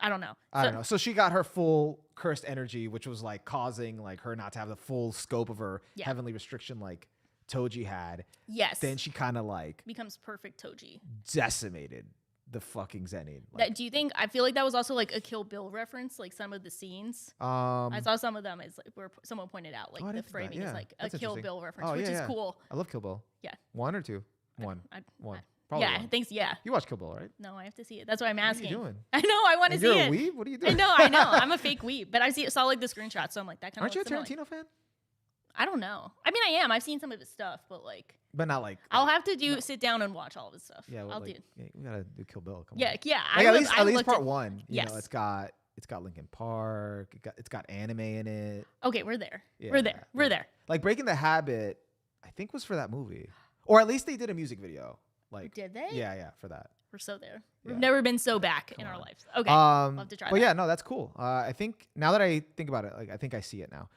I don't know. I don't know. So she got her full cursed energy, which was like causing like her not to have the full scope of her heavenly restriction like Toji had. Yes. Then she kind of like becomes perfect Toji. Decimated the fucking Zenin. Like, do you think? I feel like that was also like a Kill Bill reference, like some of the scenes. I saw some of them as like where someone pointed out like the framing is like a Kill Bill reference, which is cool. I love Kill Bill. Yeah. 1 or 2? One. One. Probably I think You watch Kill Bill, right? No, I have to see it. That's why I'm asking. What are you doing? I know, I want to see it. You're a weeb? What are you doing? I know. I'm a fake weeb, but I saw like the screenshot, so I'm like that kind of. Aren't you a Tarantino fan? I don't know. I mean, I am. I've seen some of his stuff, but like. But not like. I'll have to sit down and watch all of his stuff. Yeah, I'll do. Yeah, we gotta do Kill Bill. Come on. Yeah. Like, at least part 1. You know, it's got Linkin Park. It's got anime in it. Okay, we're there. Yeah, we're there. Like Breaking the Habit, I think was for that movie, or at least they did a music video. Like, did they? Yeah, for that. We're so there. Yeah. We've never been so back in our lives. Okay, love to try but that. yeah, no, that's cool. I think now that I think about it, like I think I see it now.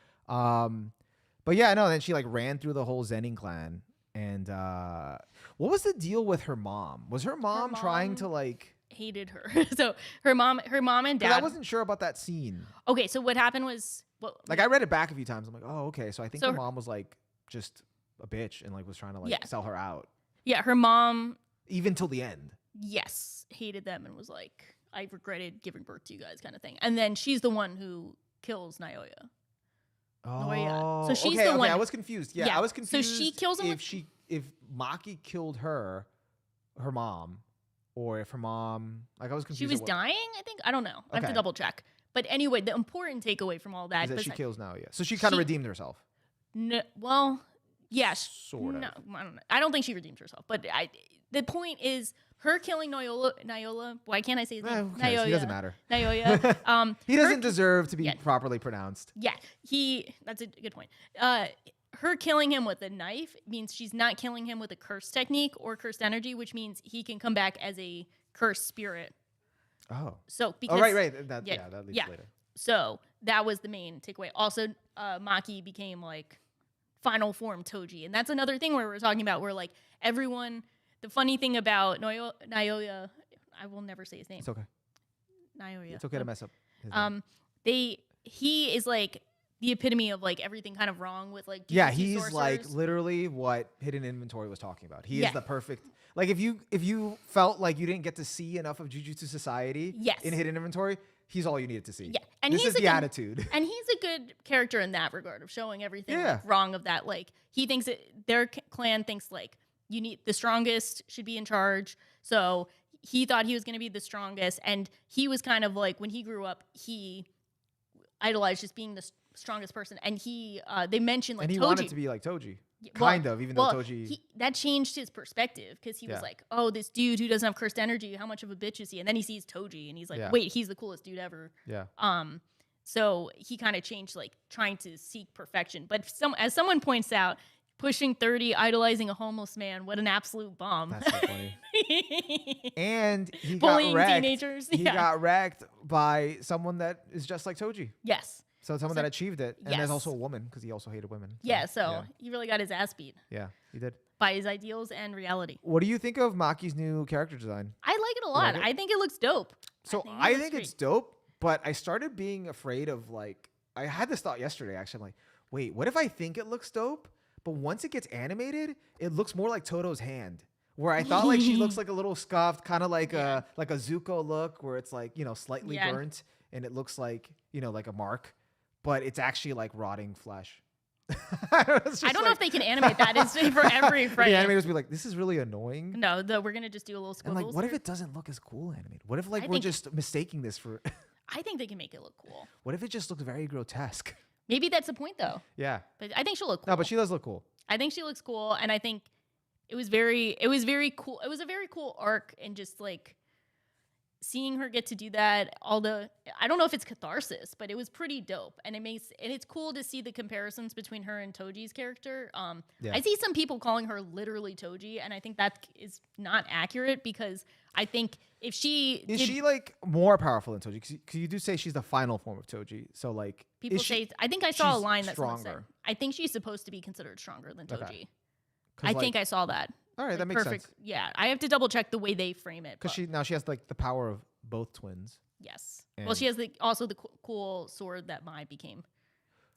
But yeah, no, then she like ran through the whole Zenin clan. And what was the deal with her mom? Was her mom trying to like hated her? So her mom and dad. I wasn't sure about that scene. Okay, so what happened was like I read it back a few times. I'm like, oh, okay. So I think her mom was like just a bitch and like was trying to like sell her out. Yeah, her mom even till the end. Yes, hated them and was like, I regretted giving birth to you guys, kind of thing. And then she's the one who kills Naoya. Oh, so she's the one. I was confused. Yeah, I was confused. So she kills him. If Maki killed her mom, or if her mom, like I was confused. She was dying. I think I don't know. I have to double check. But anyway, the important takeaway from all that is that she kills Naoya. So she kind of redeemed herself. No, well, yes, sort of. No, I don't know. I don't think she redeemed herself. But the point is her killing Naoya. Why can't I say his name? Naoya. He doesn't matter. Naoya. He doesn't deserve to be properly pronounced. Yeah, that's a good point. Her killing him with a knife means she's not killing him with a curse technique or cursed energy, which means he can come back as a cursed spirit. Oh. So because right. That leads later. So that was the main takeaway. Also, Maki became like final form Toji, and that's another thing where we're talking about where like everyone. The funny thing about Naoya, I will never say his name. It's okay. Naoya. It's okay to mess up. His name. He is like the epitome of like everything kind of wrong with like Jujutsu he's sorcerers. Like literally what Hidden Inventory was talking about. He is the perfect. Like if you felt like you didn't get to see enough of Jujutsu Society in Hidden Inventory, he's all you needed to see. Yeah, and this is the attitude. And he's a good character in that regard of showing everything like, wrong of that. Like he thinks their clan thinks like you need the strongest should be in charge. So he thought he was going to be the strongest, and he was kind of like when he grew up, he idolized just being the strongest person. And they mentioned like and he Toji. wanted to be like Toji. Kind of, even though Toji... that changed his perspective because he was like, oh, this dude who doesn't have cursed energy, how much of a bitch is he? And then he sees Toji and he's like, wait, he's the coolest dude ever. Yeah. So he kind of changed, like, trying to seek perfection. But as someone points out, pushing 30, idolizing a homeless man, what an absolute bum. That's so funny. And he bullying got wrecked. Teenagers. He got wrecked by someone that is just like Toji. Yes. So someone that achieved it. And there's also a woman because he also hated women. So he really got his ass beat. Yeah, he did. By his ideals and reality. What do you think of Maki's new character design? I like it a lot. I think it looks dope. So I think it's dope, but I started being afraid of like, I had this thought yesterday actually. I'm like, wait, what if I think it looks dope, but once it gets animated, it looks more like Toto's hand? Where I thought like she looks like a little scuffed, kind of like a Zuko look where it's like, slightly burnt and it looks like, like a mark. But it's actually like rotting flesh. I don't know if they can animate that. It's for every frame. The animators be like, this is really annoying. No, we're gonna just do a little squiggles. And like, what if it doesn't look as cool animated? What if we're just mistaking this for? I think they can make it look cool. What if it just looks very grotesque? Maybe that's the point though. Yeah. But I think she'll look cool. No, but she does look cool. I think she looks cool, and I think it was very cool. It was a very cool arc, and just like seeing her get to do that, I don't know if it's catharsis, but it was pretty dope. And it's cool to see the comparisons between her and Toji's character. I see some people calling her literally Toji, and I think that is not accurate because I think if she is she like more powerful than Toji? Because you do say she's the final form of Toji. So like people say, I think I saw a line that someone said, I think she's supposed to be considered stronger than Toji. Okay. I think I saw that. All right, that makes sense. Yeah, I have to double check the way they frame it. Because she has like the power of both twins. Yes. Well, she has also the cool sword that Mai became,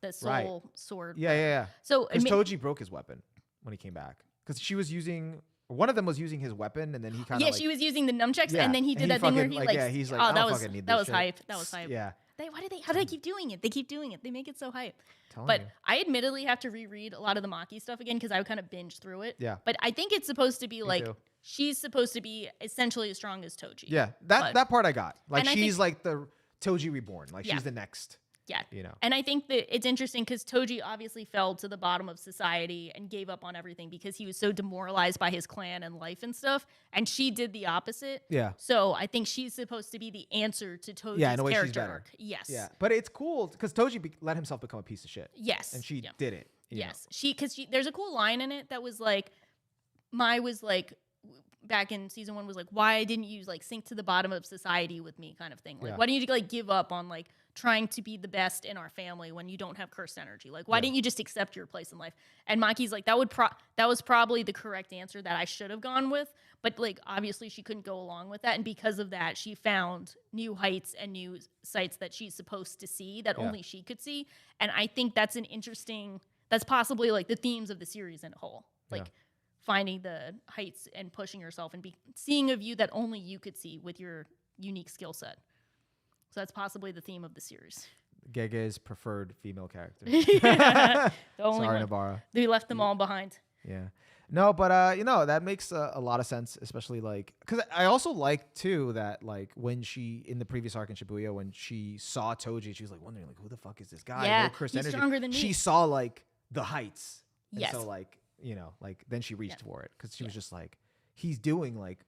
the soul sword. Yeah. So because Toji broke his weapon when he came back. Because she was using one of them was using his weapon, and then he kind of she was using the nunchucks, and then he did that thing where he he's like, oh, that was hype. That was hype. Yeah. How do they keep doing it? They keep doing it. They make it so hype. But I admittedly have to reread a lot of the Maki stuff again because I would kind of binge through it. Yeah. But I think it's supposed to be she's supposed to be essentially as strong as Toji. Yeah. That part I got. Like she's like the Toji reborn. Like she's the next. Yeah. And I think that it's interesting because Toji obviously fell to the bottom of society and gave up on everything because he was so demoralized by his clan and life and stuff. And she did the opposite. Yeah. So I think she's supposed to be the answer to Toji's in a way character she's better. arc. Yes. Yeah. But it's cool because Toji let himself become a piece of shit. Yes. And she did it. Yes. Because there's a cool line in it that was like, Mai was like, back in season 1 was like, why didn't you like sink to the bottom of society with me, kind of thing. Like, Yeah. why didn't you like give up on like trying to be the best in our family when you don't have cursed energy? Like, why didn't you just accept your place in life? And Maki's like, that was probably the correct answer that I should have gone with. But like, obviously she couldn't go along with that. And because of that, she found new heights and new sights that she's supposed to see that only she could see. And I think that's that's possibly like the themes of the series in a whole. Like finding the heights and pushing yourself and seeing a view that only you could see with your unique skill set. So that's possibly the theme of the series. Gege's preferred female character. The only Sorry, one. Nobara. They left them all behind. Yeah. No, but that makes a lot of sense, especially like because I also like too that like when she in the previous arc in Shibuya when she saw Toji, she was like wondering like who the fuck is this guy? Yeah, No cursed he's energy. stronger than me. She saw like the heights. And Yes. so like like then she reached for it because she was just like he's doing like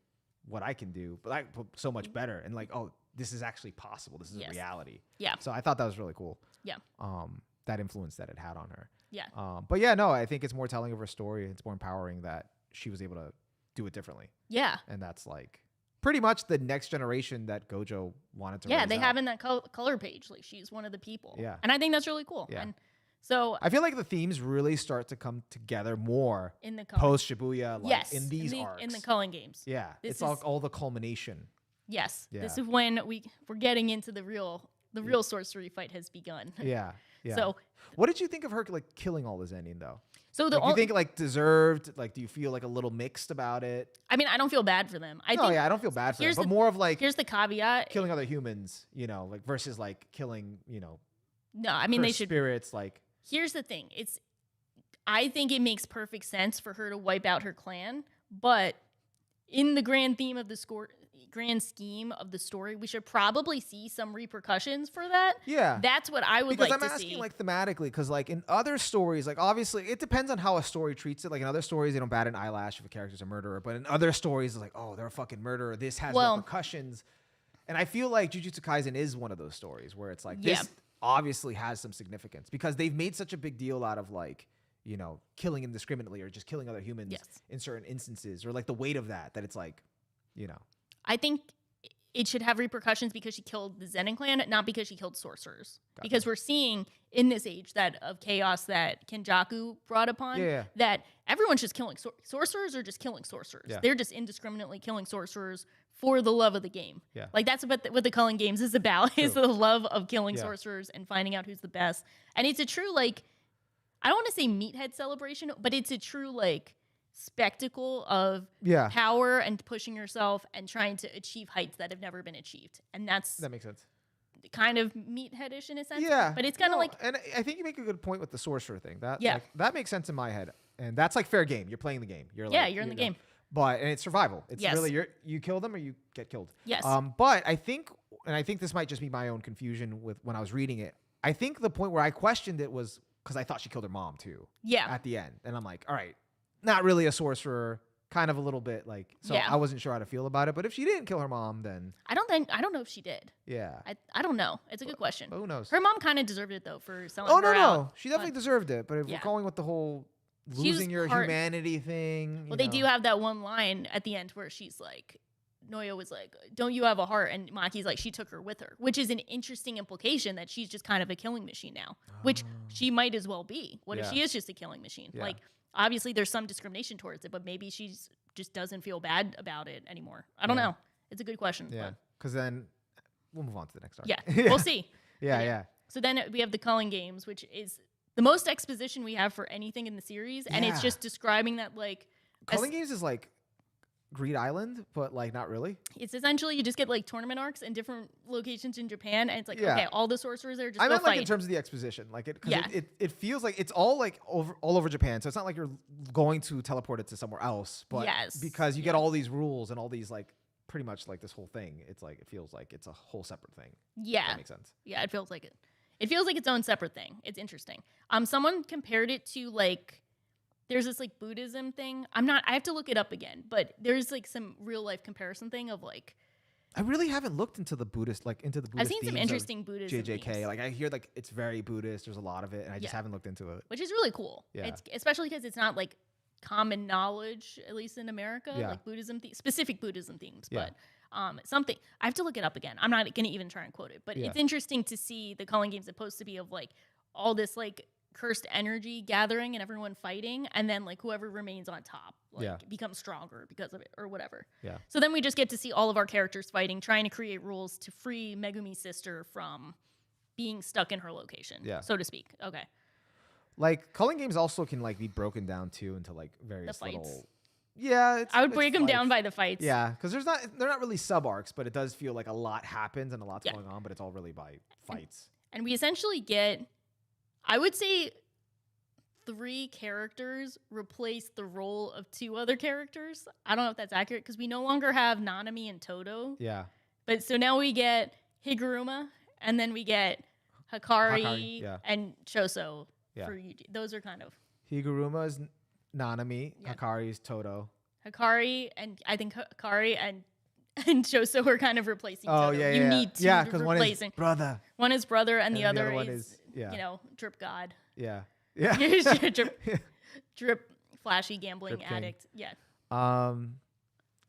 what I can do, but so much better and like this is actually possible. This is a reality. Yeah. So I thought that was really cool. Yeah. That influence that it had on her. Yeah. But yeah, no, I think it's more telling of her story. It's more empowering that she was able to do it differently. Yeah. And that's like pretty much the next generation that Gojo wanted to raise they up. have in that color page. Like she's one of the people. Yeah. And I think that's really cool. Yeah. And so I feel like the themes really start to come together more in the post Shibuya, like in these arcs. in the Culling games. Yeah. It's all the culmination. Yes. Yeah. This is when we're getting into the real sorcery fight has begun. Yeah. Yeah. So what did you think of her like killing all the Zenin though? So do you think like deserved? Like, do you feel like a little mixed about it? I mean, I don't feel bad for them. I don't feel bad for them, but more of like here's the caveat: killing other humans, like versus like killing, No, I mean they should spirits. Like, here's the thing: I think it makes perfect sense for her to wipe out her clan, but in the grand theme of the grand scheme of the story, we should probably see some repercussions for that. Yeah. That's what I would like to see. Because I'm asking like thematically, because like in other stories, like obviously it depends on how a story treats it. Like in other stories, they don't bat an eyelash if a character's a murderer. But in other stories, it's like, oh, they're a fucking murderer. This has repercussions. And I feel like Jujutsu Kaisen is one of those stories where it's like, this obviously has some significance. Because they've made such a big deal out of like, killing indiscriminately or just killing other humans in certain instances. Or like the weight of that it's like, I think it should have repercussions because she killed the Zenin clan, not because she killed sorcerers. Gotcha. Because we're seeing in this age of chaos that Kenjaku brought upon, that everyone's just killing sorcerers or just killing sorcerers. Yeah. They're just indiscriminately killing sorcerers for the love of the game. Yeah. Like that's what the Culling games is about, is the love of killing sorcerers and finding out who's the best. And it's a true, like, I don't want to say meathead celebration, but it's a true, like, spectacle of power and pushing yourself and trying to achieve heights that have never been achieved. And that makes sense. Kind of meatheadish in a sense. Yeah. But it's kind of like... And I think you make a good point with the sorcerer thing. That makes sense in my head. And that's like fair game. You're playing the game. You're in the game. And it's survival. It's really you kill them or you get killed. Yes. But I think this might just be my own confusion with when I was reading it. I think the point where I questioned it was because I thought she killed her mom too. Yeah. At the end. And I'm like, all right, not really a sorcerer, kind of a little bit like, so I wasn't sure how to feel about it. But if she didn't kill her mom, then I don't know if she did. Yeah. I don't know. It's a good question. Who knows? Her mom kind of deserved it though for selling her out. No. She definitely deserved it. But if we're going with the whole losing your humanity thing. Well, they do have that one line at the end where she's like, Noya was like, don't you have a heart? And Maki's like, she took her with her, which is an interesting implication that she's just kind of a killing machine now, which she might as well be. What if she is just a killing machine? Yeah. Like, obviously there's some discrimination towards it, but maybe she's just doesn't feel bad about it anymore. I don't know. It's a good question. Yeah. Because then we'll move on to the next arc. Yeah. We'll see. Yeah. So then we have the Culling games, which is the most exposition we have for anything in the series. And it's just describing that, like, Culling games is like Greed Island, but like not really. It's essentially you just get like tournament arcs in different locations in Japan, and it's like okay, all the sorcerers are just. I meant like in terms of the exposition, like it feels like it's all like all over Japan, so it's not like you're going to teleport it to somewhere else, but because you get all these rules and all these like pretty much like this whole thing, it's like it feels like it's a whole separate thing. Yeah, that makes sense. Yeah, it feels like it. It feels like its own separate thing. It's interesting. Someone compared it to like. There's this like Buddhism thing. I have to look it up again, but there's like some real life comparison thing of like. I really haven't looked into the Buddhist. I've seen some interesting Buddhism JJK. themes. Like I hear like it's very Buddhist. There's a lot of it, and I just haven't looked into it. Which is really cool. Yeah. It's especially because it's not like common knowledge, at least in America, Yeah. like Buddhism, specific Buddhism themes. Yeah. But something I have to look it up again. I'm not going to even try and quote it, but Yeah. it's interesting to see the Culling games supposed to be of like all this like cursed energy gathering and everyone fighting, and then like whoever remains on top like becomes stronger because of it or whatever. Yeah. So then we just get to see all of our characters fighting, trying to create rules to free Megumi's sister from being stuck in her location, so to speak. Okay. Like Culling games also can like be broken down too into like various The fights. little. Yeah, I would break them down by the fights. Yeah, because they're not really sub arcs, but it does feel like a lot happens and a lot's Yeah. going on, but it's all really by fights. And we essentially get, I would say, 3 characters replace the role of 2 other characters. I don't know if that's accurate because we no longer have Nanami and Todo. Yeah. But so now we get Higuruma, and then we get Hakari, yeah. and Choso Yeah. for Yuji. Those are kind of Higuruma is Nanami, Yeah. Hakari is Todo. Hakari, and I think Hakari and Choso are kind of replacing each other. Yeah, you yeah. need to Yeah, because one is replacing. brother. One is brother, and the And other one is yeah. you know, drip god. Yeah. Yeah. drip flashy gambling Drip king. addict. Yeah.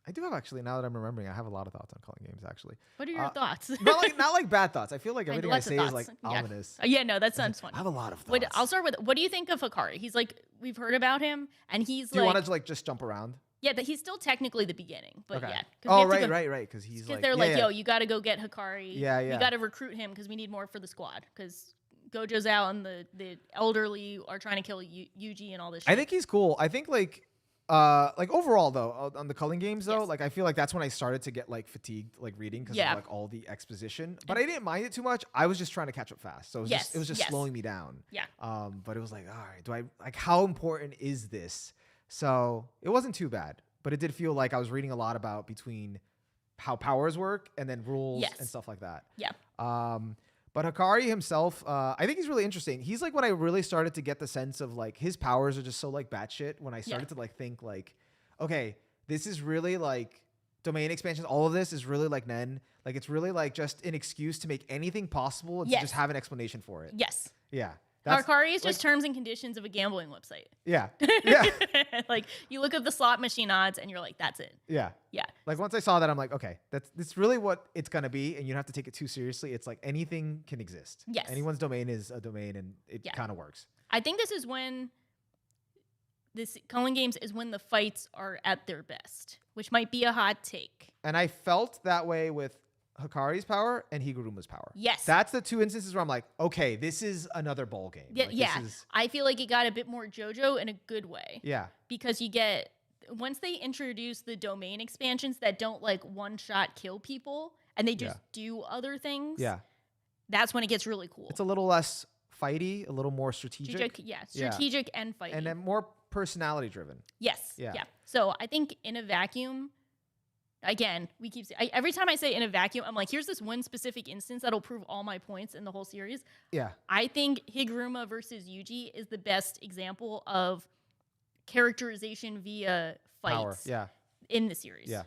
I do have actually, now that I'm remembering, I have a lot of thoughts on Culling games actually. What are your thoughts? not like bad thoughts. I feel like everything I lots of say is like thoughts. Yeah. ominous. Yeah, no, that sounds fun. I have a lot of thoughts. I'll start with, what do you think of Hakari? He's like, we've heard about him, and he's Do you like, want to like just jump around? yeah, that he's still technically the beginning, but Okay. yeah. 'cause we Oh, have to right. Because he's Because like, they're like, yeah. yo, you got to go get Hakari. Yeah, yeah. You got to recruit him because we need more for the squad. Because Gojo's out, and the elderly are trying to kill Yuji and all this shit. I think he's cool. I think like overall though, on the Culling games though, Yes. like I feel like that's when I started to get like fatigued like reading because Yeah. of like all the exposition. But I didn't mind it too much. I was just trying to catch up fast, so it was just yes. slowing me down. Yeah. But it was like, all right, do I like how important is this? So it wasn't too bad, but it did feel like I was reading a lot about between how powers work and then rules Yes. and stuff like that. Yeah. But Hakari himself, I think he's really interesting. He's like when I really started to get the sense of like his powers are just so like batshit. When I started to like think like, okay, this is really like domain expansions. All of this is really like Nen. Like it's really like just an excuse to make anything possible and to Yes. just have an explanation for it. Yes. Yeah. Hakari is just terms and conditions of a gambling website. Yeah. Yeah. Like you look at the slot machine odds and you're like, that's it. Yeah. Yeah. Like once I saw that, I'm like, okay, that's really what it's gonna be, and you don't have to take it too seriously. It's like anything can exist. Yes. Anyone's domain is a domain, and it kind of works. I think this is when this Culling games is when the fights are at their best, which might be a hot take. And I felt that way with Hakari's power and Higuruma's power. Yes. That's the 2 instances where I'm like, okay, this is another ball game. Yeah, Like, yeah. This is, I feel like it got a bit more JoJo in a good way. yeah. Because you get, once they introduce the domain expansions that don't like one-shot kill people and they just do other things, Yeah. that's when it gets really cool. It's a little less fighty, a little more strategic. Strategic and fighting. And then more personality driven. Yes. Yeah. Yeah. So I think in a vacuum, again, every time I say in a vacuum, I'm like, here's this one specific instance that'll prove all my points in the whole series. Yeah. I think Higuruma versus Yuji is the best example of characterization via fights Power. Yeah. in the series. Yeah.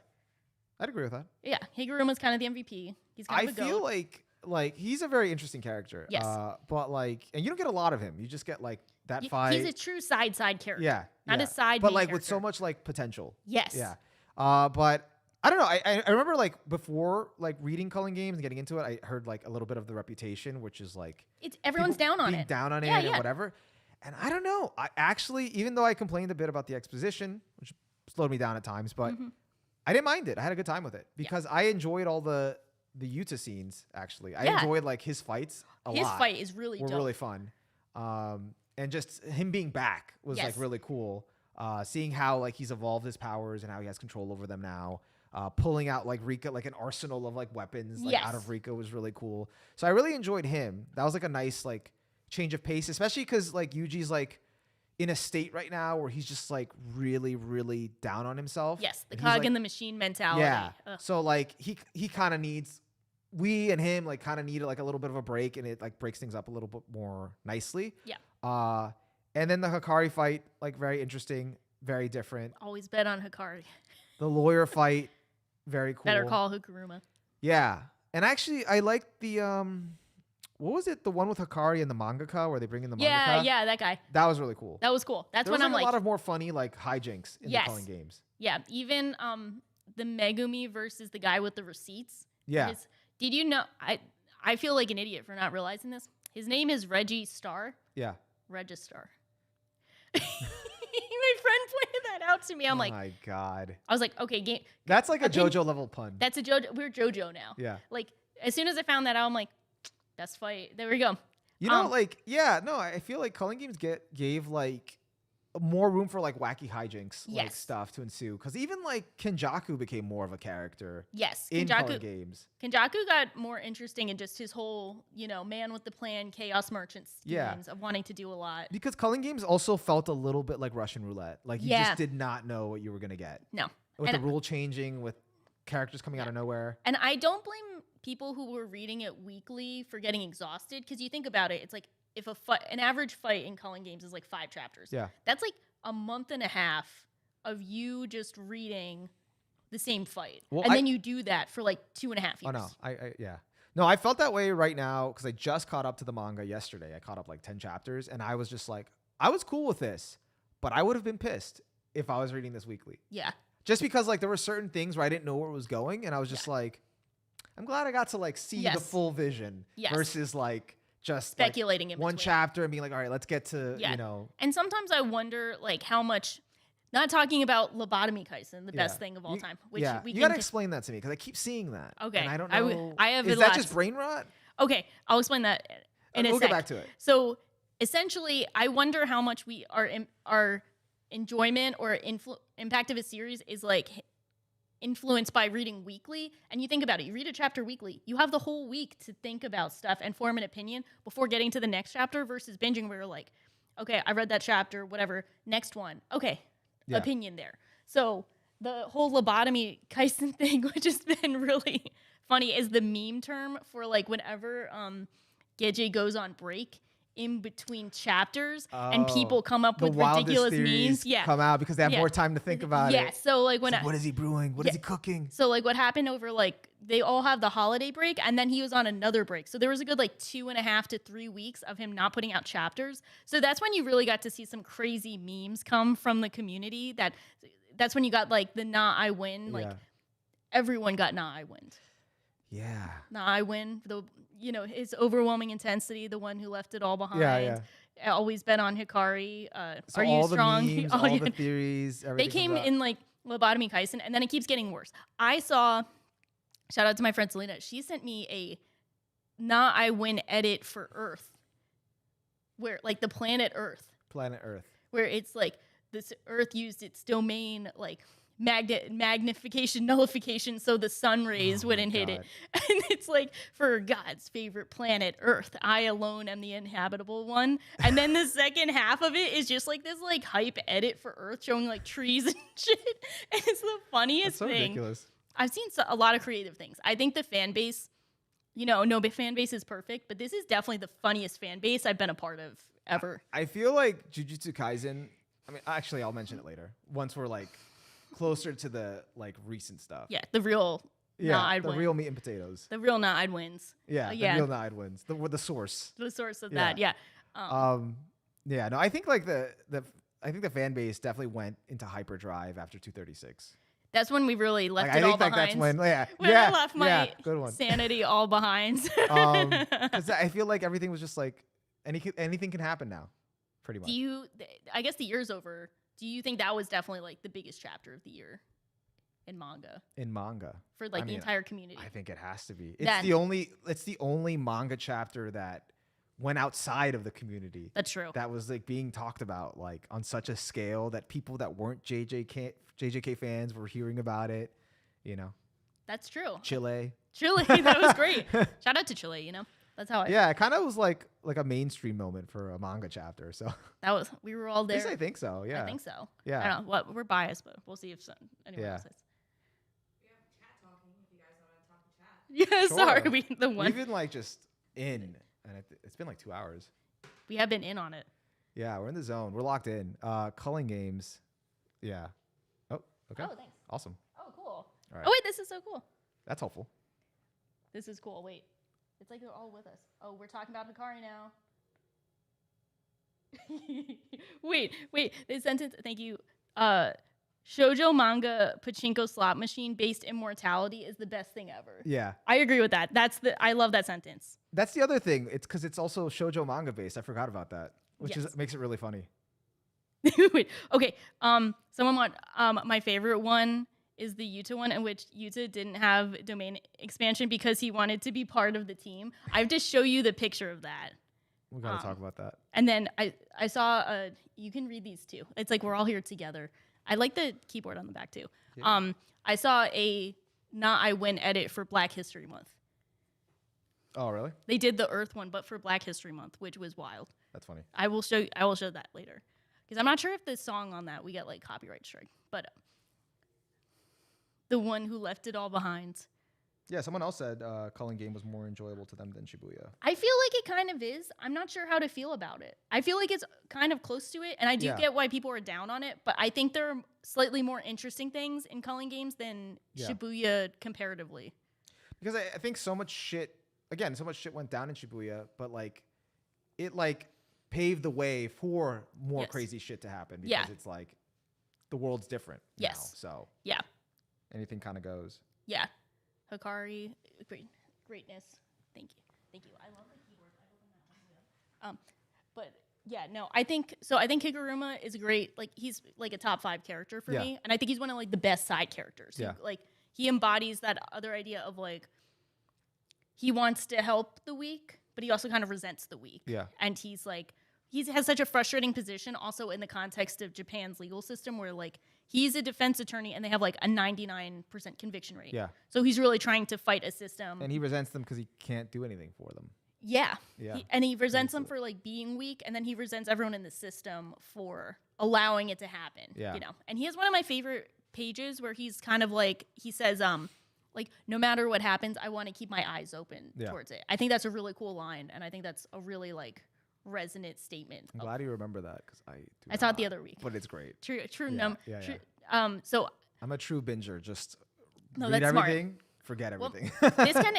I'd agree with that. Yeah. Higuruma's kind of the MVP. He's kind I of a feel goat. like he's a very interesting character. Yes. But like, and you don't get a lot of him. You just get like that He's fight. a true side character. Yeah. Not yeah. a side But main like with so character. much like potential. Yes. Yeah. But I don't know. I remember like before like reading Culling games and getting into it, I heard like a little bit of the reputation, which is like Everyone's people down on being it. down on Yeah, it and yeah. whatever. And I don't know. I actually, even though I complained a bit about the exposition, which slowed me down at times, but I didn't mind it. I had a good time with it because I enjoyed all the Yuta scenes. Actually, I enjoyed like his fights a lot. His fight is really were dope. really fun. And just him being back was like really cool. Seeing how like he's evolved his powers and how he has control over them now. Pulling out like Riko, like an arsenal of like weapons like out of Riko was really cool. So I really enjoyed him. That was like a nice like change of pace, especially because like Yuji's like in a state right now where he's just like really, really down on himself. Yes, the And cog he's, in like, the machine mentality. Yeah. Ugh. So like he kind of needs, we and him like kind of need like a little bit of a break, and it like breaks things up a little bit more nicely. Yeah. And then the Hakari fight, like very interesting, very different. Always bet on Hakari. The lawyer fight, very cool. Better call Higuruma. Yeah. And actually I liked the what was it? The one with Hakari and the mangaka where they bring in the Yeah, mangaka? yeah, that guy. That was really cool. That was cool. That's there when was I'm like like a lot of more funny like hijinks in the Culling games. Yeah, even the Megumi versus the guy with the receipts. Yeah. Did you know? I feel like an idiot for not realizing this. His name is Reggie Star. Yeah. Registar. My friend pointed that out to me. I'm like, oh my god. I was like, okay, game. That's like a JoJo level pun. That's a JoJo. We're JoJo now. Yeah. Like as soon as I found that out, I'm like, best fight. There we go. You know, like, yeah, no, I feel like Culling games gave like more room for like wacky hijinks, like stuff to ensue. Because even like Kenjaku became more of a character. Yes, in Culling games. Kenjaku got more interesting in just his whole, man with the plan, chaos merchant schemes of wanting to do a lot. Because Culling games also felt a little bit like Russian roulette. Like you just did not know what you were gonna get. No, with the rule changing, with characters coming out of nowhere. And I don't blame people who were reading it weekly for getting exhausted. Because you think about it, it's like if an average fight in Culling games is like 5 chapters. Yeah. That's like a month and a half of you just reading the same fight. Well, and then you do that for like 2.5 years. Oh, no. No, I felt that way right now because I just caught up to the manga yesterday. I caught up like 10 chapters and I was just like, I was cool with this, but I would have been pissed if I was reading this weekly. Yeah. Just because like there were certain things where I didn't know where it was going and I was just like, I'm glad I got to like see the full vision versus like just speculating like in one between. Chapter and being like, all right, let's get to, And sometimes I wonder like how much, not talking about Lobotomy Kaisen, the best thing of all time. Which you got to explain that to me because I keep seeing that. Okay. And I don't know. I have Is that just brain rot? Okay. I'll explain that in a we'll sec. get back to it. So essentially, I wonder how much our enjoyment or impact of a series is like influenced by reading weekly. And you think about it, you read a chapter weekly, you have the whole week to think about stuff and form an opinion before getting to the next chapter versus binging where you're like, okay, I read that chapter, whatever, next one. Okay, opinion there. So the whole Lobotomy Kaisen thing, which has been really funny, is the meme term for like whenever Geji goes on break in between chapters and people come up with ridiculous memes. Come out because they have more time to think about it. Yeah, so like what is he brewing? What is he cooking? So like what happened over like they all have the holiday break and then he was on another break. So there was a good like 2.5 to 3 weeks of him not putting out chapters. So that's when you really got to see some crazy memes come from the community. That's when you got like the nah I win. Like everyone got nah I win. Yeah. Nah I win. His overwhelming intensity, the one who left it all behind. Always bet on Hikari. So are all you strong? The memes, all the theories, everything. They came in like Lobotomy Kaisen, and then it keeps getting worse. I saw, shout out to my friend Selena, she sent me a Nah I Win edit for Earth, where like the planet Earth. Planet Earth. Where it's like this Earth used its domain like magnification, nullification, so the sun rays wouldn't hit it. And it's like, for God's favorite planet, Earth, I alone am the inhabitable one. And then the second half of it is just like this like hype edit for Earth showing like trees and shit. And it's the funniest thing. Ridiculous. I've seen a lot of creative things. I think the fan base, no fan base is perfect, but this is definitely the funniest fan base I've been a part of ever. I feel like Jujutsu Kaisen, I mean, actually, I'll mention it later. Once we're like closer to the like recent stuff. Yeah, the real real meat and potatoes. The real nah I'd wins. The real nah I'd wins. The source. The source of that, yeah. No, I think like the fan base definitely went into hyperdrive after 236. That's when we really left it all behind. That's when I left my good one. sanity all behind. Because I feel like everything was just like anything can happen now, pretty much. I guess the year's over. Do you think that was definitely like the biggest chapter of the year in manga? For like the entire community. I think it has to be. It's the only manga chapter that went outside of the community. That's true. That was like being talked about like on such a scale that people that weren't JJK fans were hearing about it, That's true. Chile, that was great. Shout out to Chile, That's how it kind of was like a mainstream moment for a manga chapter. So we were all there. At least I think so. Yeah. I think so. Yeah. I don't know. We're biased, but we'll see if anyone else is. We have chat talking if you guys want to talk to chat. Yeah, Sure. sorry. We've been like just in, and it's been like 2 hours. We have been in on it. Yeah, we're in the zone. We're locked in. Culling games. Yeah. Oh, okay. Oh, thanks. Awesome. Oh, cool. All right. Oh, wait, this is so cool. That's helpful. This is cool. Wait. It's like they're all with us. Oh, we're talking about Hakari now. wait. This sentence. Thank you. Shoujo manga pachinko slot machine based immortality is the best thing ever. Yeah. I agree with that. I love that sentence. That's the other thing. It's because it's also shoujo manga based. I forgot about that, which makes it really funny. Wait, okay. Someone want my favorite one is the Yuta one, in which Yuta didn't have domain expansion because he wanted to be part of the team. I have to show you the picture of that. We gotta talk about that. And then I saw you can read these too. It's like we're all here together. I like the keyboard on the back too. Yeah. I saw a Not I Win edit for Black History Month. Oh, really? They did the Earth one, but for Black History Month, which was wild. That's funny. I will show that later, because I'm not sure if the song on that we get like copyright strike, but the one who left it all behind. Yeah, someone else said Culling game was more enjoyable to them than Shibuya. I feel like it kind of is. I'm not sure how to feel about it. I feel like it's kind of close to it, and I do get why people are down on it, but I think there are slightly more interesting things in Culling games than Shibuya comparatively. Because I think so much shit went down in Shibuya, but like it paved the way for more crazy shit to happen, because it's like the world's different now. So anything kind of goes. Yeah. Hakari, greatness. Thank you. I love the keyboard. I opened that one. But yeah, no, I think Higuruma is great. Like, he's like a top 5 character for me, and I think he's one of like the best side characters. Yeah. Like, he embodies that other idea of like he wants to help the weak, but he also kind of resents the weak. Yeah. And he's like he has such a frustrating position also in the context of Japan's legal system, where like he's a defense attorney and they have like a 99% conviction rate. Yeah. So he's really trying to fight a system. And he resents them because he can't do anything for them. Yeah. Yeah. He resents them for like being weak, and then he resents everyone in the system for allowing it to happen. Yeah. You know. And he has one of my favorite pages where he's kind of like, he says, like, no matter what happens, I want to keep my eyes open towards it. I think that's a really cool line, and I think that's a really like resonant statement. I'm glad you remember that, because I saw it the other week. But it's great. True. So I'm a true binger. Just read that's everything, smart. Forget everything. Well,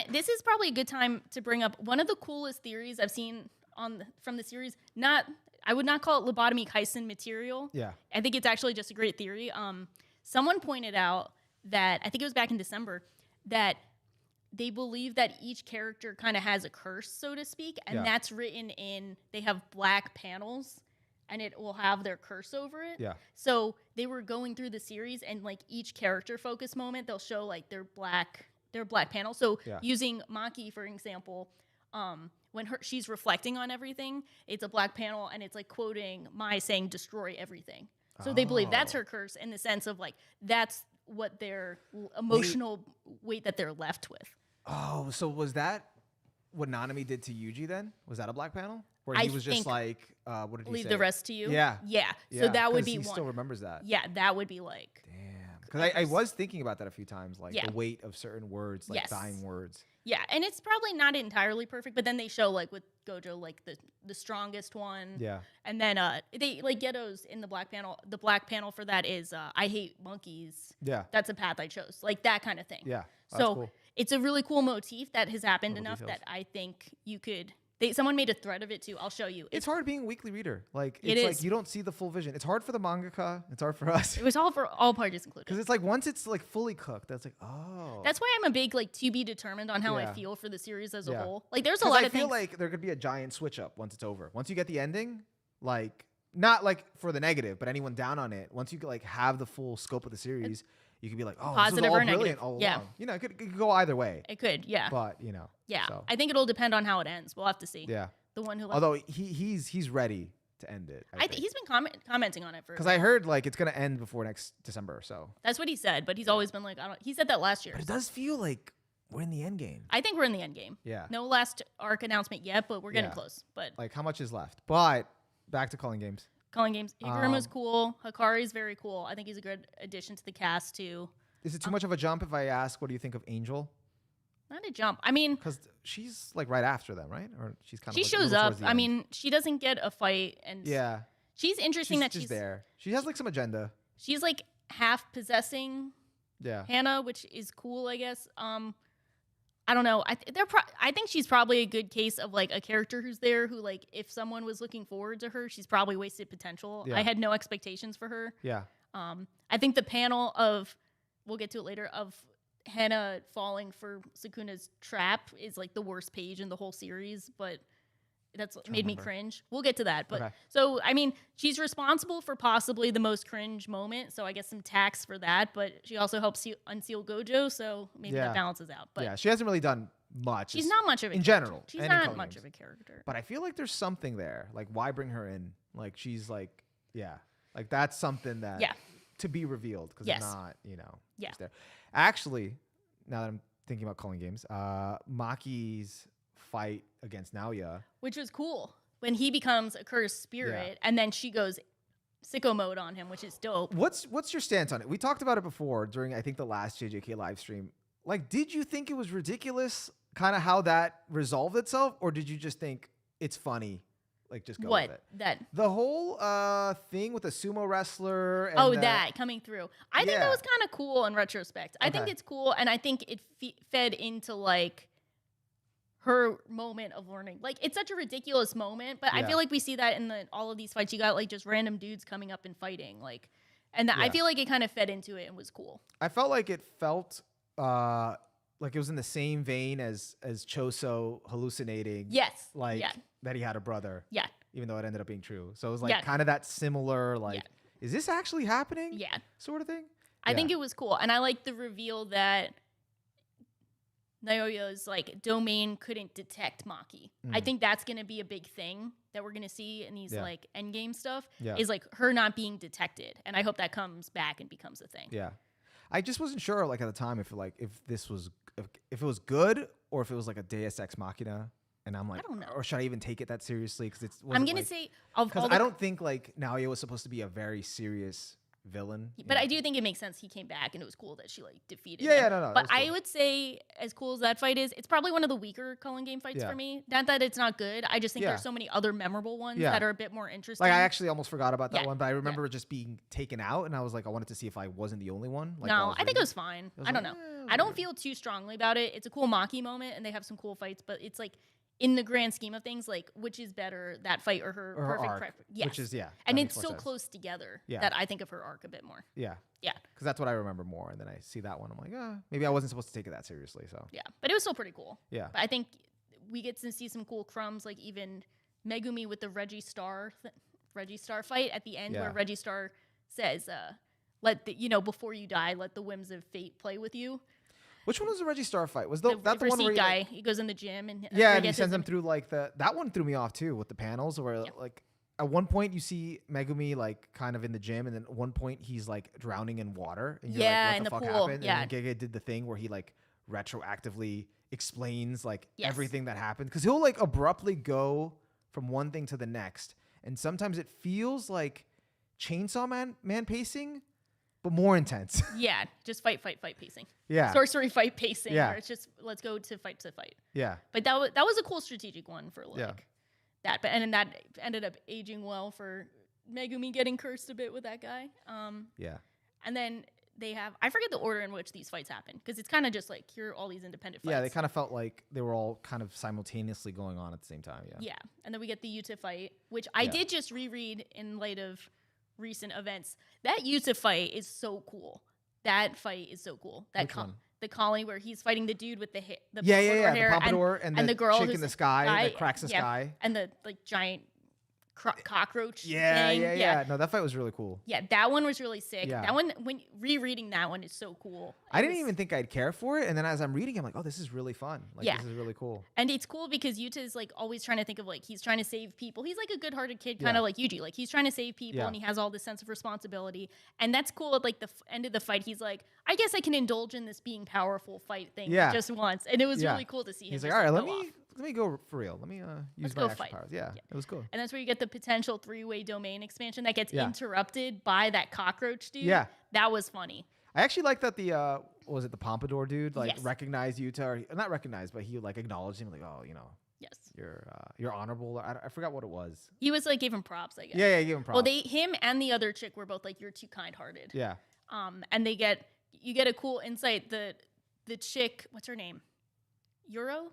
this is probably a good time to bring up one of the coolest theories I've seen from the series. I would not call it lobotomy Kaisen material. Yeah. I think it's actually just a great theory. Someone pointed out that, I think it was back in December, that they believe that each character kind of has a curse, so to speak, and that's written in, they have black panels, and it will have their curse over it. Yeah. So they were going through the series, and like each character focus moment, they'll show like their black panel. So using Maki, for example, when she's reflecting on everything, it's a black panel, and it's like quoting Mai saying, "Destroy everything." So they believe that's her curse, in the sense of like, that's what their emotional weight that they're left with. Oh, so was that what Nanami did to Yuji then? Was that a black panel? Where he was just like, what did he say? Leave the rest to you? Yeah. Yeah. So that would be he one. Still remembers that. Yeah, that would be like. Damn. Because I was thinking about that a few times, like the weight of certain words, like dying words. Yeah, and it's probably not entirely perfect, but then they show like with Gojo like the strongest one. Yeah. And then they like Ghetto's in the black panel. The black panel for that is I hate monkeys. Yeah. That's a path I chose. Like that kind of thing. Yeah. So cool. It's a really cool motif that has happened enough that I think you could. Someone made a thread of it too. I'll show you. It's hard being a weekly reader. Like it's like you don't see the full vision. It's hard for the mangaka. It's hard for us. It was all for all parties included. Because it's like once it's like fully cooked, that's like, oh. That's why I'm a big like to be determined on how I feel for the series as a whole. Like there's a lot of things. I feel like there could be a giant switch up once it's over. Once you get the ending, like not like for the negative, but anyone down on it. Once you like have the full scope of the series, you could be like, oh, positive this is all or brilliant all along. You know, it could go either way. It could, yeah. But you know, so. I think it'll depend on how it ends. We'll have to see. Yeah. The one who. Although he's ready to end it. I think he's been commenting on it for. Because I heard like it's gonna end before next December. So that's what he said, but he's always been like, he said that last year. But it does feel like we're in the end game. I think we're in the end game. Yeah. No last arc announcement yet, but we're getting close. But like, how much is left? But back to Culling games. Higuruma's cool. Hakari's very cool. I think he's a good addition to the cast too. Is it too much of a jump if I ask, what do you think of Angel? Not a jump. I mean, because she's like right after them, right? Or she's kind of. She shows up. I mean, she doesn't get a fight, and she's interesting that she's there. She has like some agenda. She's like half possessing. Hannah, which is cool, I guess. I don't know. I think she's probably a good case of like a character who's there who like if someone was looking forward to her, she's probably wasted potential. Yeah. I had no expectations for her. Yeah. I think the panel of, we'll get to it later, of Hana falling for Sukuna's trap is like the worst page in the whole series, but that's what made me cringe. We'll get to that. But so, I mean, she's responsible for possibly the most cringe moment. So I guess some tax for that, but she also helps you unseal Gojo. So maybe that balances out. But yeah, she hasn't really done much. She's not much of a in character. general. She's not much of a character. But I feel like there's something there. Like, why bring her in? Like, she's like, like that's something that to be revealed because it's not, just there. Actually, now that I'm thinking about Culling games, Maki's fight against Naoya, which was cool when he becomes a cursed spirit and then she goes sicko mode on him, which is dope. What's your stance on it? We talked about it before during I think the last JJK live stream. Like, did you think it was ridiculous kind of how that resolved itself, or did you just think it's funny? Like, just go with it. The whole thing with the sumo wrestler. And that coming through. I think that was kind of cool in retrospect. I think it's cool, and I think it fed into like her moment of learning. Like, it's such a ridiculous moment, but I feel like we see that in all of these fights. You got like just random dudes coming up and fighting, like, and I feel like it kind of fed into it and was cool. I felt like it felt like it was in the same vein as Choso hallucinating. Yes. Like that he had a brother. Yeah. Even though it ended up being true. So it was like kind of that similar, like, is this actually happening? Yeah. Sort of thing. I think it was cool. And I like the reveal that Naoya's like domain couldn't detect Maki. I think that's going to be a big thing that we're going to see in these like endgame stuff is like her not being detected. And I hope that comes back and becomes a thing. Yeah. I just wasn't sure like at the time if it was good or if it was like a Deus Ex Machina. And I'm like, I don't know. Or should I even take it that seriously? Because I'm going to say, because I don't think like Naoya was supposed to be a very serious villain. But I do think it makes sense he came back and it was cool that she like defeated him. Yeah, no. But I would say, as cool as that fight is, it's probably one of the weaker Culling game fights for me. Not that it's not good. I just think there's so many other memorable ones that are a bit more interesting. Like, I actually almost forgot about that one, but I remember it just being taken out, and I was like, I wanted to see if I wasn't the only one. Like, no, I think it was fine. I don't know. I don't feel too strongly about it. It's a cool Maki moment, and they have some cool fights, but it's like, in the grand scheme of things, like, which is better, that fight or her perfect arc, preference? Yes. Which is, and it's so close together that I think of her arc a bit more. Yeah. Yeah. Because that's what I remember more. And then I see that one. I'm like, maybe I wasn't supposed to take it that seriously. So yeah. But it was still pretty cool. Yeah. But I think we get to see some cool crumbs, like even Megumi with the Reggie Star fight at the end where Reggie Star says, before you die, let the whims of fate play with you. Which one was the Reggie Star fight? Was that the one where he goes in the gym and and he sends them through like that one threw me off too with the panels where like at one point you see Megumi like kind of in the gym and then at one point he's like drowning in water and you're like, what the fuck happened? Yeah. And then Gege did the thing where he like retroactively explains like everything that happened because he'll like abruptly go from one thing to the next and sometimes it feels like Chainsaw Man pacing. But more intense. Yeah, just fight pacing. Yeah. Sorcery fight pacing. Yeah. Where it's just, let's go to fight. Yeah. But that was a cool strategic one for like that. But and that ended up aging well for Megumi getting cursed a bit with that guy. Yeah. And then they have, I forget the order in which these fights happen because it's kind of just like, here are all these independent fights. Yeah, they kind of felt like they were all kind of simultaneously going on at the same time. Yeah. Yeah. And then we get the Yuta fight, which I did just reread in light of recent events. That Yuta fight is so cool. That fight is so cool. That the Culling where he's fighting the dude with the hair, the pompadour and the girl chick in the sky that cracks the sky and the like giant cockroach. Yeah. No, that fight was really cool. Yeah, that one was really sick. Yeah. That one, when rereading that one, is so cool. I didn't even think I'd care for it, and then as I'm reading, I'm like, oh, this is really fun. Like, this is really cool. And it's cool because Yuta is like always trying to think of like he's trying to save people. He's like a good-hearted kid, kind of like Yuji. Like he's trying to save people, and he has all this sense of responsibility. And that's cool. At like the end of the fight, he's like, I guess I can indulge in this being powerful fight thing just once. And it was really cool to see him. He's like, all right, let me go for real. Let me use my extra powers. Yeah, it was cool. And that's where you get the potential 3-way domain expansion that gets interrupted by that cockroach dude. Yeah. That was funny. I actually like that the was it the pompadour dude like recognized Yuta or not recognized, but he like acknowledged him like, oh, you're honorable. I forgot what it was. He was like gave him props, I guess. Yeah, gave him props. Well, him and the other chick were both like, you're too kind-hearted. Yeah. And you get a cool insight. The chick, what's her name? Euro?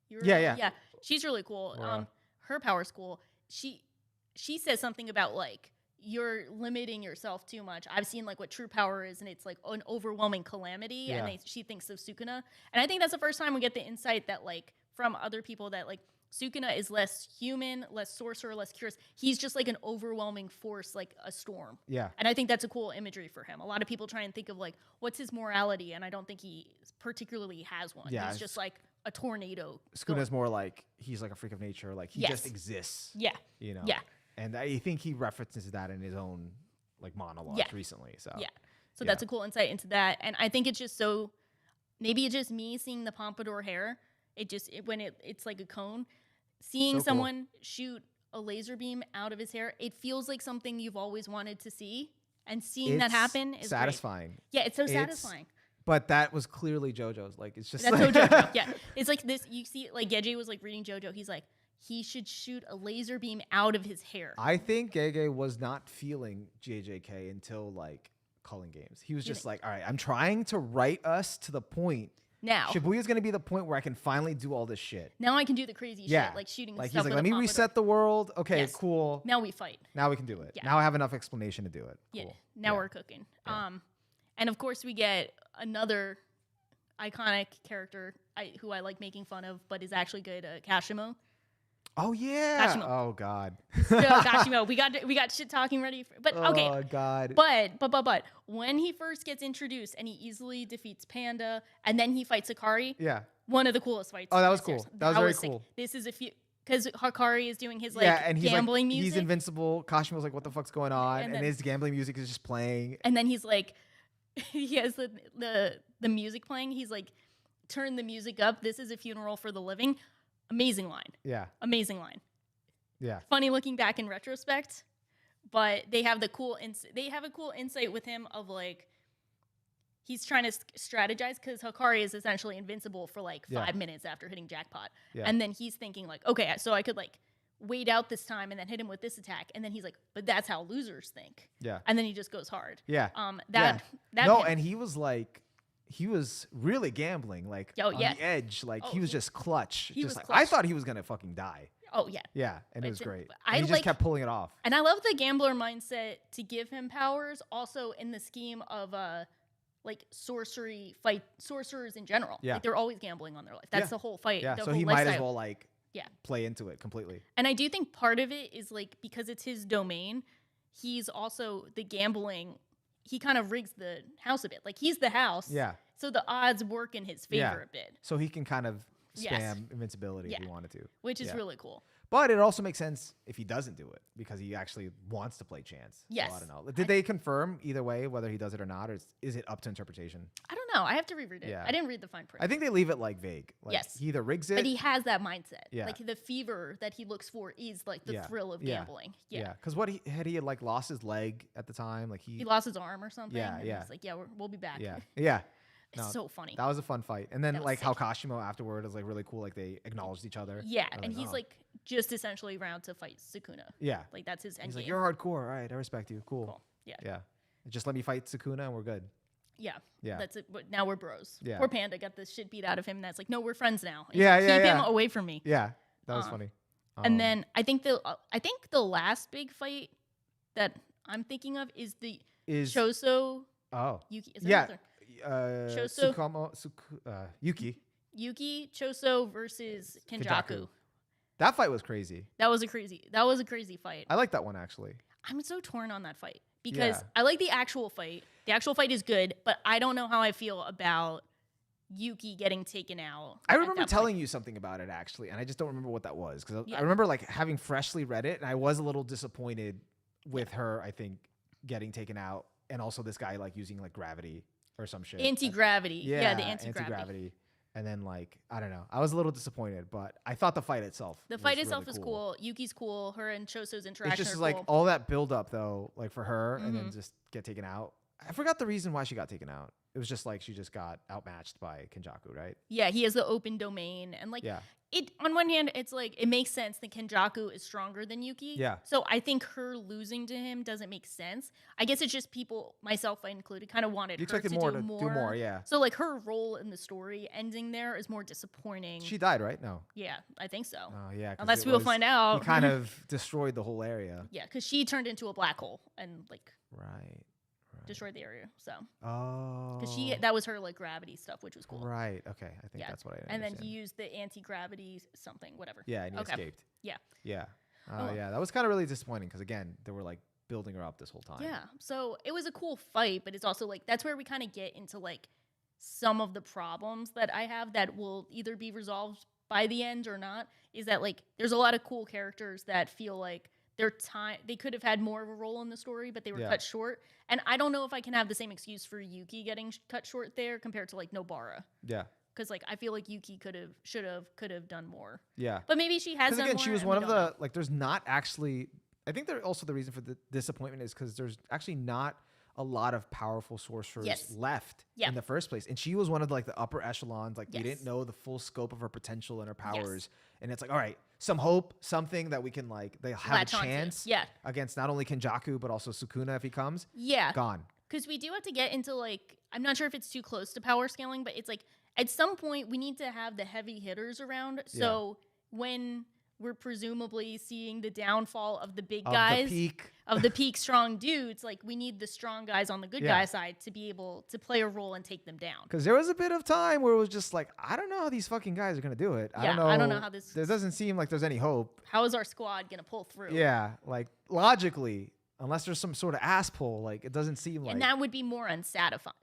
Yeah. She's really cool. Or, her power's cool. She says something about like you're limiting yourself too much. I've seen like what true power is, and it's like an overwhelming calamity. Yeah. And she thinks of Sukuna, and I think that's the first time we get the insight that like from other people that like Sukuna is less human, less sorcerer, less curious. He's just like an overwhelming force, like a storm. Yeah. And I think that's a cool imagery for him. A lot of people try and think of like what's his morality, and I don't think he particularly has one. Yeah, He's just like a tornado. Sukuna's more like he's like a freak of nature. Like he just exists. Yeah. You know. Yeah. And I think he references that in his own like monologues recently. So yeah. So that's a cool insight into that. And I think it's just so maybe it's just me seeing the pompadour hair. When it's like a cone, seeing someone shoot a laser beam out of his hair, it feels like something you've always wanted to see. And seeing that happen is satisfying. Great. Yeah, it's so satisfying. But that was clearly JoJo's. Like it's just that's so JoJo. Yeah, it's like this. You see, like Gege was like reading JoJo. He's like, he should shoot a laser beam out of his hair. I think Gege was not feeling JJK until like Culling games. He was just like, all right, I'm trying to write us to the point. Now Shibuya's gonna be the point where I can finally do all this shit. Now I can do the crazy shit, like shooting like stuff. He's like, let me reset the world. Okay, cool. Now we fight. Now we can do it. Yeah. Now I have enough explanation to do it. Yeah. Cool. Now we're cooking. Yeah. And of course we get another iconic character who I like making fun of, but is actually good. Kashimo. Oh yeah. Kashimo. Oh god. So Kashimo, we got shit talking ready. But okay. Oh god. But when he first gets introduced and he easily defeats Panda and then he fights Hakari. Yeah. One of the coolest fights. Oh, that was cool. That was very cool. This is because Hakari is doing his and he's gambling like, music. He's invincible. Kashimo's like, what the fuck's going on? And his gambling music is just playing. And then he's like, he has the music playing. He's like, turn the music up. This is a funeral for the living. Amazing line. Yeah. Amazing line. Yeah. Funny looking back in retrospect, but they have a cool insight with him of like he's trying to strategize because Hakari is essentially invincible for like 5 minutes after hitting jackpot. Yeah. And then he's thinking like, okay, so I could like wait out this time and then hit him with this attack. And then he's like, but that's how losers think. Yeah. And then he just goes hard. Yeah. And he was like, he was really gambling, like on the edge. Like he was just clutch. I thought he was gonna fucking die. Oh yeah. Yeah, and it was great. He just kept pulling it off. And I love the gambler mindset to give him powers. Also in the scheme of like sorcerers in general. Yeah. Like they're always gambling on their life. That's the whole fight. Yeah. So he might as well like play into it completely. And I do think part of it is like because it's his domain, he's also the gambling. He kind of rigs the house a bit. Like he's the house. Yeah. So the odds work in his favor a bit. So he can kind of spam invincibility if he wanted to. Which is really cool. But it also makes sense if he doesn't do it because he actually wants to play chance. Yes. So I don't know. Did they confirm either way whether he does it or not, or is it up to interpretation? I don't know. I have to reread it. I didn't read the fine print. I think they leave it like vague. Like, he either rigs it. But he has that mindset. Yeah. Like the fever that he looks for is like the thrill of gambling. Yeah. Because he had like lost his leg at the time. Like he lost his arm or something. Yeah. And he's like, we'll be back. Yeah. Yeah. It's so funny. That was a fun fight. And then like how Kashimo afterward is like really cool. Like they acknowledged each other. Yeah. And he's like just essentially around to fight Sukuna. Yeah. Like that's his end He's game. like, you're hardcore. All right. I respect you. Cool. Yeah. Yeah. Just let me fight Sukuna and we're good. Yeah. Yeah. That's it. But now we're bros. Yeah. Poor Panda got the shit beat out of him. And that's like, no, we're friends now. And keep him away from me. Yeah. That was funny. And then I think the last big fight that I'm thinking of is Choso. Oh. Yuki. Is there another? Choso. Yuki. Yuki Choso versus Kenjaku. That fight was crazy. That was a crazy fight. I like that one actually. I'm so torn on that fight because I like the actual fight. The actual fight is good, but I don't know how I feel about Yuki getting taken out. I remember telling you something about it actually, and I just don't remember what that was because I remember like having freshly read it, and I was a little disappointed with her. I think getting taken out, and also this guy like using like gravity or some shit. Anti-gravity. Yeah, the anti-gravity. And then like, I don't know. I was a little disappointed, but I thought the fight itself is really cool. Yuki's cool. Her and Choso's interaction It's just like all that build up though, like for her and then just get taken out. I forgot the reason why she got taken out. It was just like she just got outmatched by Kenjaku, right? Yeah, he has the open domain, and like it. On one hand, it's like it makes sense that Kenjaku is stronger than Yuki. Yeah. So I think her losing to him doesn't make sense. I guess it's just people, myself included, kind of wanted her to do more. Yeah. So like her role in the story ending there is more disappointing. She died, right? No. Yeah, I think so. Oh yeah. Unless we'll find out. He kind of destroyed the whole area. Yeah, because she turned into a black hole and like. Right. Destroyed the area, so because that was her like gravity stuff, which was cool. Right. Okay. I think that's what I. And then he used the anti-gravity something, whatever. Yeah, and he escaped. Yeah. Yeah. Yeah. That was kind of really disappointing because again, they were like building her up this whole time. Yeah. So it was a cool fight, but it's also like that's where we kind of get into like some of the problems that I have that will either be resolved by the end or not. Is that like there's a lot of cool characters that feel like. They could have had more of a role in the story, but they were cut short. And I don't know if I can have the same excuse for Yuki getting cut short there compared to like Nobara. Yeah. Because like I feel like Yuki could have done more. Yeah. But maybe she has done again, more. She was one of the like. There's not actually. I think also the reason for the disappointment is because there's actually not a lot of powerful sorcerers left in the first place, and she was one of like the upper echelons. Like we didn't know the full scope of her potential and her powers, and it's like all right. Some hope, something that we can like they have a chance against not only Kenjaku but also Sukuna if he comes. Yeah. Gone. Because we do have to get into like I'm not sure if it's too close to power scaling, but it's like at some point we need to have the heavy hitters around. So when we're presumably seeing the downfall of the big guys of the peak strong dudes, like we need the strong guys on the good guy side to be able to play a role and take them down. Because there was a bit of time where it was just like, I don't know how these fucking guys are gonna do it. I don't know how this. There doesn't seem like there's any hope. How is our squad gonna pull through? Yeah, like logically, unless there's some sort of ass pull, like it doesn't seem like. And that would be more unsatisfying.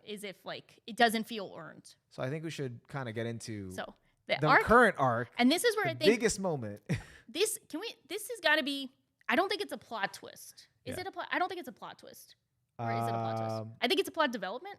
Is if like it doesn't feel earned. So I think we should kind of get into. The current arc, and this is where I think biggest moment. This has got to be. I don't think it's a plot twist. Is it a plot? I don't think it's a plot twist. Or is it a plot twist? I think it's a plot development.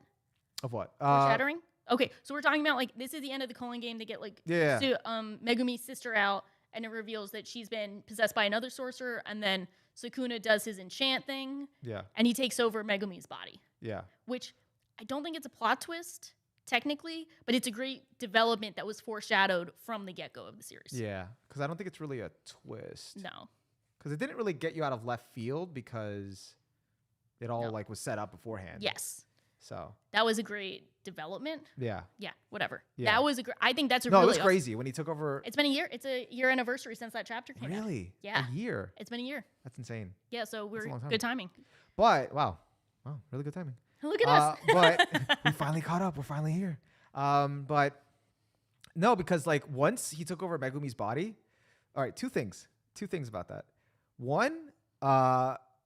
Of what? Foreshadowing. Okay, so we're talking about like this is the end of the Culling game. They get like Megumi's sister out, and it reveals that she's been possessed by another sorcerer, and then Sukuna does his enchant thing. Yeah. And he takes over Megumi's body. Yeah. Which I don't think it's a plot twist. Technically, but it's a great development that was foreshadowed from the get-go of the series. Yeah, because I don't think it's really a twist. No. Because it didn't really get you out of left field because it all like was set up beforehand. Yes. So. That was a great development. Yeah. Yeah, whatever. Yeah. That was I think that's a really it was crazy when he took over. It's been a year. It's a year anniversary since that chapter came out. Really? Yeah. A year? It's been a year. That's insane. Yeah, so we're good timing. But, wow, really good timing. Look at us. But we finally caught up. We're finally here. But no, because like once he took over Megumi's body, all right, two things about that. One,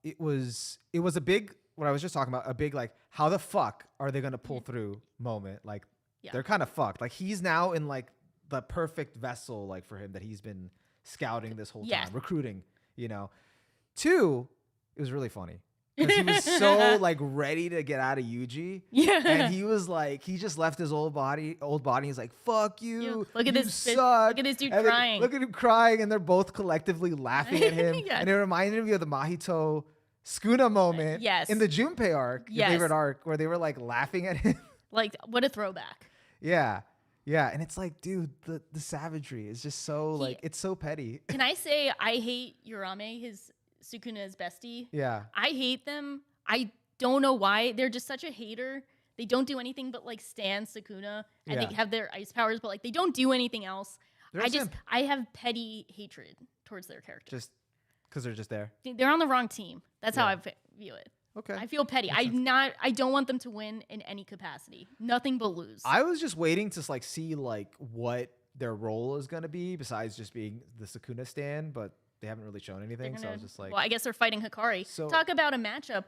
it was a big, what I was just talking about, a big like, how the fuck are they gonna pull through moment? Like they're kind of fucked. Like he's now in like the perfect vessel, like for him that he's been scouting this whole time, recruiting, you know. Two, it was really funny. Because he was so like ready to get out of Yuji. Yeah. And he was like, he just left his old body. He's like, fuck you. Look at this suck. Look at this dude and crying. Look at him crying, and they're both collectively laughing at him. And it reminded me of the Mahito Sukuna moment in the Junpei arc, your favorite arc, where they were like laughing at him. Like, what a throwback. Yeah. Yeah. And it's like, dude, the savagery is just so like, it's so petty. Can I say I hate Urame, his Sukuna's bestie? Yeah. I hate them. I don't know why. They're just such a hater. They don't do anything but like stand Sukuna, and they have their ice powers, but like they don't do anything else. I have petty hatred towards their character. Just because they're just there. They're on the wrong team. That's how I view it. Okay. I feel petty. I don't want them to win in any capacity. Nothing but lose. I was just waiting to like see like what their role is gonna be besides just being the Sukuna stand, but they haven't really shown anything. So I was just like, well, I guess they're fighting Hakari. So, talk about a matchup.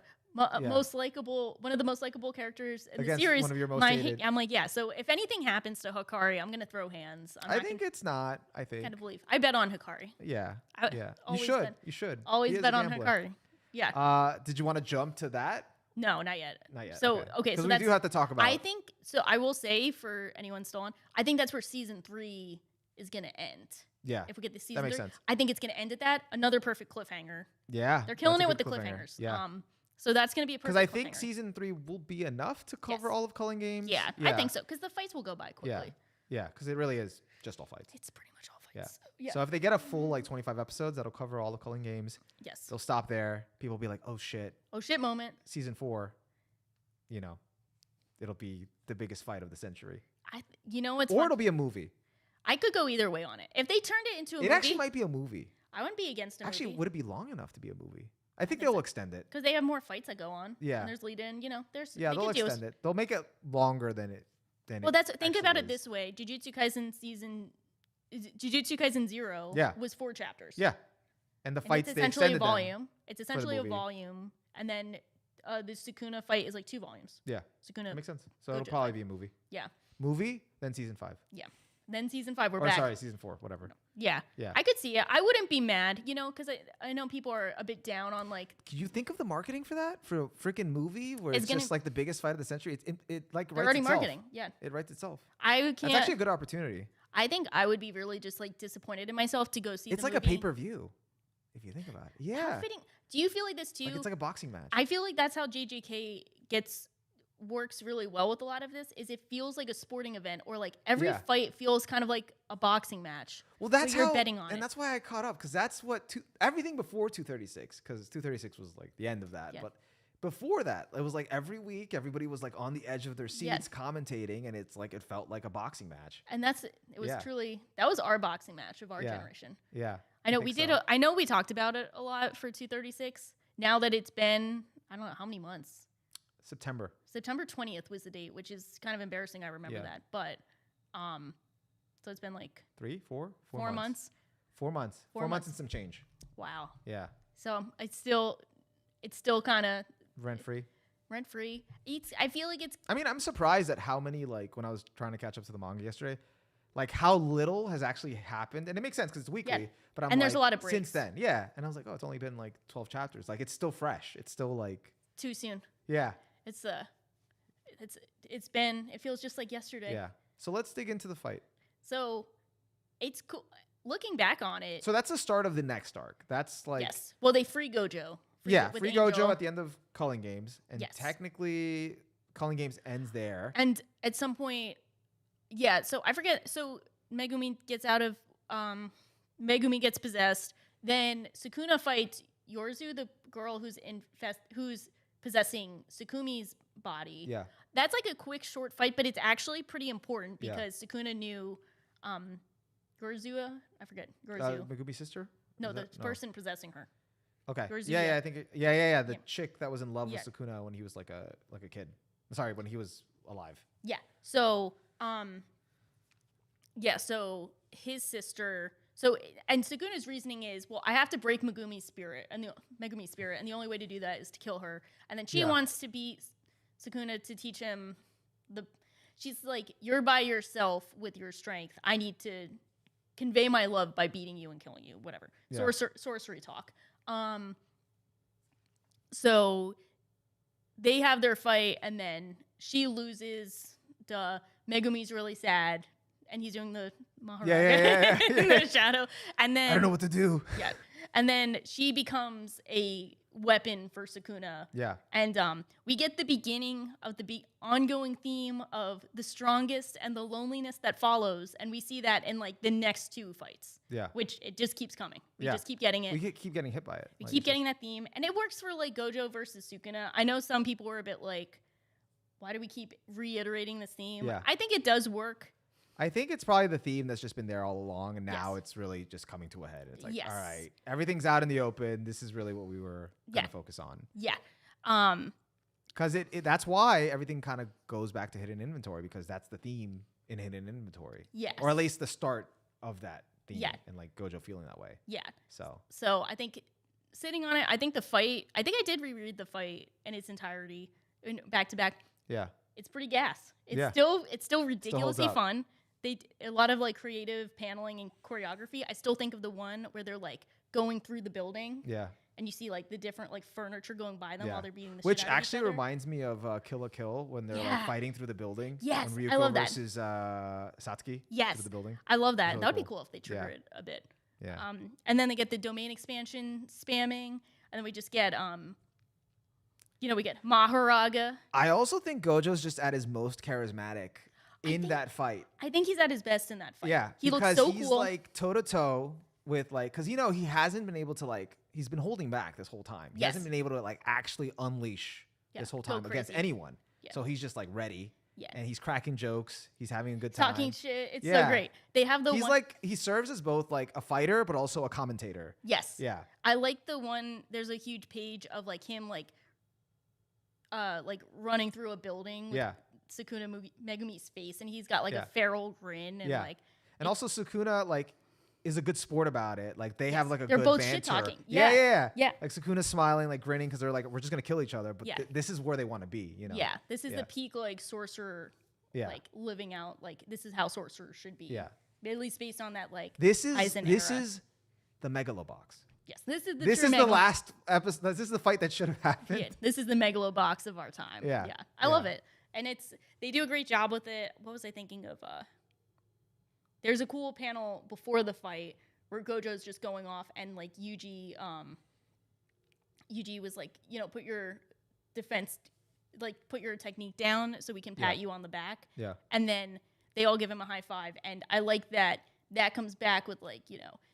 Most likable, one of the most likable characters in the series. One of your most hated. I'm like, yeah. So if anything happens to Hakari, I'm gonna throw hands. I think it's not. I think. Kind of believe. I bet on Hakari. Yeah. Yeah. You should. Always bet on Hakari. Yeah. Did you want to jump to that? No, not yet. Not yet. So okay, so we do have to talk about. I think so. I will say for anyone still on, I think that's where season 3 is gonna end. Yeah. If we get the season, that makes sense. I think it's gonna end at that. Another perfect cliffhanger. Yeah. They're killing it with the cliffhangers. Yeah. So that's going to be a perfect Because I think cliffhanger. season 3 will be enough to cover all of Culling games. Yeah, I think so. Because the fights will go by quickly. Yeah, because it really is just all fights. It's pretty much all Yeah. fights. Yeah. So if they get a full 25 episodes, that'll cover all the Culling games. Yes. They'll stop there. People will be like, oh shit. Oh shit moment. Season 4, it'll be the biggest fight of the century. What's Or fun? it'll be a movie. I could go either way on it. If they turned it into a movie. It actually might be a movie. I wouldn't be against a movie. Actually, would it be long enough to be a movie? I think they'll extend it. Because they have more fights that go on. Yeah. And there's lead in, there's. Yeah, they'll extend it. They'll make it longer than it. Think about it this way. Jujutsu Kaisen Zero was 4 chapters. Yeah. And the fights, it's they essentially a extended volume. It's essentially a movie. volume. And then the Sukuna fight is 2 volumes. Yeah. Sukuna. That makes sense. So Gojo it'll probably fight. be a movie. Yeah. Movie, then season 5. Yeah. Then season 5, we're or back. sorry, season 4, whatever. Yeah. Yeah. I could see it. I wouldn't be mad, because I know people are a bit down on Can you think of the marketing for that? For a freaking movie where it's just the biggest fight of the century? It they're writes already itself. marketing. Yeah. It writes itself. I can't. That's actually a good opportunity. I think I would be really just disappointed in myself to go see It's the like movie. a pay-per-view, if you think about it. How Yeah. fitting. Do you feel like this too? It's like a boxing match. I feel like that's how JJK works really well with a lot of this. Is it feels like a sporting event, or every fight feels kind of like a boxing match. Well, that's where how you're betting on it. that's why I caught up, because that's what everything before 236, because 236 was the end of that. Yeah. But before that, it was every week everybody was on the edge of their seats commentating, and it's it felt like a boxing match. And it was truly that was our boxing match of our generation. Yeah. I know we did. I know we talked about it a lot for 236. Now that it's been, I don't know how many months. September 20th was the date, which is kind of embarrassing. I remember that, but so it's been 3, 4 months. 4 months. 4 months and some change. Wow. Yeah. So it's still kind of Rent free. I feel like it's. I mean, I'm surprised at how many when I was trying to catch up to the manga yesterday, how little has actually happened, and it makes sense because it's weekly. Yeah. But there's a lot of breaks since then. Yeah, and I was oh, it's only been 12 chapters. It's still fresh. It's still too soon. Yeah. It feels just like yesterday. Yeah. So let's dig into the fight. So it's cool. Looking back on it. So that's the start of the next arc. That's yes. Well, they free Gojo. Free Gojo at the end of Culling Games, and technically Culling Games ends there. And at some point, so I forget. So Megumi gets Megumi gets possessed. Then Sukuna fights Yorzu, the girl who's possessing Sukumi's body. Yeah. That's a quick, short fight, but it's actually pretty important because Sukuna knew Yorzua. I forget. Yorzu. Megumi's sister? No, the person possessing her. Okay. Yorzu, Yeah, I think. The Yeah. chick that was in love with Sukuna when he was like a kid. Sorry, when he was alive. Yeah. So, so his sister. So, and Sukuna's reasoning is, well, I have to break Megumi's spirit, and the only way to do that is to kill her. And then she wants to beat Sukuna to teach him she's like, you're by yourself with your strength. I need to convey my love by beating you and killing you, whatever. Yeah. Sorcery talk. So they have their fight, and then she loses. Megumi's really sad, and he's doing the Maharaja in the shadow. And then I don't know what to do. Yeah. And then she becomes a weapon for Sukuna. Yeah. And we get the beginning of the ongoing theme of the strongest and the loneliness that follows, and we see that in the next 2 fights. Yeah. Which it just keeps coming. We just keep getting it. We keep getting hit by it. We keep getting that theme, and it works for Gojo versus Sukuna. I know some people were a bit why do we keep reiterating this theme? Yeah. I think it does work. I think it's probably the theme that's just been there all along, and now it's really just coming to a head. It's all right, everything's out in the open. This is really what we were going to focus on. Yeah. Because that's why everything kind of goes back to hidden inventory, because that's the theme in hidden inventory. Yes. Or at least the start of that theme. Yeah. And Gojo feeling that way. Yeah. So I think sitting on it, I think I did reread the fight in its entirety, back to back. Yeah. It's pretty gas. It's still ridiculously fun. A lot of creative paneling and choreography. I still think of the one where they're going through the building. Yeah. And you see the different furniture going by them while they're beating the Which shit out of each actually other. reminds me of Kill la Kill when they're fighting through the building. Yes, when Riko I love that. versus Satsuki through the building. I love that. Really That would be cool. cool if they trigger it a bit. Yeah. And then they get the domain expansion spamming, and then we just get we get Mahoraga. I also think Gojo's just at his most charismatic in that fight. I think he's at his best in that fight. Yeah, he looks so he's cool. like toe to toe with like, because he hasn't been able to like, he's been holding back this whole time. He hasn't been able to like actually unleash this whole time against anyone. Yeah. So he's just like ready. Yeah. And he's cracking jokes. He's having a good time. Talking shit. It's so great. They have the he serves as both like a fighter but also a commentator. Yes. Yeah. I like the one, there's a huge page of like him like running through a building with Sukuna Megumi's face, and he's got like a feral grin and like. And also Sukuna like is a good sport about it. Like they have like a they're good both banter. Shit talking. Yeah. Like Sukuna's smiling, like grinning because they're like, we're just gonna kill each other. But this is where they want to be, Yeah, this is the peak like sorcerer, like living out. Like this is how sorcerer should be. Yeah. At least based on that like. This is the Megalobox. Yes, this is the. This is the last episode. This is the fight that should have happened. Yeah, this is the Megalobox of our time. Yeah. I love it, and they do a great job with it. What was I thinking of? There's a cool panel before the fight where Gojo's just going off, and like Yuji was like, put your defense, like put your technique down so we can pat you on the back. Yeah. And then they all give him a high five, and I like that comes back with like,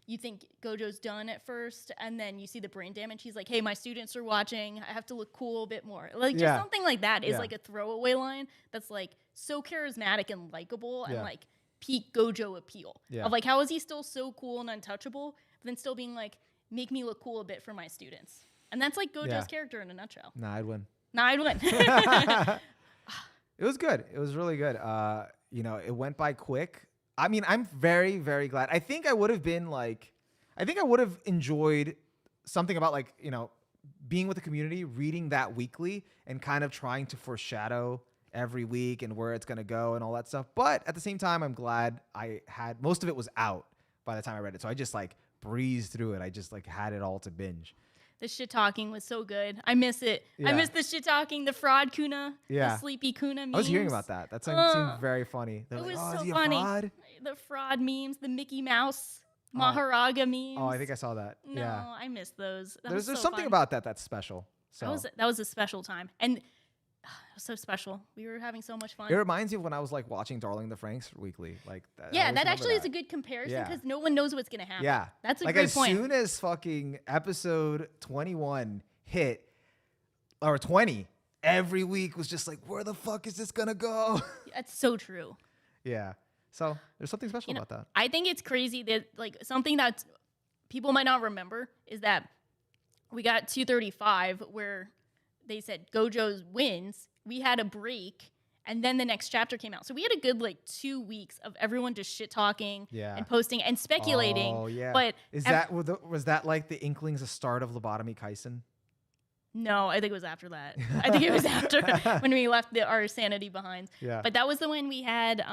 you think Gojo's done at first, and then you see the brain damage. He's like, hey, my students are watching. I have to look cool a bit more. Like just something like that is like a throwaway line that's like so charismatic and likable and like peak Gojo appeal of like, how is he still so cool and untouchable, but then still being like, make me look cool a bit for my students. And that's like Gojo's character in a nutshell. Nah, I'd win. It was good. It was really good. It went by quick. I mean, I'm very, very glad. I think I would have enjoyed something about like, being with the community, reading that weekly and kind of trying to foreshadow every week and where it's going to go and all that stuff. But at the same time, I'm glad I had, most of it was out by the time I read it. So I just like breezed through it. I just like had it all to binge. The shit talking was so good. I miss it. Yeah. I miss the shit talking, the fraud Kuna, the sleepy Kuna memes. I was hearing about that. That seemed very funny. They're it like, was oh, so is he funny. A fraud? The fraud memes, the Mickey Mouse, Mahoraga memes. Oh, I think I saw that. No, I miss those. There's something about that's special. So. That was a special time. And it was so special. We were having so much fun. It reminds me of when I was like watching Darling the Franxx weekly. Like that actually is a good comparison because no one knows what's gonna happen. Yeah, that's a great point. As soon as fucking episode 21 hit, or 20, every week was just like, where the fuck is this gonna go? That's so true. Yeah. So there's something special about that. I think it's crazy that like something that people might not remember is that we got 235 where they said Gojo wins. We had a break, and then the next chapter came out. So we had a good like 2 weeks of everyone just shit talking and posting and speculating. Oh yeah. But was that like the inklings, the start of Lobotomy Kaisen? No, I think it was after that. I think it was after when we left our sanity behind. Yeah. But that was the one we had.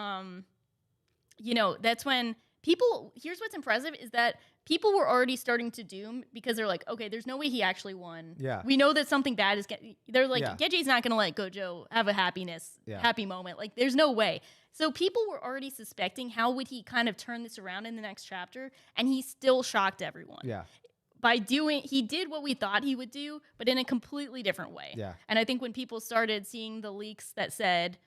That's when people. Here's what's impressive is that people were already starting to doom because they're like, okay, there's no way he actually won. Yeah. We know that something bad is getting. They're like, Geji's not gonna let Gojo have a happy moment. Like, there's no way. So people were already suspecting how would he kind of turn this around in the next chapter, and he still shocked everyone. Yeah. He did what we thought he would do, but in a completely different way. Yeah. And I think when people started seeing the leaks that said,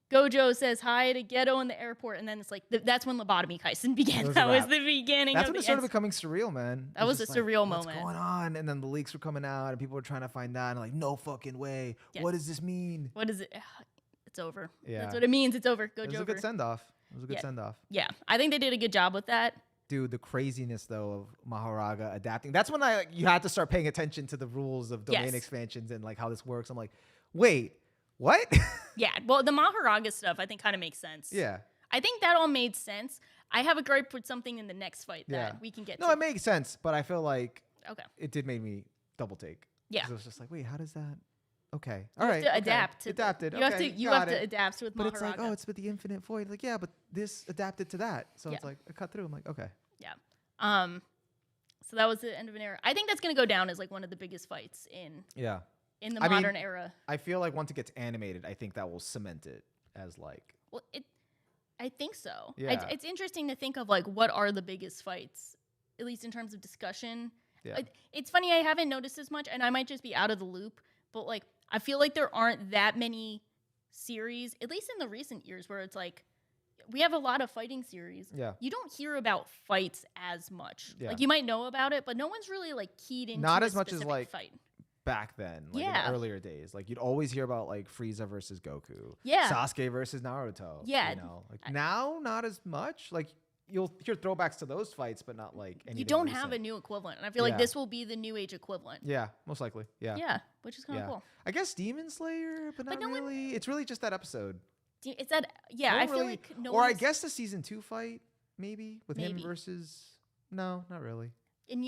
Gojo says hi to Ghetto in the airport, and then it's like, that's when Lobotomy Kaisen began. That was the beginning That's when it started becoming surreal, man. That was a surreal moment. What's going on? And then the leaks were coming out, and people were trying to find out, and like, no fucking way. Yeah. What does this mean? What is it? It's over. Yeah. That's what it means. It's over. Gojo. It was a good send-off. Yeah. I think they did a good job with that. Dude, the craziness though of Mahoraga adapting. That's when you had to start paying attention to the rules of domain expansions and like how this works. I'm like, wait, what? Yeah. Well, the Mahoraga stuff I think kind of makes sense. Yeah. I think that all made sense. I have a gripe with something in the next fight that we can get to. No, it makes sense, but I feel like it did make me double take. Yeah. It was just like, wait, how does that? Okay. All right. You have to adapt. Adapted. You have to adapt with Mahoraga. But it's like, oh, it's with the infinite void. Like, yeah, but this adapted to that. So it's like, I cut through. I'm like, okay. Yeah. So that was the end of an era. I think that's going to go down as like one of the biggest fights in the modern era. I feel like once it gets animated, I think that will cement it as like. Well, I think so. Yeah. It's interesting to think of like what are the biggest fights, at least in terms of discussion. Yeah. It's funny, I haven't noticed as much, and I might just be out of the loop, but like I feel like there aren't that many series, at least in the recent years, where it's like we have a lot of fighting series. Yeah. You don't hear about fights as much. Yeah. Like you might know about it, but no one's really like keyed into Not a as much as specific like fight. back then, like in the earlier days. Like you'd always hear about like Frieza versus Goku. Yeah. Sasuke versus Naruto. Yeah. You know, like now not as much. Like you'll hear throwbacks to those fights, but not like anything you don't recent. have a new equivalent. And I feel like this will be the new age equivalent. Yeah, most likely. Yeah. Yeah, which is kind of cool. I guess Demon Slayer, but not really. It's really just that episode. It's that, I feel like no or I guess the season 2 fight, maybe, with him versus... No, not really. And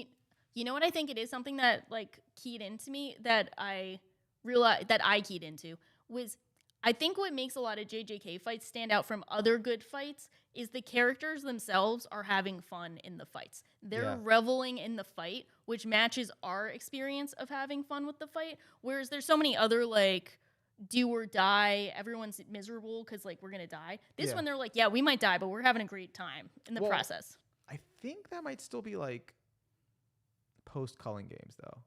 you know what I think it is? Something that, like, keyed into me that I realized, that I keyed into, was I think what makes a lot of JJK fights stand out from other good fights is the characters themselves are having fun in the fights. They're reveling in the fight, which matches our experience of having fun with the fight, whereas there's so many other, like... do or die, everyone's miserable because like we're gonna die. This one they're like, yeah, we might die, but we're having a great time in the process. I think that might still be like post-Culling games though.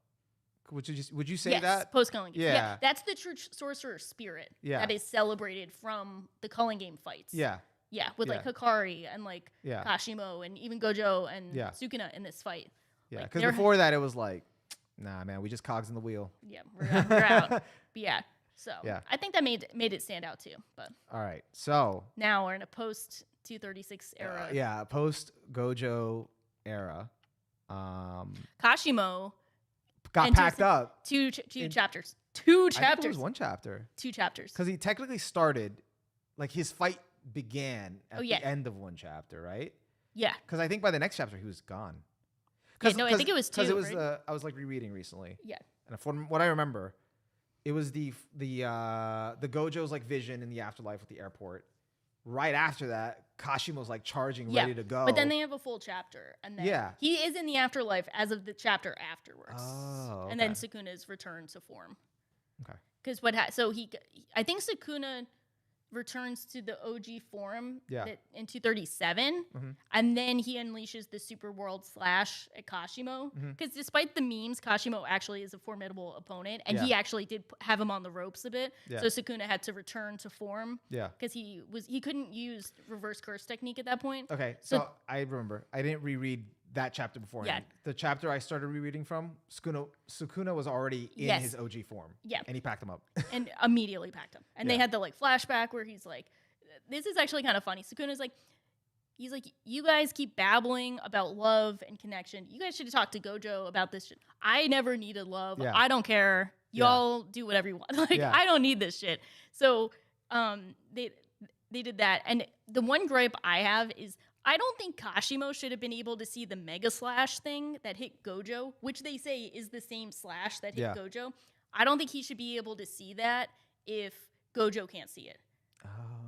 Would you say that? Post-Culling games. Yeah, that's the true Sorcerer spirit that is celebrated from the Culling game fights. Yeah, with like Hakari and like Kashimo and even Gojo and Sukuna in this fight. Yeah, because like, before that it was like, nah, man, we just cogs in the wheel. Yeah, we're out. But yeah. So I think that made it stand out too. But all right, so now we're in a post 236 era. Post Gojo era. Kashimo got packed up. Two chapters. I think it was 1 chapter. 2 chapters. Because he technically started, like his fight began at the end of 1 chapter, right? Yeah. Because I think by the next chapter he was gone. I think it was 2. Because it was I was like rereading recently. Yeah. And from what I remember. It was the Gojo's like vision in the afterlife with the airport. Right after that, Kashimo's like charging, ready to go. But then they have a full chapter, and then he is in the afterlife as of the chapter afterwards. Oh, okay. And then Sukuna's return to form. Okay. Because I think Sukuna returns to the OG form in 237, and then he unleashes the super world slash at Kashimo. Because despite the memes, Kashimo actually is a formidable opponent, and he actually did have him on the ropes a bit. So Sukuna had to return to form. Because he couldn't use reverse curse technique at that point. Okay, so I remember I didn't reread that chapter beforehand. The chapter I started rereading from, Sukuna was already in his OG form. Yeah. And he packed him up. And immediately packed him. And they had the like flashback where he's like, this is actually kind of funny. Sukuna's like, he's like, you guys keep babbling about love and connection. You guys should have talked to Gojo about this shit. I never needed love. I don't care. Y'all do whatever you want. Like, I don't need this shit. So they did that. And the one gripe I have is I don't think Kashimo should have been able to see the Mega Slash thing that hit Gojo, which they say is the same slash that hit Gojo. I don't think he should be able to see that if Gojo can't see it.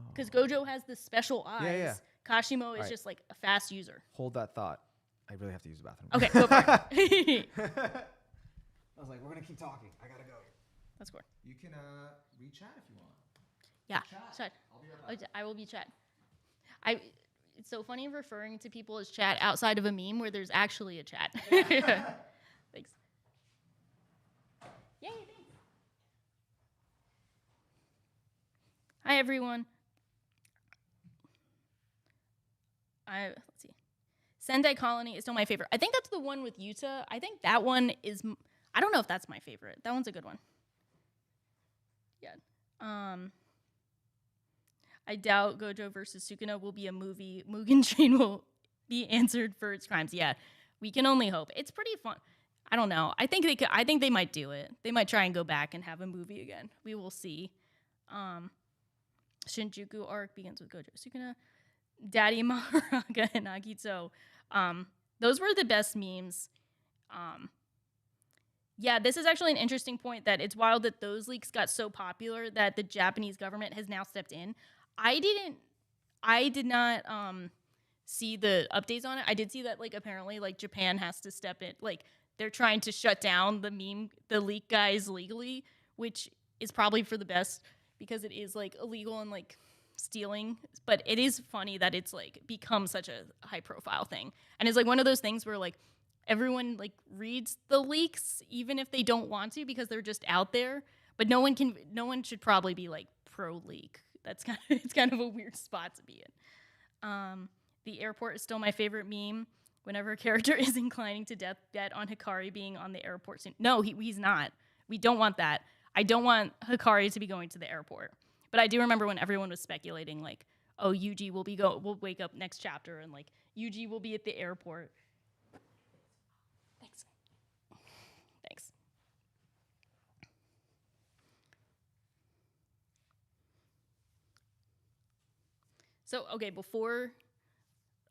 Because Gojo has the special eyes. Kashimo is just like a fast user. Hold that thought. I really have to use the bathroom. Okay, go for it. I was like, we're going to keep talking. I got to go. That's cool. You can re-chat if you want. Yeah, chat. I'll be right back. I will be chat. It's so funny referring to people as chat outside of a meme where there's actually a chat. Thanks. Yay, thanks. Hi, everyone. Let's see. Sendai Colony is still my favorite. I think that's the one with Yuta. I think that one is... I don't know if that's my favorite. That one's a good one. Yeah. I doubt Gojo versus Sukuna will be a movie. Mugen Train will be answered for its crimes. Yeah, we can only hope. It's pretty fun. I don't know. I think they might do it. They might try and go back and have a movie again. We will see. Shinjuku arc begins with Gojo Sukuna, Daddy Maharaga, and Agito. Those were the best memes. Yeah, this is actually an interesting point that it's wild that those leaks got so popular that the Japanese government has now stepped in. I did not see the updates on it. I did see that like apparently like Japan has to step in. Like they're trying to shut down the leak guys legally, which is probably for the best because it is like illegal and like stealing. But it is funny that it's like become such a high profile thing. And it's like one of those things where like everyone like reads the leaks even if they don't want to because they're just out there. But no one should probably be like pro leak. It's kind of a weird spot to be in. The airport is still my favorite meme. Whenever a character is inclining to bet on Hakari being on the airport soon. No, he's not. We don't want that. I don't want Hakari to be going to the airport. But I do remember when everyone was speculating, like, oh, Yuji will wake up next chapter, and like Yuji will be at the airport. Thanks. So, okay, before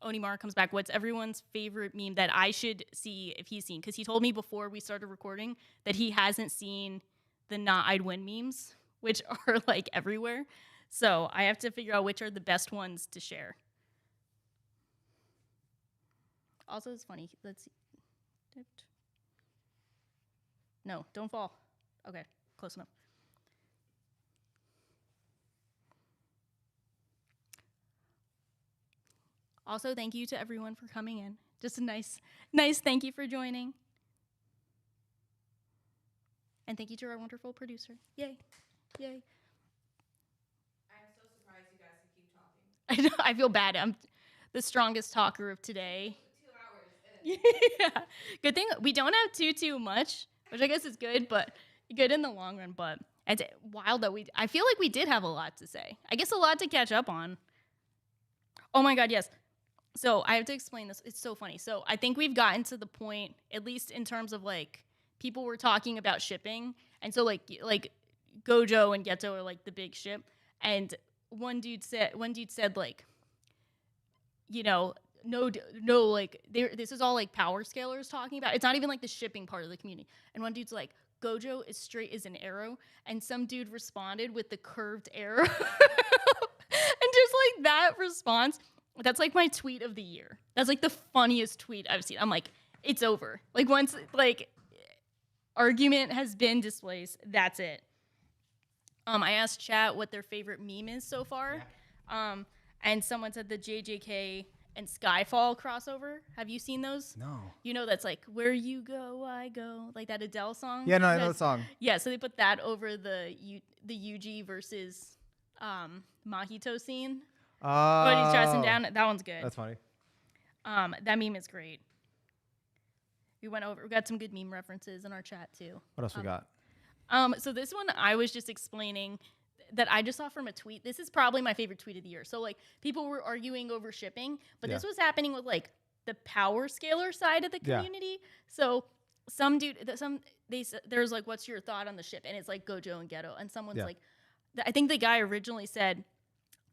Onimara comes back, what's everyone's favorite meme that I should see if he's seen? Because he told me before we started recording that he hasn't seen the Not I'd Win memes, which are like everywhere. So I have to figure out which are the best ones to share. Also, it's funny. Let's see. No, don't fall. Okay, close enough. Also, thank you to everyone for coming in. Just a nice thank you for joining. And thank you to our wonderful producer. Yay. Yay. I'm so surprised you guys can keep talking. I feel bad. I'm the strongest talker of today. 2 hours in. Yeah. Good thing we don't have too much, which I guess is good, but good in the long run. But it's wild that I feel like we did have a lot to say. I guess a lot to catch up on. Oh my God, yes. So I have to explain this. It's so funny. So I think we've gotten to the point, at least in terms of like people were talking about shipping, and so like Gojo and Ghetto are like the big ship, and one dude said like, you know, no like this is all like power scalers talking about. It's not even like the shipping part of the community. And one dude's like, Gojo is straight as an arrow, and some dude responded with the curved arrow, and just like that response. That's like my tweet of the year. That's like the funniest tweet I've seen. I'm like, it's over. Like once like argument has been displaced, that's it. I asked chat what their favorite meme is so far. Yeah. And someone said the JJK and Skyfall crossover. Have you seen those? No. You know that's like where you go, I go, like that Adele song. Yeah, no, I know the song. Yeah, so they put that over the Yuji versus Mahito scene. But he's dressing down. That one's good. That's funny. That meme is great. We got some good meme references in our chat too. What else we got? So this one I was just explaining that I just saw from a tweet. This is probably my favorite tweet of the year. So like people were arguing over shipping, but this was happening with like the power scaler side of the community. Yeah. So some dude, there's like, what's your thought on the ship? And it's like Gojo and Ghetto, and someone's like, I think the guy originally said,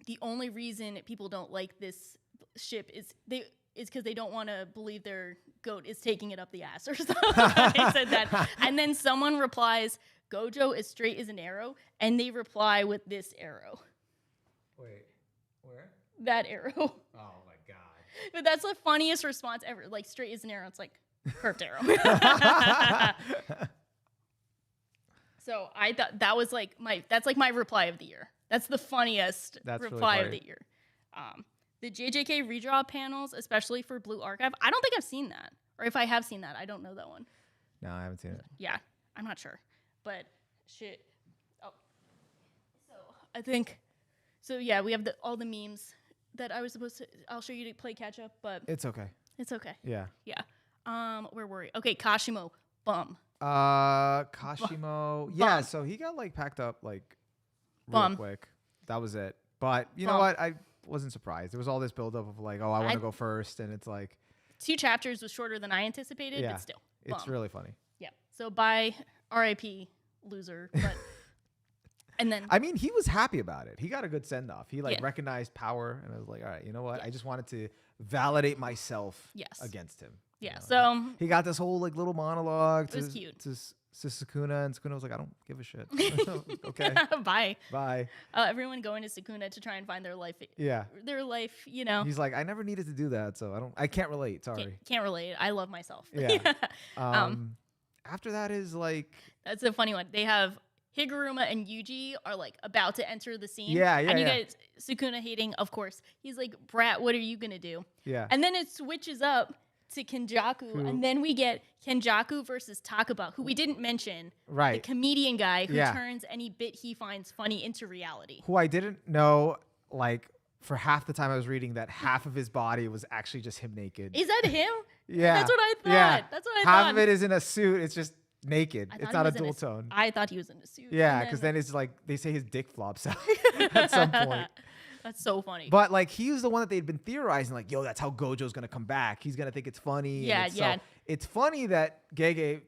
the only reason people don't like this ship is because they don't want to believe their goat is taking it up the ass or something. They said that. And then someone replies, Gojo is straight as an arrow. And they reply with this arrow. Wait, where? That arrow. Oh my God. But that's the funniest response ever. Like straight as an arrow. It's like curved arrow. So I thought that was like that's like my reply of the year. That's the funniest reply of the year. The JJK redraw panels, especially for Blue Archive, I don't think I've seen that. Or if I have seen that, I don't know that one. No, I haven't seen it. Yeah, I'm not sure. But shit. Oh. So I think, so yeah, we have all the memes that I was supposed to, I'll show you to play catch up, but. It's okay. It's okay. Yeah. Yeah. Where were we? Okay, Kashimo, bum. Kashimo. Yeah, Bum. so he got like packed up like real quick. That was it. But you know what? I wasn't surprised. There was all this buildup of like, oh, I want to go first, and it's like 2 chapters was shorter than I anticipated, but still. It's really funny. Yeah. So bye, R.I.P. loser. But and then I mean, he was happy about it. He got a good send off. He like recognized power, and I was like, all right, you know what? I just wanted to validate myself against him. Yeah. You know? So he got this whole like little monologue. It was cute. To Sukuna, and Sukuna was like, I don't give a shit. Okay. Bye. Bye. Everyone going to Sukuna to try and find their life. Yeah. Their life, you know. He's like, I never needed to do that, so I can't relate. Sorry. Can't relate. I love myself. Yeah. After that is like. That's a funny one. They have Higuruma and Yuji are like about to enter the scene. Yeah. And you get Sukuna hating, of course. He's like, Brat, what are you gonna do? Yeah. And then it switches up to Kenjaku, and then we get Kenjaku versus Takaba, who we didn't mention. Right. The comedian guy who turns any bit he finds funny into reality. Who I didn't know, like, for half the time I was reading that half of his body was actually just him naked. Is that him? Yeah. That's what I thought. Yeah. That's what I thought. Half of it is in a suit. It's just naked. It's not a dual tone. I thought he was in a suit. Yeah, because then it's like they say his dick flops out at some point. That's so funny. But like he was the one that they'd been theorizing, like, yo, that's how Gojo's gonna come back. He's gonna think it's funny. Yeah, So it's funny that Gege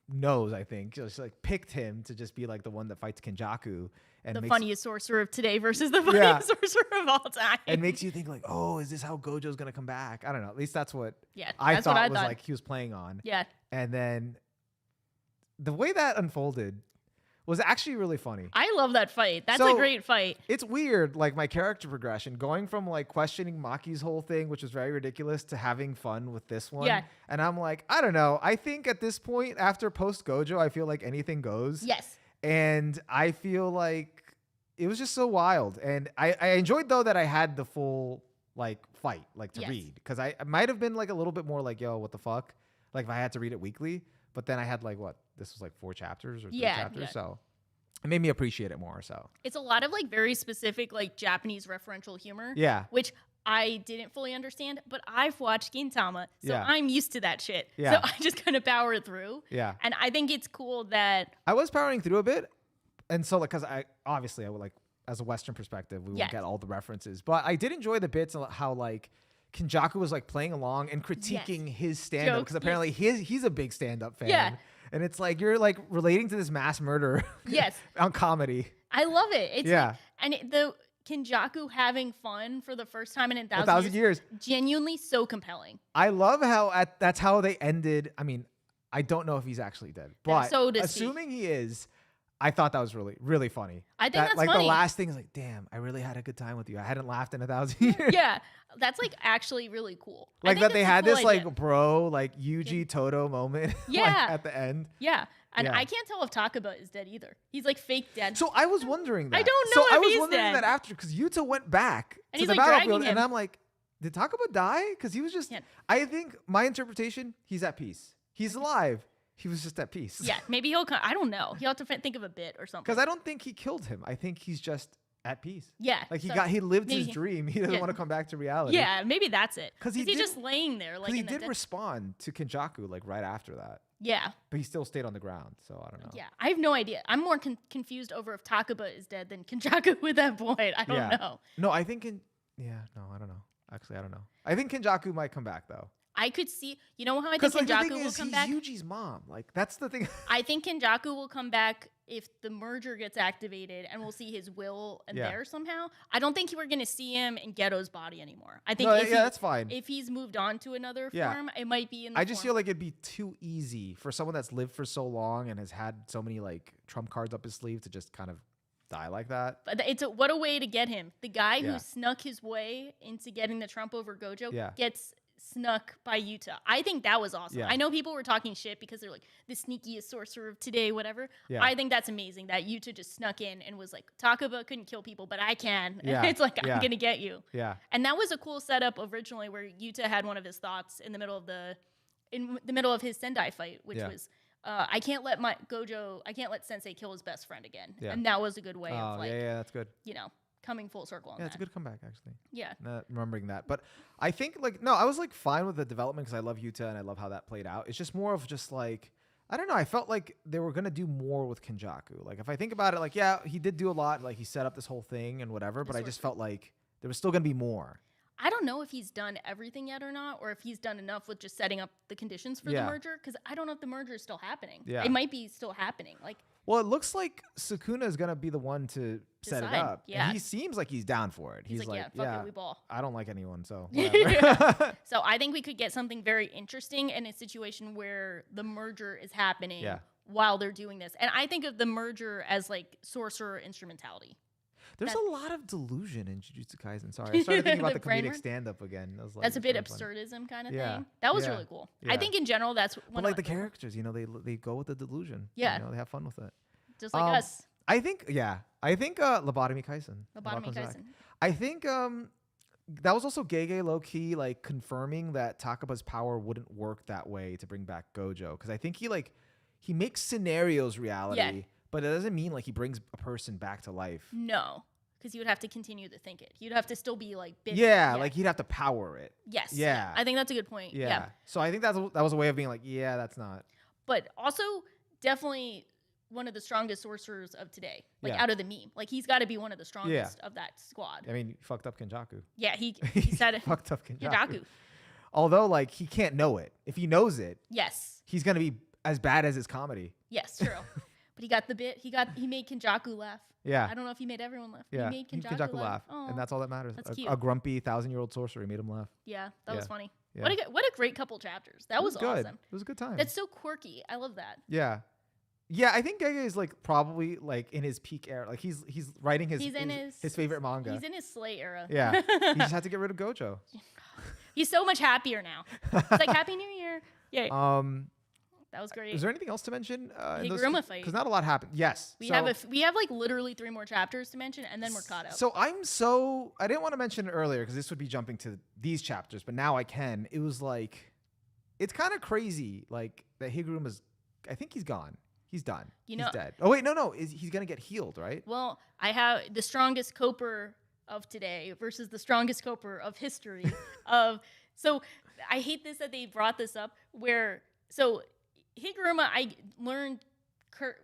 knows, I think, just like picked him to just be like the one that fights Kenjaku. And the funniest sorcerer of today versus the funniest sorcerer of all time. And makes you think like, oh, is this how Gojo's gonna come back? I don't know. At least that's what I thought was like he was playing on. Yeah. And then the way that unfolded was actually really funny. I love that fight. That's a great fight. It's weird, like my character progression, going from like questioning Maki's whole thing, which was very ridiculous, to having fun with this one. Yeah. And I'm like, I don't know. I think at this point, after Post-Gojo, I feel like anything goes. Yes. And I feel like it was just so wild. And I enjoyed, though, that I had the full like fight, like to read. Because I might have been like a little bit more like, yo, what the fuck? Like if I had to read it weekly. But then I had like this was like 4 chapters or 3 chapters. So it made me appreciate it more. So it's a lot of like very specific like Japanese referential humor. Yeah. Which I didn't fully understand, but I've watched Gintama, so I'm used to that shit. Yeah. So I just kind of power through. Yeah. And I think it's cool that I was powering through a bit. And so like, cause I would like, as a Western perspective, we won't get all the references, but I did enjoy the bits of how like Kenjaku was like playing along and critiquing his stand-up, because apparently he's a big stand-up fan. Yeah. And it's like you're like relating to this mass murder on comedy. I love it. It's yeah. Like, and the Kenjaku having fun for the first time in a 1,000 years. Genuinely so compelling. I love how that's how they ended. I mean, I don't know if he's actually dead, but assuming he is, I thought that was really, really funny. I think that's like funny. The last thing is like, damn, I really had a good time with you. I hadn't laughed in 1,000 years. Yeah, that's like actually really cool. Like that they had this like bro, like Yuji Todo moment like, at the end. Yeah. And I can't tell if Takaba is dead either. He's like fake dead. So I was wondering that. I don't know if he's dead. I was wondering that after, because Yuta went back to the battlefield, and I'm like, did Takaba die? Because he was just, I think my interpretation, he's at peace. He's alive. He was just at peace. Yeah, maybe he'll come. I don't know. He'll have to think of a bit or something. Because I don't think he killed him. I think he's just at peace. Yeah. Like he lived his dream. He doesn't want to come back to reality. Yeah, maybe that's it. Because he's just laying there. Because he did respond to Kenjaku like right after that. Yeah. But he still stayed on the ground, so I don't know. Yeah, I have no idea. I'm more confused over if Takaba is dead than Kenjaku at that point. I don't know. No, I think I don't know. Actually, I don't know. I think Kenjaku might come back though. I could see, you know how I think Kenjaku will come back? He's Yuji's mom. Like, that's the thing. I think Kenjaku will come back if the merger gets activated and we'll see his will there somehow. I don't think we're going to see him in Ghetto's body anymore. I think that's fine. If he's moved on to another form, it might be in the I just feel like it'd be too easy for someone that's lived for so long and has had so many, like, trump cards up his sleeve to just kind of die like that. But what a way to get him. The guy who snuck his way into getting the trump over Gojo gets snuck by Yuta. I think that was awesome. I know people were talking shit because they're like the sneakiest sorcerer of today, whatever. I think that's amazing that Yuta just snuck in and was like, Takaba couldn't kill people, but I can. And it's like, I'm gonna get you. Yeah. And that was a cool setup originally, where Yuta had one of his thoughts in the middle of his Sendai fight, which was I can't let Sensei kill his best friend again. And that was a good way of like that's good. You know, coming full circle on that. It's a good comeback, actually. Yeah. Not remembering that. But I think, like, no, I was, like, fine with the development because I love Yuta and I love how that played out. It's just more of just, like, I don't know. I felt like they were going to do more with Kenjaku. Like, if I think about it, like, yeah, he did do a lot. Like, he set up this whole thing and whatever. But I just felt like there was still going to be more. I don't know if he's done everything yet or not, or if he's done enough with just setting up the conditions for the merger. Because I don't know if the merger is still happening. Yeah. It might be still happening. Like, well, it looks like Sukuna is gonna be the one to set it up. Yeah. And he seems like he's down for it. He's like, fuck it, we ball. I don't like anyone, so whatever. So I think we could get something very interesting in a situation where the merger is happening while they're doing this. And I think of the merger as like sorcerer instrumentality. There's a lot of delusion in Jujutsu Kaisen. Sorry, I started thinking about the comedic stand-up again. I was like, that's a bit absurdism kind of thing. That was really cool. I think in general that's one. But like the characters, you know, they go with the delusion. Yeah, you know, they have fun with it. Just like us. I think lobotomy Kaisen. Lobotomy Kaisen. I think that was also Gege low-key like confirming that Takaba's power wouldn't work that way to bring back Gojo, because I think he makes scenarios reality, but it doesn't mean like he brings a person back to life. No, because you would have to continue to think it. You'd have to still be like busy. Yeah, like he'd have to power it. Yes. Yeah. I think that's a good point. Yeah. So I think that was a way of being like, yeah, that's not. But also definitely one of the strongest sorcerers of today, like out of the meme. Like he's got to be one of the strongest of that squad. I mean, he fucked up Kenjaku. Yeah, he said it. Fucked up Kenjaku. Although like he can't know it. If he knows it, he's gonna be as bad as his comedy. Yes, true. But he got the bit. He made Kenjaku laugh. Yeah. I don't know if he made everyone laugh. Yeah. He made Kenjaku laugh. And that's all that matters. That's cute. A grumpy 1,000-year-old sorcerer made him laugh. Yeah, that was funny. Yeah. What a great couple chapters. That was good. awesome. It was a good time. That's so quirky. I love that. Yeah. Yeah, I think Gege is like probably like in his peak era. Like he's writing his favorite manga. He's in his Slay era. Yeah. He just had to get rid of Gojo. He's so much happier now. It's like Happy New Year. Yeah. That was great. Is there anything else to mention? Higuruma fight. Because not a lot happened. Yes. We have like literally 3 more chapters to mention, and then we're caught up. So I didn't want to mention it earlier because this would be jumping to these chapters, but now I can. It was like, it's kind of crazy, like that Higuruma's. I think he's gone. He's done. He's dead. Oh wait, no. He's gonna get healed, right? Well, I have the strongest coper of today versus the strongest coper of history. So I hate this that they brought this up so Higuruma, I learned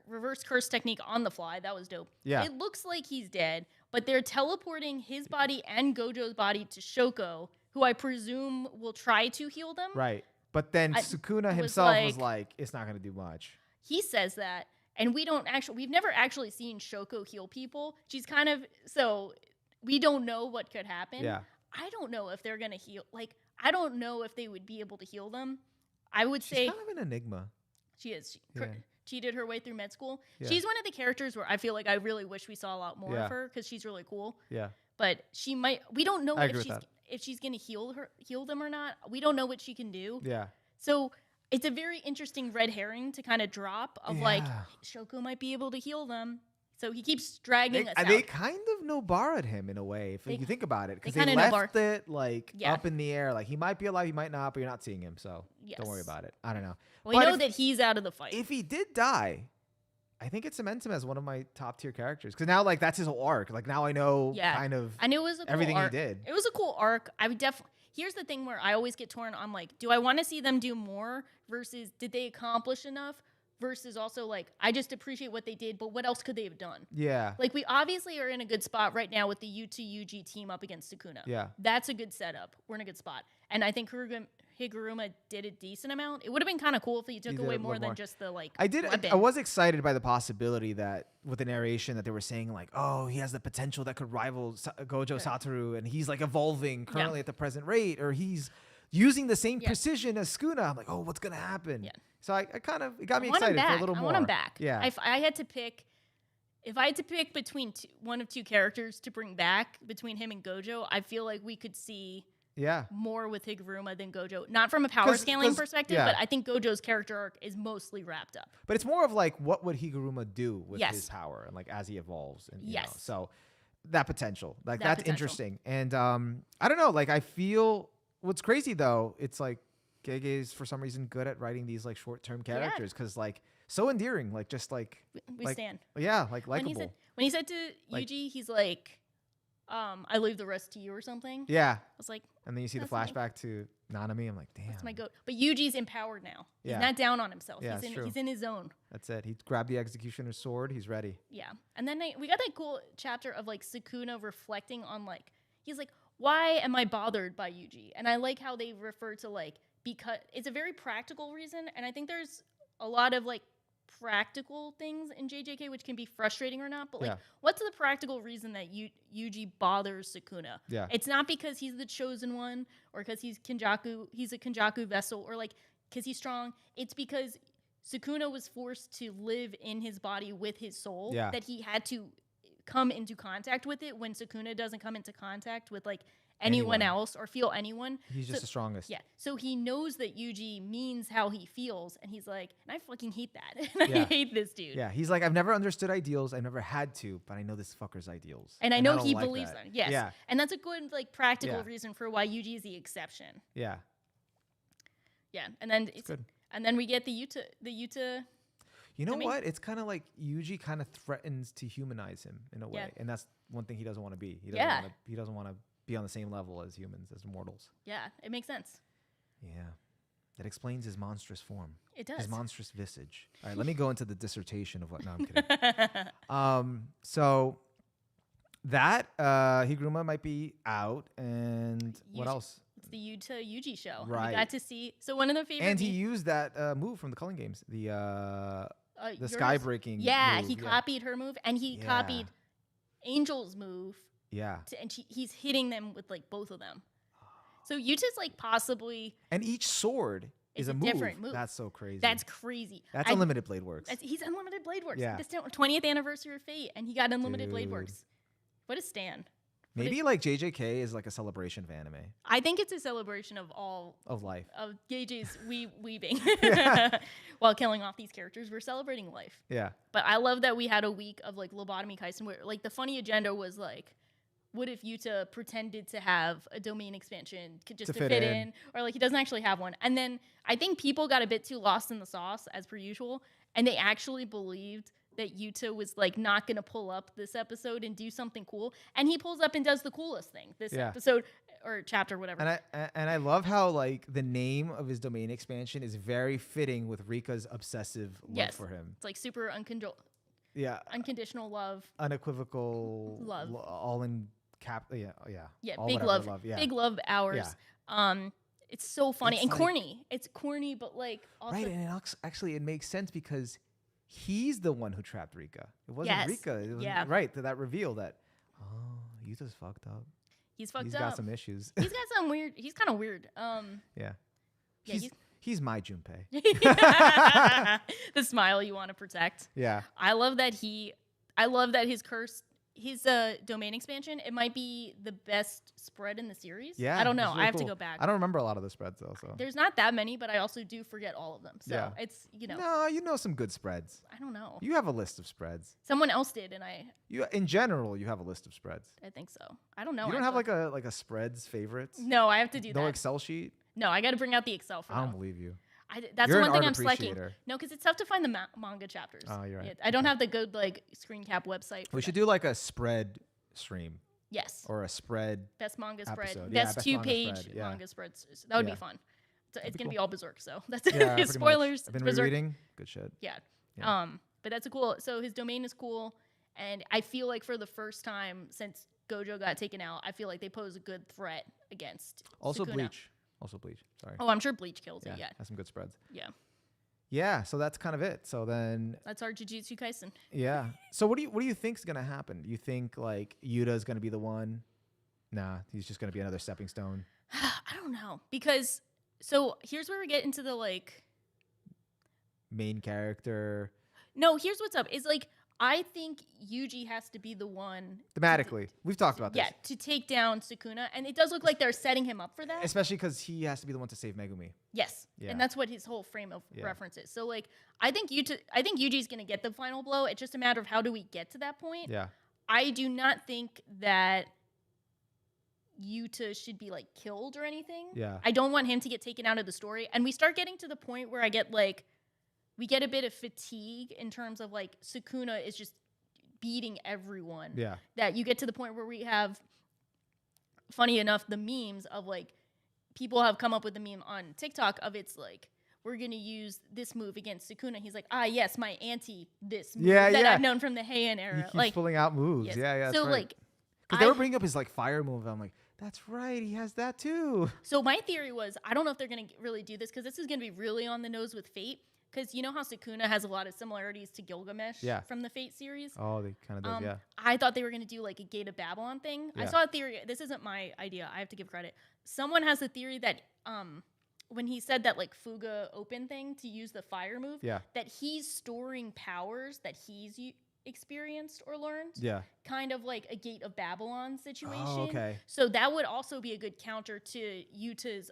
reverse curse technique on the fly. That was dope. Yeah. It looks like he's dead, but they're teleporting his body and Gojo's body to Shoko, who I presume will try to heal them. Right. But then Sukuna himself was like, it's not going to do much. He says that, and we've never actually seen Shoko heal people. She's so we don't know what could happen. Yeah. I don't know if they're going to heal. Like, I don't know if they would be able to heal them. I would say. She's kind of an enigma. She is. She cheated her way through med school. Yeah. She's one of the characters where I feel like I really wish we saw a lot more of her because she's really cool. Yeah. But she might. We don't know if she's going to heal them or not. We don't know what she can do. Yeah. So it's a very interesting red herring to kind of drop of like Shoko might be able to heal them. So he keeps dragging us out. They kind of Nobara him in a way, if you think about it. Because they left it like up in the air. Like he might be alive, he might not, but you're not seeing him. So don't worry about it. I don't know. Well, we know that he's out of the fight. If he did die, I think it cements him as one of my top tier characters. Because now like that's his whole arc. Like now I know kind of I knew it was a cool everything arc. He did. It was a cool arc. I would definitely. Here's the thing where I always get torn on like, do I want to see them do more versus did they accomplish enough? Versus also like, I just appreciate what they did, but what else could they have done? Yeah. Like we obviously are in a good spot right now with the U2UG team up against Sukuna. Yeah. That's a good setup. We're in a good spot. And I think Higuruma did a decent amount. It would have been kind of cool if he took away more than just the like weapon. I was excited by the possibility that with the narration that they were saying like, oh, he has the potential that could rival Gojo Satoru and he's like evolving currently at the present rate or he's using the same precision as Sukuna. I'm like, oh, what's going to happen? Yeah. So it got me excited for a little more. I want him back. Yeah. If I had to pick between one of two characters to bring back between him and Gojo, I feel like we could see more with Higuruma than Gojo. Not from a power scaling perspective, but I think Gojo's character arc is mostly wrapped up. But it's more of like, what would Higuruma do with his power and like as he evolves? And, you know, so that potential, like that's interesting. And I don't know, like I feel what's crazy though, it's like Gege is for some reason good at writing these like short-term characters because like so endearing, like just like we stand. Yeah, like likable. When he said to Yuji, he's like, I leave the rest to you or something. Yeah. I was like, and then you see the flashback to Nanami. I'm like, damn. That's my goat. But Yuji's empowered now. He's not down on himself. Yeah, he's in his zone. That's it. He grabbed the executioner's sword. He's ready. Yeah. And then we got that cool chapter of like Sukuna reflecting on like, he's like, why am I bothered by Yuji? And I like how they refer to like, because it's a very practical reason. And I think there's a lot of like practical things in JJK which can be frustrating or not. But like, what's the practical reason that Yuji bothers Sukuna? Yeah. It's not because he's the chosen one or because he's a Kenjaku vessel or like because he's strong. It's because Sukuna was forced to live in his body with his soul that he had to come into contact with it when Sukuna doesn't come into contact with like anyone else or feel anyone. He's just the strongest. Yeah. So he knows that Yuji means how he feels, and he's like, and I fucking hate that. And I hate this dude. Yeah. He's like, I've never understood ideals. I've never had to, but I know this fucker's ideals. And I know don't he like believes that. them. Yes. Yeah. And that's a good like practical reason for why Yuji is the exception. Yeah. Yeah. And then it's good. And then we get the Yuta. You know what? It's kind of like Yuji kind of threatens to humanize him in a way, and that's one thing he doesn't want to be. He doesn't want to be on the same level as humans, as mortals. Yeah, it makes sense. Yeah, that explains his monstrous form. It does. His monstrous visage. All right, let me go into the dissertation of what. No, I'm kidding. So that Higuruma might be out, and what else? It's the Yuta Yuji show. Right. We got to see. So one of the favorite. And he used that move from the Culling games, the sky breaking. Yeah, move. he copied her move, and he copied Angel's move. Yeah. And he's hitting them with like both of them. So Yuta's like possibly. And each sword is a different move. That's so crazy. That's crazy. That's Unlimited Blade Works. He's Unlimited Blade Works. Yeah. This 20th anniversary of Fate, and he got Unlimited Blade Works. What a stand. Maybe like JJK is like a celebration of anime. I think it's a celebration of all of life. Of JJ's weaving while killing off these characters. We're celebrating life. Yeah. But I love that we had a week of like Lobotomy Kaisen where like the funny agenda was like, what if Yuta pretended to have a domain expansion just to fit in, or like he doesn't actually have one? And then I think people got a bit too lost in the sauce as per usual, and they actually believed that Yuta was like not gonna pull up this episode and do something cool, and he pulls up and does the coolest thing this episode or chapter, whatever. And I love how like the name of his domain expansion is very fitting with Rika's obsessive love for him. It's like super unconditional love, unequivocal love, all in cap. Yeah, big love, big love hours. Yeah. It's so funny and corny. It's corny, but like also right. And actually, it makes sense because he's the one who trapped Rika. It wasn't Rika. It was right to that reveal that Yuta's fucked up. He's fucked up. He's got some issues. He's got some weird. He's kind of weird. Yeah. He's my Junpei. The smile you want to protect. Yeah. I love that his curse. His domain expansion, it might be the best spread in the series. Yeah, I don't know. Really I have cool. to go back. I don't remember a lot of the spreads though. So there's not that many, but I also do forget all of them. So it's No, you know some good spreads. I don't know. You have a list of spreads. Someone else did, and You in general, you have a list of spreads. I think so. I don't know. You don't have like a spreads favorites. No, I have to do that. No Excel sheet. No, I got to bring out the Excel for that. I don't believe you. That's You're the one thing an I'm art slacking. appreciator. No, because it's tough to find the manga chapters. Oh, you're right. I don't have the good like screen cap website. We should do like a spread stream. Yes. Or a spread. Best manga episode. spread. Yeah, best 2-page manga spreads. That would be fun. It's gonna be all Berserk. So that's spoilers. I've been Berserk. rereading. Good shit. Yeah. But that's a cool. So his domain is cool, and I feel like for the first time since Gojo got taken out, I feel like they pose a good threat against. Also Sukuna. Bleach. Sorry. Oh, I'm sure Bleach kills it. Yeah. Has some good spreads. Yeah. Yeah, so that's kind of it. So then that's our Jujutsu Kaisen. Yeah. So what do you think's gonna happen? Do you think like Yuta's gonna be the one? Nah, he's just gonna be another stepping stone. I don't know, because so here's where we get into the like main character. No, here's what's up. Is like I think Yuji has to be the one thematically. We've talked about this. Yeah, to take down Sukuna, and it does look like they're setting him up for that. Especially because he has to be the one to save Megumi. Yes, and that's what his whole frame of reference is. So like, I think Yuji's gonna get the final blow. It's just a matter of how do we get to that point. Yeah. I do not think that Yuta should be like killed or anything. Yeah. I don't want him to get taken out of the story, and we start getting to the point where I get like. We get a bit of fatigue in terms of like Sukuna is just beating everyone. Yeah. That you get to the point where we have, funny enough, the memes of like, people have come up with a meme on TikTok of it's like, we're going to use this move against Sukuna. He's like, yes, my auntie, this move that I've known from the Heian era. He keeps like pulling out moves. Yes. Yeah, so right. like, because they were bringing up his like fire move. I'm like, that's right, he has that too. So my theory was, I don't know if they're going to really do this because this is going to be really on the nose with Fate. Because you know how Sukuna has a lot of similarities to Gilgamesh from the Fate series? Oh, they kind of does, yeah. I thought they were going to do like a Gate of Babylon thing. Yeah. I saw a theory. This isn't my idea. I have to give credit. Someone has a theory that when he said that like Fuga open thing to use the fire move, that he's storing powers that he's experienced or learned. Yeah. Kind of like a Gate of Babylon situation. Oh, okay. So that would also be a good counter to Yuta's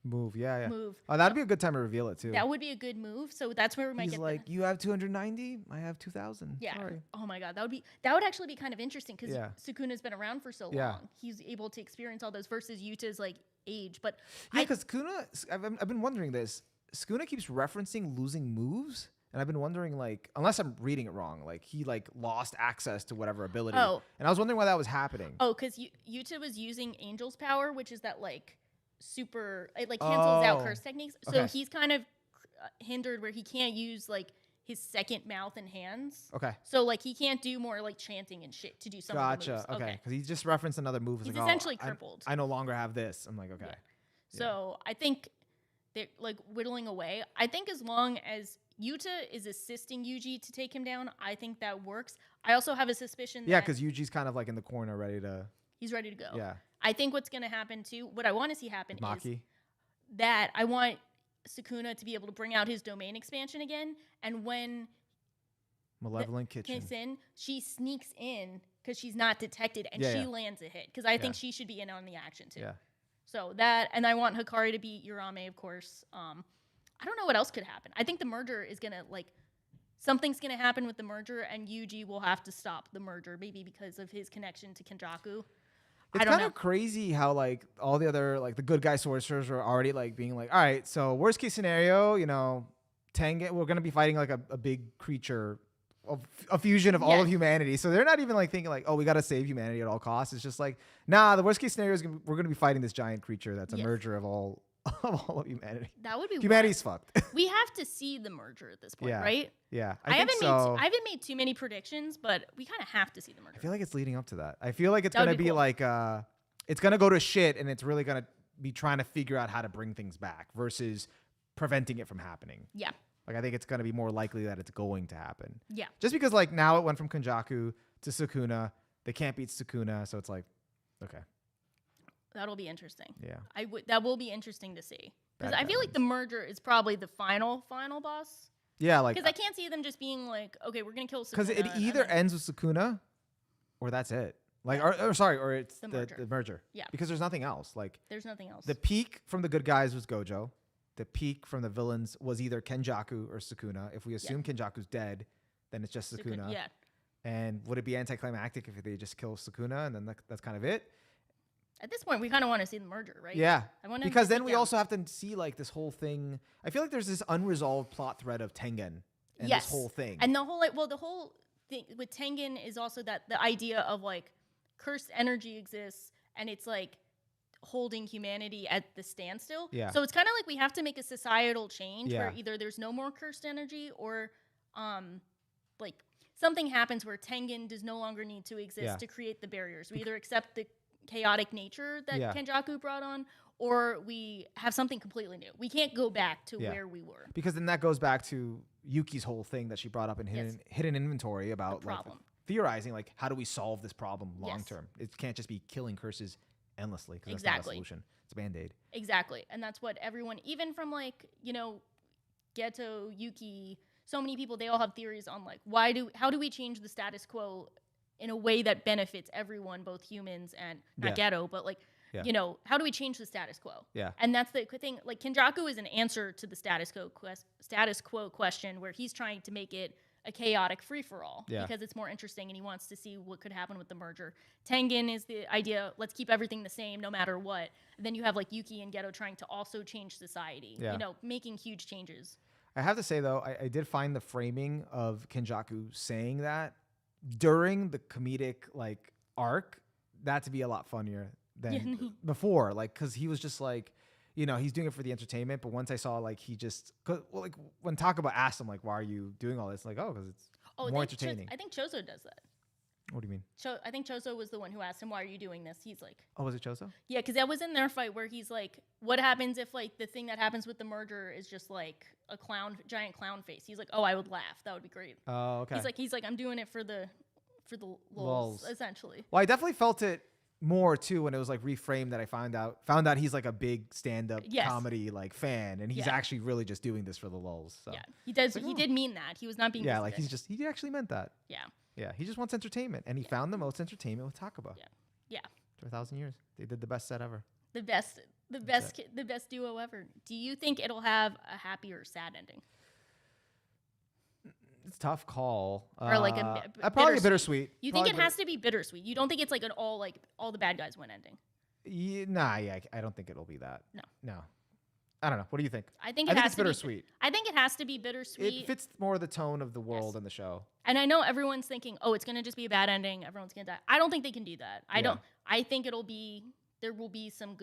move. Yeah. move. Oh, that'd be a good time to reveal it too. That would be a good move. So that's where we might He's get like, you have 290, I have 2,000. Yeah. Sorry. Oh my God, that would actually be kind of interesting because Yeah. Sukuna's been around for so Yeah. long. He's able to experience all those versus Yuta's like age. But Yeah, because Sukuna, I've been wondering this. Sukuna keeps referencing losing moves, and I've been wondering, like, unless I'm reading it wrong, like he like lost access to whatever ability. Oh. And I was wondering why that was happening. Oh, because Yuta was using Angel's Power, which is that like super, it like cancels out curse techniques. So Okay. he's kind of hindered where he can't use like his second mouth and hands. Okay. So like he can't do more like chanting and shit to do some of the moves. Gotcha. Okay. Because he just referenced another move. He's like, essentially I crippled. I no longer have this. I'm like, okay. Yeah. So I think they're like whittling away. I think as long as Yuta is assisting Yuji to take him down, I think that works. I also have a suspicion Yeah, that because Yuji's kind of like in the corner ready to. he's ready to go. Yeah. I think what's going to happen too, what I want to see happen is Maki. that I want Sukuna to be able to bring out his domain expansion again. And when Malevolent Kitchen. kicks in, she sneaks in because she's not detected and Yeah, she yeah. lands a hit because I think Yeah. she should be in on the action too. Yeah. So that, and I want Hakari to beat Urame, of course. I don't know what else could happen. I think the merger is gonna like something's gonna happen with the merger, and Yuji will have to stop the merger, maybe because of his connection to Kenjaku. It's I don't kind know. of crazy how like all the other like the good guy sorcerers are already like being like, all right, so worst case scenario, you know, Tengen, we're gonna be fighting like a big creature, a fusion of all of Yes. humanity. So they're not even like thinking like, oh, we gotta save humanity at all costs. It's just like, nah, the worst case scenario is we're gonna be fighting this giant creature that's a Yes. merger of all of humanity. That would be Humanity's fucked. wild. We have to see the merger at this point, Yeah. right? Yeah, I think haven't so. I haven't made too many predictions, but we kind of have to see the merger. I feel like it's leading up to that. I feel like it's That would gonna be be cool. like it's gonna go to shit, and it's really gonna be trying to figure out how to bring things back versus preventing it from happening. Yeah, Like I think it's gonna be more likely that it's going to happen. yeah. Just because like now it went from Kenjaku to Sukuna, they can't beat Sukuna, so it's like, okay, That'll be interesting. yeah, That will be interesting to see because Bad I feel like the merger is probably the final boss. yeah, like Because I can't see them just being like, okay, we're gonna kill Sukuna. because it and either then- ends with Sukuna, or that's it. Like, Yeah. or it's The the merger. merger. Yeah. Because there's nothing else. Like There's nothing else. the peak from the good guys was Gojo. The peak from the villains was either Kenjaku or Sukuna. If we assume Kenjaku's dead, then it's just Sukuna. Yeah. And would it be anticlimactic if they just kill Sukuna and then that's kind of it? At this point, we kind of want to see the merger, right? Yeah. I want him Because to then sit we down. also have to see like this whole thing. I feel like there's this unresolved plot thread of Tengen and Yes. this whole thing. And the whole thing with Tengen is also that the idea of like cursed energy exists and it's like holding humanity at the standstill. Yeah. So it's kind of like we have to make a societal change where Yeah. either there's no more cursed energy or like something happens where Tengen does no longer need to exist Yeah. to create the barriers. We either accept the chaotic nature that Yeah. Kenjaku brought on or we have something completely new. We can't go back to Yeah. where we were. Because then that goes back to Yuki's whole thing that she brought up in Yes. hidden inventory about The like problem. theorizing like how do we solve this problem long Yes. term? It can't just be killing curses endlessly because that's Exactly. not a solution. It's a band-aid. Exactly. And that's what everyone, even from like, Ghetto, Yuki, so many people, they all have theories on like, how do we change the status quo in a way that benefits everyone, both humans and not Yeah. Ghetto, but like, Yeah. how do we change the status quo? Yeah. And that's the thing. Like Kenjaku is an answer to the status quo question where he's trying to make it a chaotic free-for-all Yeah. because it's more interesting and he wants to see what could happen with the merger. Tengen is the idea, let's keep everything the same no matter what. And then you have like Yuki and Ghetto trying to also change society, Yeah. making huge changes. I have to say though, I did find the framing of Kenjaku saying that during the comedic like arc that to be a lot funnier than before. Like, cause he was just like, he's doing it for the entertainment. But once I saw like like when Takaba asked him like, why are you doing all this? Like, oh, because it's more entertaining. I think Choso does that. What do you mean? I think Choso was the one who asked him, why are you doing this? He's like, Oh, was it Choso? yeah, because that was in their fight where he's like, what happens if like the thing that happens with the merger is just like a giant clown face? He's like, oh, I would laugh. That would be great. Oh, okay. He's like, I'm doing it for the lulz, Lulz. essentially. Well, I definitely felt it more too when it was like reframed that I found out he's like a big stand-up comedy like fan, and he's actually really just doing this for the lulls. So. Yeah, he does. Like, he did mean that. He was not being. Yeah, like he actually meant that. Yeah. Yeah, he just wants entertainment, and he found the most entertainment with Takaba. Yeah. Yeah. For 1,000 years, they did the best set ever. The best duo ever. Do you think it'll have a happy or sad ending? It's a tough call. Or like probably bittersweet. You think it has to be bittersweet? You don't think it's like an all the bad guys win ending? Yeah, I don't think it'll be that. No. I don't know. What do you think? I think it's bittersweet. I think it has to be bittersweet. It fits more the tone of the world and the show. And I know everyone's thinking, oh, it's gonna just be a bad ending. Everyone's gonna die. I don't think they can do that. I think there will be some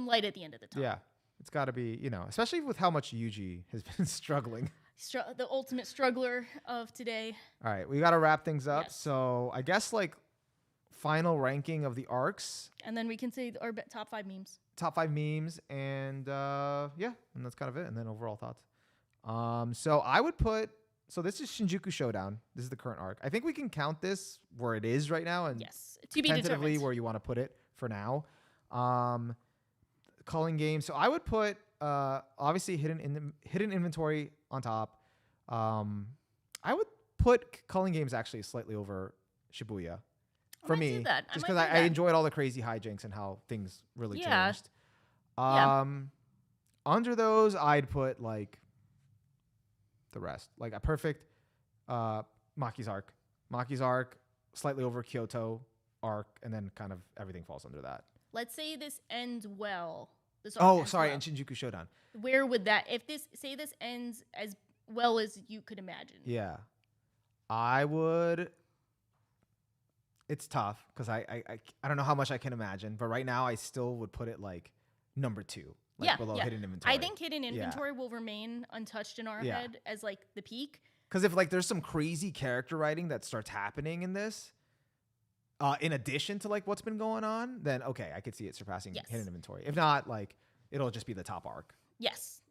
light at the end of the tunnel. Yeah, it's got to be, especially with how much Yuji has been struggling. The ultimate struggler of today. All right, we got to wrap things up. Yes. So I guess like final ranking of the arcs. And then we can say our top 5 memes. Top 5 memes, and and that's kind of it. And then overall thoughts. So I would put. So this is Shinjuku Showdown. This is the current arc. I think we can count this where it is right now, and to be tentatively determined where you want to put it for now. Culling game. So I would put obviously hidden inventory on top. I would put Culling games actually slightly over Shibuya for me, just because I enjoyed all the crazy hijinks and how things really changed. Under those, I'd put like the rest, like a perfect Maki's arc. Maki's arc slightly over Kyoto arc, and then kind of everything falls under that. Let's say this ends well. And Shinjuku Showdown. Where would that, if this ends as well as you could imagine? Yeah. I would. It's tough because I don't know how much I can imagine, but right now I still would put it like number 2, below hidden inventory. I think hidden inventory will remain untouched in our head as like the peak. Because if like there's some crazy character writing that starts happening in this, in addition to like what's been going on, then okay, I could see it surpassing hidden inventory. If not, like it'll just be the top arc. Yes.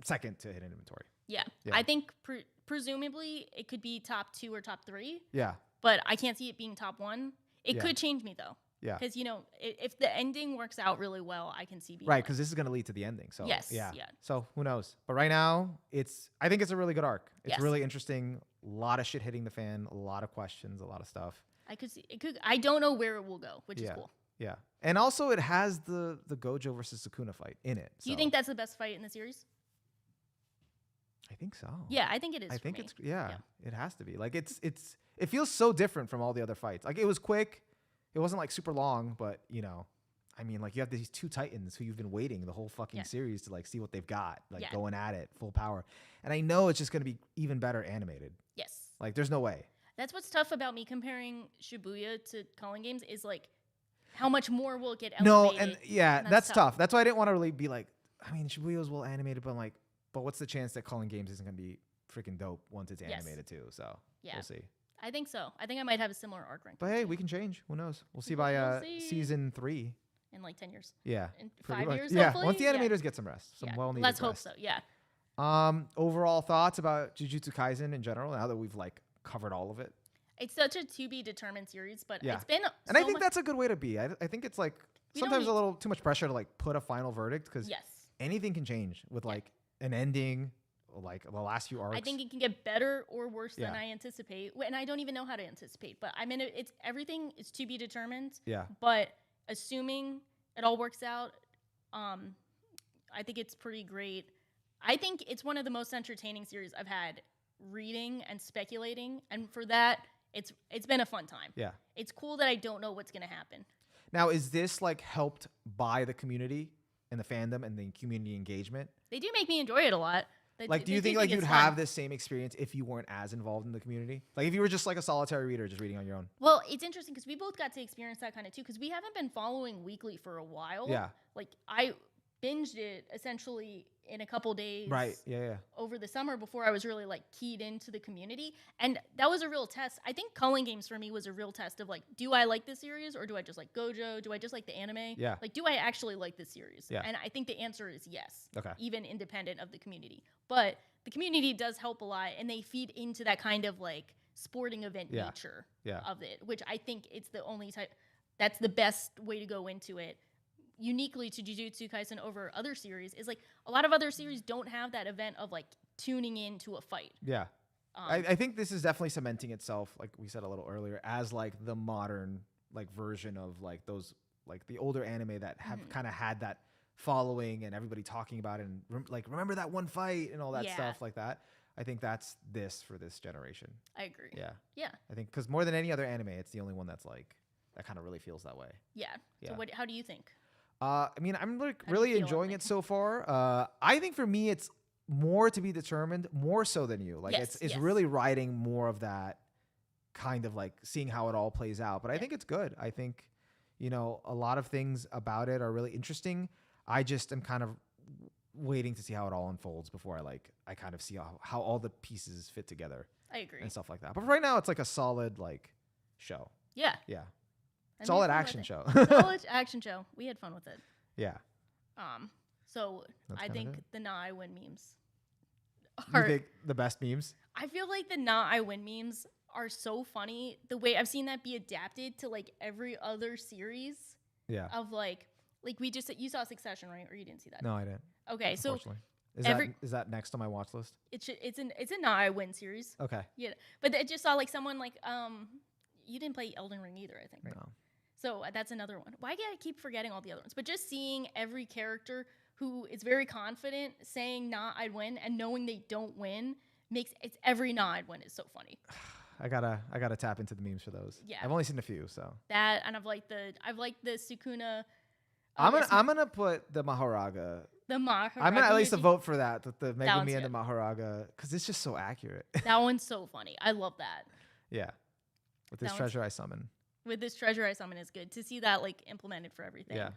Second to hidden inventory. Yeah. I think presumably it could be top 2 or top 3. Yeah. But I can't see it being top 1. It could change me though. Yeah. Because if the ending works out really well, I can see being right, because this is going to lead to the ending. So yes. Yeah. So who knows? But right now, I think it's a really good arc. It's really interesting. A lot of shit hitting the fan. A lot of questions. A lot of stuff. I could see it could. I don't know where it will go, which is cool. Yeah. And also, it has the Gojo versus Sukuna fight in it. Do you think that's the best fight in the series? I think so. Yeah, I think it is. I think it's it has to be. Like it feels so different from all the other fights. Like it was quick. It wasn't like super long, but I mean, like you have these 2 titans who you've been waiting the whole fucking series to like see what they've got, like going at it full power. And I know it's just going to be even better animated. Yes. Like there's no way. That's what's tough about me comparing Shibuya to Culling games is like how much more will it get elevated. No, and that's tough. That's why I didn't want to really be like, I mean, Shibuya's well animated, but I'm like, but what's the chance that Culling games isn't going to be freaking dope once it's animated too? So we'll see. I think so. I think I might have a similar arc rank. But hey, we can change. Who knows? We'll see by season 3. In like 10 years. Yeah. In 5 years, yeah. hopefully. Once the animators get some rest. Some well-needed Let's rest. hope so, yeah. Overall thoughts about Jujutsu Kaisen in general, now that we've like covered all of it? It's such a to-be-determined series, but it's been and I think that's a good way to be. I think it's like sometimes a little too much pressure to like put a final verdict because anything can change with like an ending, like the last few arcs. I think it can get better or worse than I anticipate, and I don't even know how to anticipate. But I mean, it's everything is to be determined. Yeah. But assuming it all works out, I think it's pretty great. I think it's one of the most entertaining series I've had reading and speculating, and for that, it's been a fun time. Yeah. It's cool that I don't know what's gonna happen. Now, is this like helped by the community and the fandom and the community engagement? They do make me enjoy it a lot. Like, do you think like you'd have this same experience if you weren't as involved in the community? Like if you were just like a solitary reader, just reading on your own? Well, it's interesting because we both got to experience that kind of too, because we haven't been following weekly for a while. Yeah. Like I binged it essentially in a couple days. Right. Yeah. Over the summer before I was really like keyed into the community. And that was a real test. I think Culling games for me was a real test of like, do I like this series or do I just like Gojo? Do I just like the anime? Yeah. Like, do I actually like this series? Yeah. And I think the answer is yes. Okay. Even independent of the community. But the community does help a lot and they feed into that kind of like sporting event nature of it, which I think it's the only type. that's the best way to go into it. Uniquely to Jujutsu Kaisen over other series is like a lot of other series don't have that event of like tuning into a fight. Yeah. I think this is definitely cementing itself, like we said a little earlier, as like the modern like version of like those like the older anime that have kind of had that following and everybody talking about it and like remember that one fight and all that stuff like that. I think that's this for this generation. I agree. Yeah. Yeah. I think because more than any other anime, it's the only one that's like that kind of really feels that way. Yeah. So how do you think? I mean, I'm like really enjoying it so far. I think for me, it's more to be determined, more so than you. Like it's really riding more of that kind of like seeing how it all plays out. But I think it's good. I think, you know, a lot of things about it are really interesting. I just am kind of waiting to see how it all unfolds before I kind of see how all the pieces fit together. I agree. And stuff like that. But right now, it's like a solid like show. Yeah. Yeah. Solid action show. Solid action show. We had fun with it. Yeah. So That's I think it. the Nah I Win memes You think the best memes? I feel like the Nah I Win memes are so funny. The way I've seen that be adapted to like every other series. Yeah. Of like we just you saw Succession, right? Or you didn't see that? No, I didn't. Okay, so is that next on my watch list? It's a Nah I Win series. Okay. Yeah, but I just saw like someone like you didn't play Elden Ring either, I think. Right? No. So that's another one. Why do I keep forgetting all the other ones? But just seeing every character who is very confident saying "Nah, I'd win" and knowing they don't win makes it's every "Nah, I'd win" is so funny. I gotta tap into the memes for those. Yeah, I've only seen a few, so that and I've liked the Sukuna. I'm gonna put the Mahoraga. The Mahoraga. I'm gonna at least vote for that. The Megumi and the good. Mahoraga, because it's just so accurate. That one's so funny. I love that. Yeah, with this treasure I summon. With this treasure I summon is good to see that like implemented for everything. Yeah.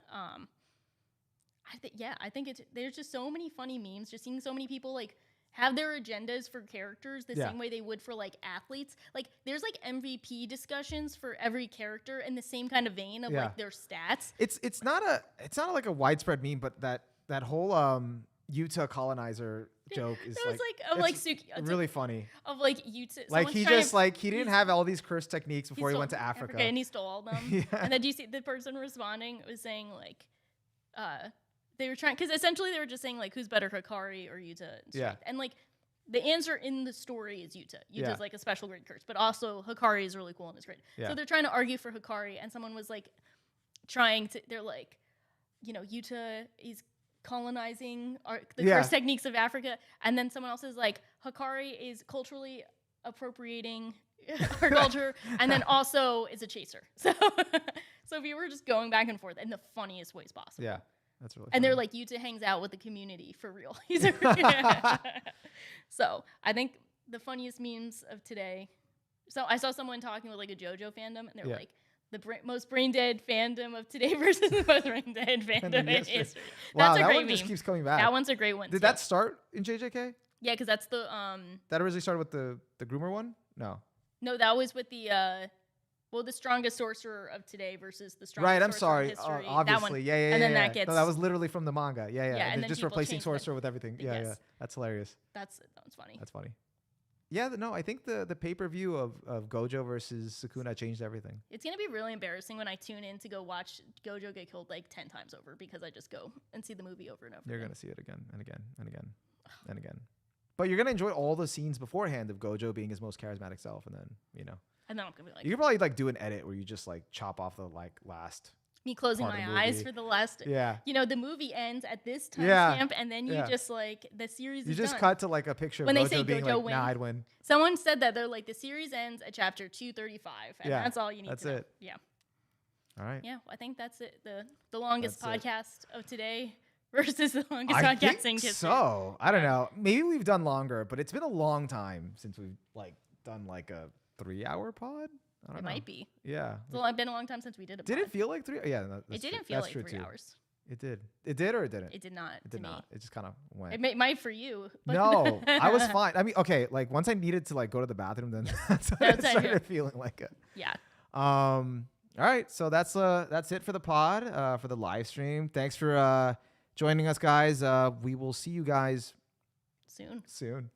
I think there's just so many funny memes. Just seeing so many people like have their agendas for characters the same way they would for like athletes. Like there's like MVP discussions for every character in the same kind of vein of like their stats. It's not like a widespread meme, but that whole Utah colonizer joke is really funny. Of like Utah, like he just like he didn't have all these curse techniques before he went to Africa and he stole all them. And then do you see the person responding was saying like, they were trying because essentially they were just saying like who's better, Hakari or Utah? And like the answer in the story is Utah. Utah's like a special grade curse, but also Hakari is really cool and is great. So they're trying to argue for Hakari, and someone was like they're like, you know, Utah is colonizing the curse techniques of Africa, and then someone else is like Hakari is culturally appropriating our culture, and then also is a chaser. So we were just going back and forth in the funniest ways possible. Yeah, that's really. And funny. they're like, Utah hangs out with the community for real. So I think the funniest memes of today. So I saw someone talking with like a JoJo fandom, and they're like, the most brain dead fandom of today versus the most brain dead fandom in history. Wow, that's a that great one just meme. keeps coming back. That one's a great one. Did that start in JJK? Yeah, because that's the That originally started with the groomer one. No, that was with the the strongest sorcerer of today versus the strongest. Right, I'm sorcerer sorry. of history. Obviously, yeah. And then that gets. No, that was literally from the manga. Yeah. And They're then just people replacing changed sorcerer with everything. Yeah, Yes. That's hilarious. That's funny. That's funny. Yeah, no, I think the pay-per-view of Gojo versus Sukuna changed everything. It's going to be really embarrassing when I tune in to go watch Gojo get killed like 10 times over because I just go and see the movie over and over. You're going to see it again and again and again and again. But you're going to enjoy all the scenes beforehand of Gojo being his most charismatic self, and then, you know. And then I'm going to be like... You could probably like do an edit where you just like chop off the like last... Me closing my eyes for the last... Yeah. You know, the movie ends at this timestamp, and then you just like... The series is just done. cut to like a picture when of Gojo they say being Gojo like, win. nah, I'd win. Someone said that. They're like, the series ends at chapter 235, and that's all you need that's to know. it. Yeah. All right. Yeah, I think that's it. The longest podcast of today versus the longest podcast in history. So, I don't know. Maybe we've done longer, but it's been a long time since we've like done like a 3-hour pod. I don't know. Might be. Yeah. It's been a long time since we did a pod. Did it feel like 3? Yeah, it didn't feel like 3 hours. It did. It did or it didn't? It did not. It did not. It just kind of went. It might for you. But no, I was fine. I mean, okay, like once I needed to like go to the bathroom, then that's when it started feeling like it. Yeah. All right, so that's it for the pod, for the live stream. Thanks for joining us, guys. We will see you guys soon.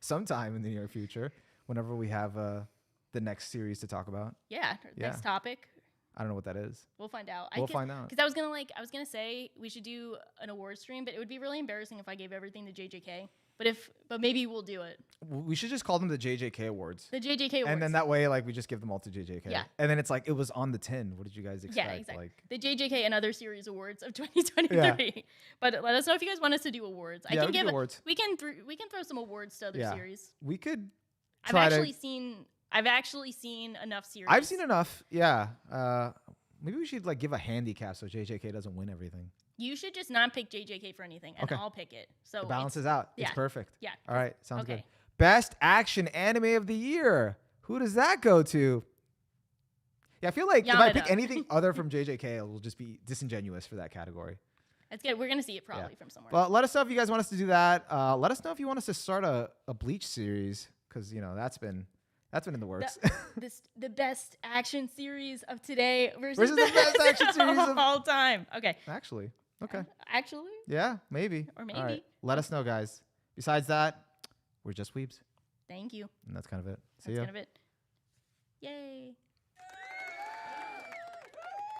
Sometime in the near future, whenever we have the next series to talk about. Yeah. Next topic. I don't know what that is. We'll find out. We'll find out. Because I was gonna say we should do an award stream, but it would be really embarrassing if I gave everything to JJK. But maybe we'll do it. We should just call them the JJK Awards. The JJK Awards. And then that way, like, we just give them all to JJK. Yeah. And then it's like, it was on the tin. What did you guys expect? Yeah, exactly. Like, the JJK and other series awards of 2023. Yeah. But let us know if you guys want us to do awards. Yeah, we can do awards. We can throw some awards to other series. We could I've actually seen enough series. I've seen enough. Yeah. Maybe we should like give a handicap so JJK doesn't win everything. You should just not pick JJK for anything, and I'll pick it. So it balances out. Yeah. It's perfect. Yeah. All right. Sounds good. Best action anime of the year. Who does that go to? Yeah, I feel like if I pick anything other from JJK, it will just be disingenuous for that category. That's good. We're gonna see it probably from somewhere. Well, let us know if you guys want us to do that. Let us know if you want us to start a Bleach series, because that's been in the works. The best action series of today versus the best action series of all time. Okay. Actually. Okay. Actually? Yeah, maybe. Or maybe. All right. Let us know, guys. Besides that, we're just weebs. Thank you. And that's kind of it. See ya. That's kind of it. Yay.